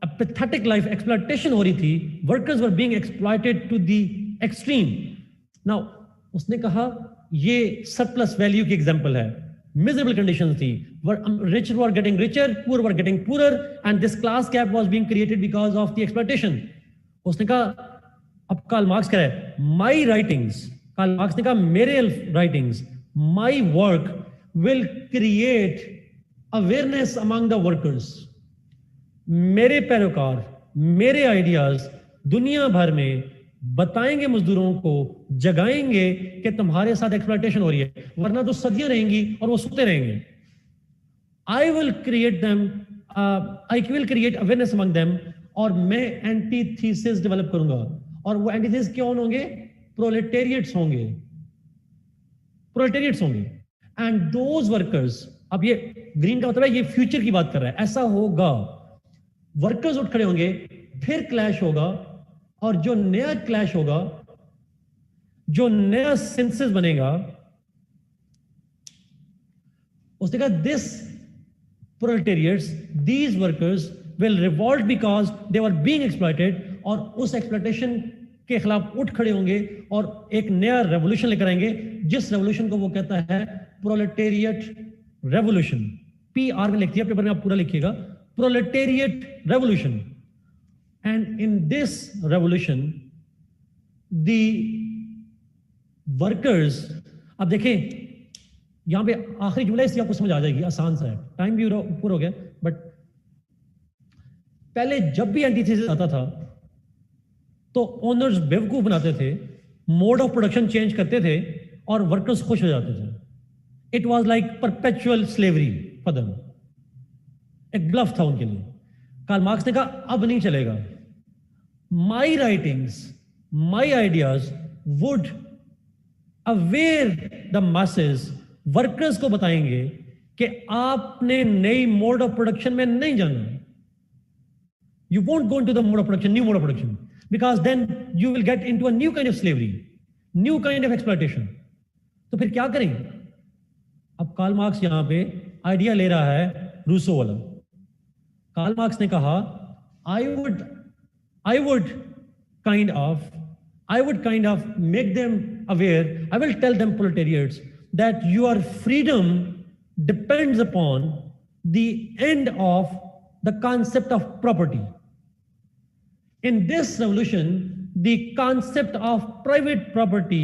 pathetic life. Exploitation हो रही थी, workers were being exploited to the extreme. Now उसने कहा ये सरप्लस वैल्यू की एग्जांपल है. Miserable conditions थी. Rich were getting richer, poor were getting poorer, and this class gap was being created because of the exploitation. उसने कहा, अब Karl Marx कह रहा है, my writings, कार्ल मार्क्स ने कहा मेरे writings, my work will create awareness among the workers. मेरे पैरोकार, मेरे आइडियाज दुनिया भर में बताएंगे मजदूरों को, जगाएंगे कि तुम्हारे साथ एक्सप्लॉइटेशन हो रही है, वरना तो सदियां रहेंगी और वो सोते रहेंगे. I will create them, I will create awareness among them. और मैं एंटी थीसिस डेवलप करूंगा. और वो एंटी थीसिस कौन होंगे? प्रोलेटेरिएट्स होंगे, प्रोलेटेरिएट्स होंगे. एंड दोज वर्कर्स, अब ये ग्रीन का मतलब है ये फ्यूचर की बात कर रहा है, ऐसा होगा. वर्कर्स उठ खड़े होंगे, फिर क्लैश होगा, और जो नया क्लैश होगा, जो नया सिंथेसिस बनेगा, उसने कहा this proletariats, these workers will revolt because they were being exploited, और उस exploitation के खिलाफ उठ खड़े होंगे और एक नया रेवोल्यूशन लेकर आएंगे, जिस रेवोल्यूशन को वो कहता है प्रोलेटेरिएट रेवोल्यूशन। PR में लिख दिया, पेपर में आप पूरा लिखिएगा, proletariat revolution. And in this revolution the workers, अब देखें यहां पे आखिरी जुमला इसलिए आपको समझ आ जाएगी, आसान सा है, टाइम भी पूरा हो गया, बट पहले जब भी एंटीथेसिस आता था तो ओनर्स बेवकूफ बनाते थे, मोड ऑफ प्रोडक्शन चेंज करते थे और वर्कर्स खुश हो जाते थे। It was like perpetual slavery for them, एक ब्लफ था उनके लिए। कार्ल मार्क्स ने कहा अब नहीं चलेगा, माई writings, my ideas would aware the masses, workers को बताएंगे कि आपने नई मोड ऑफ प्रोडक्शन में नहीं जाना। You won't go into the mode of production, new mode of production, because then you will get into a new kind of slavery, new kind of exploitation. तो फिर क्या करें? अब कार्ल मार्क्स यहां पे आइडिया ले रहा है रूसो वाला। कार्ल मार्क्स ने कहा I would kind of make them aware, I will tell them proletariats that your freedom depends upon the end of the concept of property. In this revolution, the concept of private property,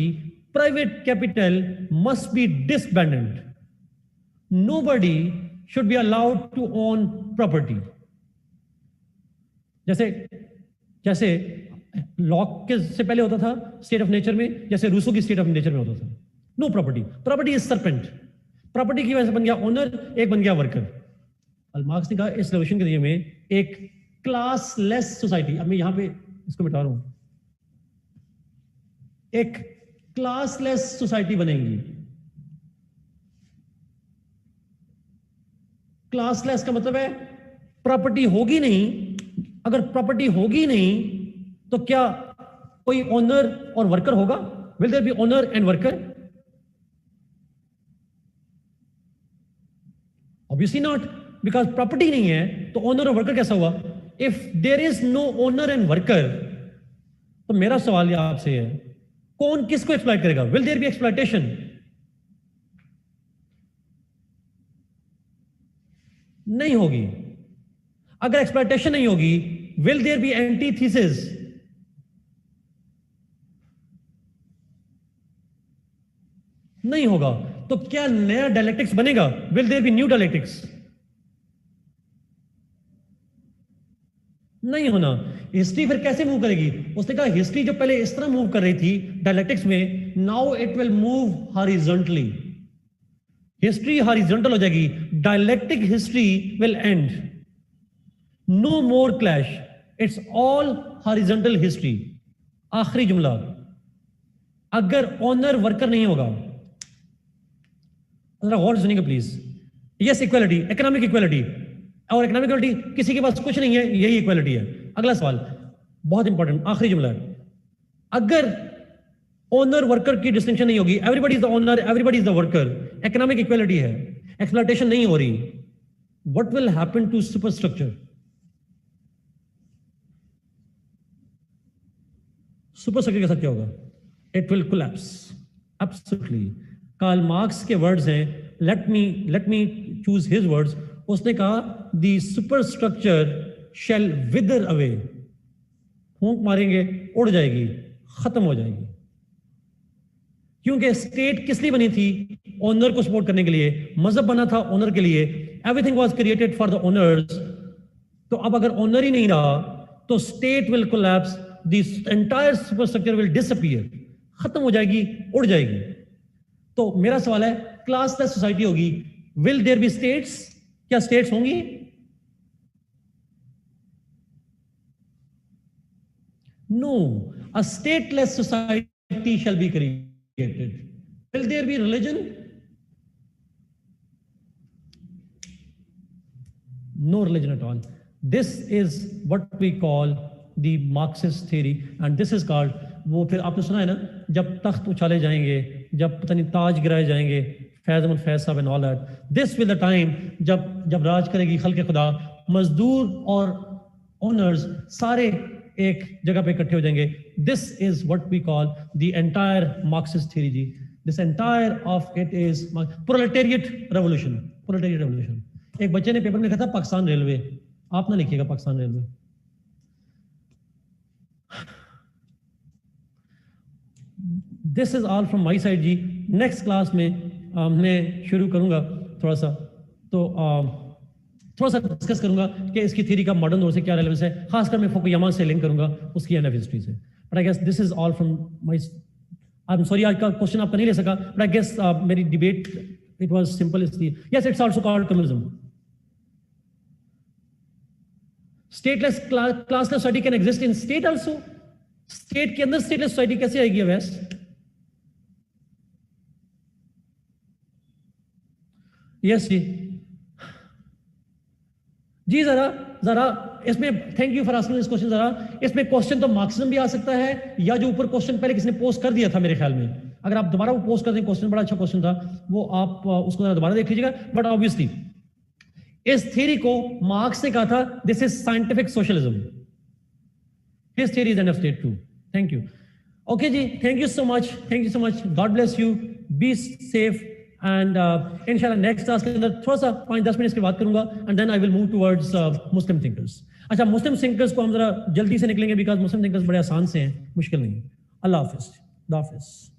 private capital must be disbanded. Nobody should be allowed to own property. जैसे lock के से पहले होता था state of nature में, जैसे Rousseau की state of nature में होता था, no property, property is serpent, property की वजह से बन गया ओनर, एक बन गया वर्कर। कार्ल मार्क्स ने कहा इस रेवोल्यूशन के नजरिए में एक क्लासलेस सोसाइटी, अब मैं यहां पे इसको मिटा रहा हूं, एक क्लासलेस सोसाइटी बनेगी। क्लासलेस का मतलब है प्रॉपर्टी होगी नहीं। अगर प्रॉपर्टी होगी नहीं तो क्या कोई ओनर और वर्कर होगा? Will there be owner and worker? Obviously not, because property नहीं है तो ओनर और वर्कर कैसा हुआ? If there is no owner and worker, तो मेरा सवाल आपसे है कौन किसको एक्सप्लॉइट करेगा? Will there be exploitation? नहीं होगी। अगर एक्सप्लॉइटेशन नहीं होगी, विल देयर बी एंटीथेसिस? नहीं होगा। तो क्या नया डायलेक्टिक्स बनेगा? Will there be new dialectics? नहीं होना। हिस्ट्री फिर कैसे मूव करेगी? उसने कहा हिस्ट्री जो पहले इस तरह मूव कर रही थी डायलेक्टिक्स में, now it will move horizontally. History horizontal हो जाएगी, dialectic history will end, no more clash, it's all horizontal history. आखिरी जुमला, अगर ओनर वर्कर नहीं होगा, गौर सुनिएगा please. Yes, equality, economic equality, और इकोनॉमिक इक्वालिटी किसी के पास कुछ नहीं है, यही इक्वालिटी है। अगला सवाल बहुत इंपॉर्टेंट, आखिरी जुमला है, अगर ओनर वर्कर की डिस्टिंक्शन नहीं होगी, everybody is the owner, everybody is the worker, economic equality है, एक्सप्लॉयटेशन नहीं हो रही, what will happen to superstructure? Superstructure के साथ क्या होगा? It will collapse, absolutely. Karl Marx के वर्ड्स हैं, let me choose his words. उसने कहा the superstructure shall wither away, फूंक मारेंगे उड़ जाएगी, खत्म हो जाएगी। क्योंकि स्टेट किस लिए बनी थी? ओनर को सपोर्ट करने के लिए। मजहब बना था ओनर के लिए, everything was created for the owners. तो अब अगर ओनर ही नहीं रहा तो state will collapse, the entire superstructure will disappear, खत्म हो जाएगी, उड़ जाएगी। तो मेरा सवाल है, क्लासलेस सोसाइटी होगी, विल देयर बी स्टेट्स? क्या स्टेट्स होंगी? No, a stateless society shall be created. Will there be religion? No religion at all. This is what we call the Marxist theory and this is called, वो फिर आपने सुना है ना, जब तख्त उछाले जाएंगे, जब पता नहीं ताज गिराए जाएंगे, फैज़ अहमद फैज़ साहब and all that, this will the time जब राज करेगी खल्क़ खुदा, मजदूर और ओनर्स सारे एक जगह पे इकट्ठे हो जाएंगे। This is what we call the entire Marxist theory जी। This entire of it is proletariat revolution. Proletariat revolution, एक बच्चे ने पेपर में लिखा था पाकिस्तान रेलवे, आप ना लिखिएगा Pakistan railway. This is all from my side जी। नेक्स्ट क्लास में मैं शुरू करूंगा थोड़ा सा, तो थोड़ा सा डिस्कस करूंगा कि इसकी थ्योरी का मॉडर्न दौर से क्या रेलेवेंस है, खासकर मैं फुकुयामा से लिंक करूंगा उसकी एंड ऑफ हिस्ट्री से। But I guess this is all from my, I am sorry आज का क्वेश्चन आपका नहीं ले सका, बट आई गेस मेरी डिबेट इट वाज सिंपल इसलिए। Yes, it's also called communism. Stateless classless society can exist in state also. State के अंदर स्टेटलेस सोसाइटी कैसे आएगी वैसे? यस जी जरा इसमें thank you for asking this question. जरा इसमें क्वेश्चन तो मार्क्सिज्म भी आ सकता है, या जो ऊपर क्वेश्चन पहले किसी ने पोस्ट कर दिया था मेरे ख्याल में, अगर आप दोबारा वो पोस्ट कर दें, क्वेश्चन बड़ा अच्छा क्वेश्चन था, वो आप उसको दोबारा देख लीजिएगा। बट ऑब्वियसली इस थ्योरी को मार्क्स ने कहा था this is scientific socialism. His theory is end of state too. Thank you. Okay जी, thank you so much, thank you so much, God bless you, be safe and इंशाल्लाह next class के अंदर थोड़ा सा 5-10 minute की बात करूंगा and then I will move towards Muslim thinkers. अच्छा, मुस्लिम थिंकर्स को हम जरा जल्दी से निकलेंगे बिकॉज मुस्लिम थिंकर्स बड़े आसान से हैं, मुश्किल नहीं। अल्लाह हाफिज।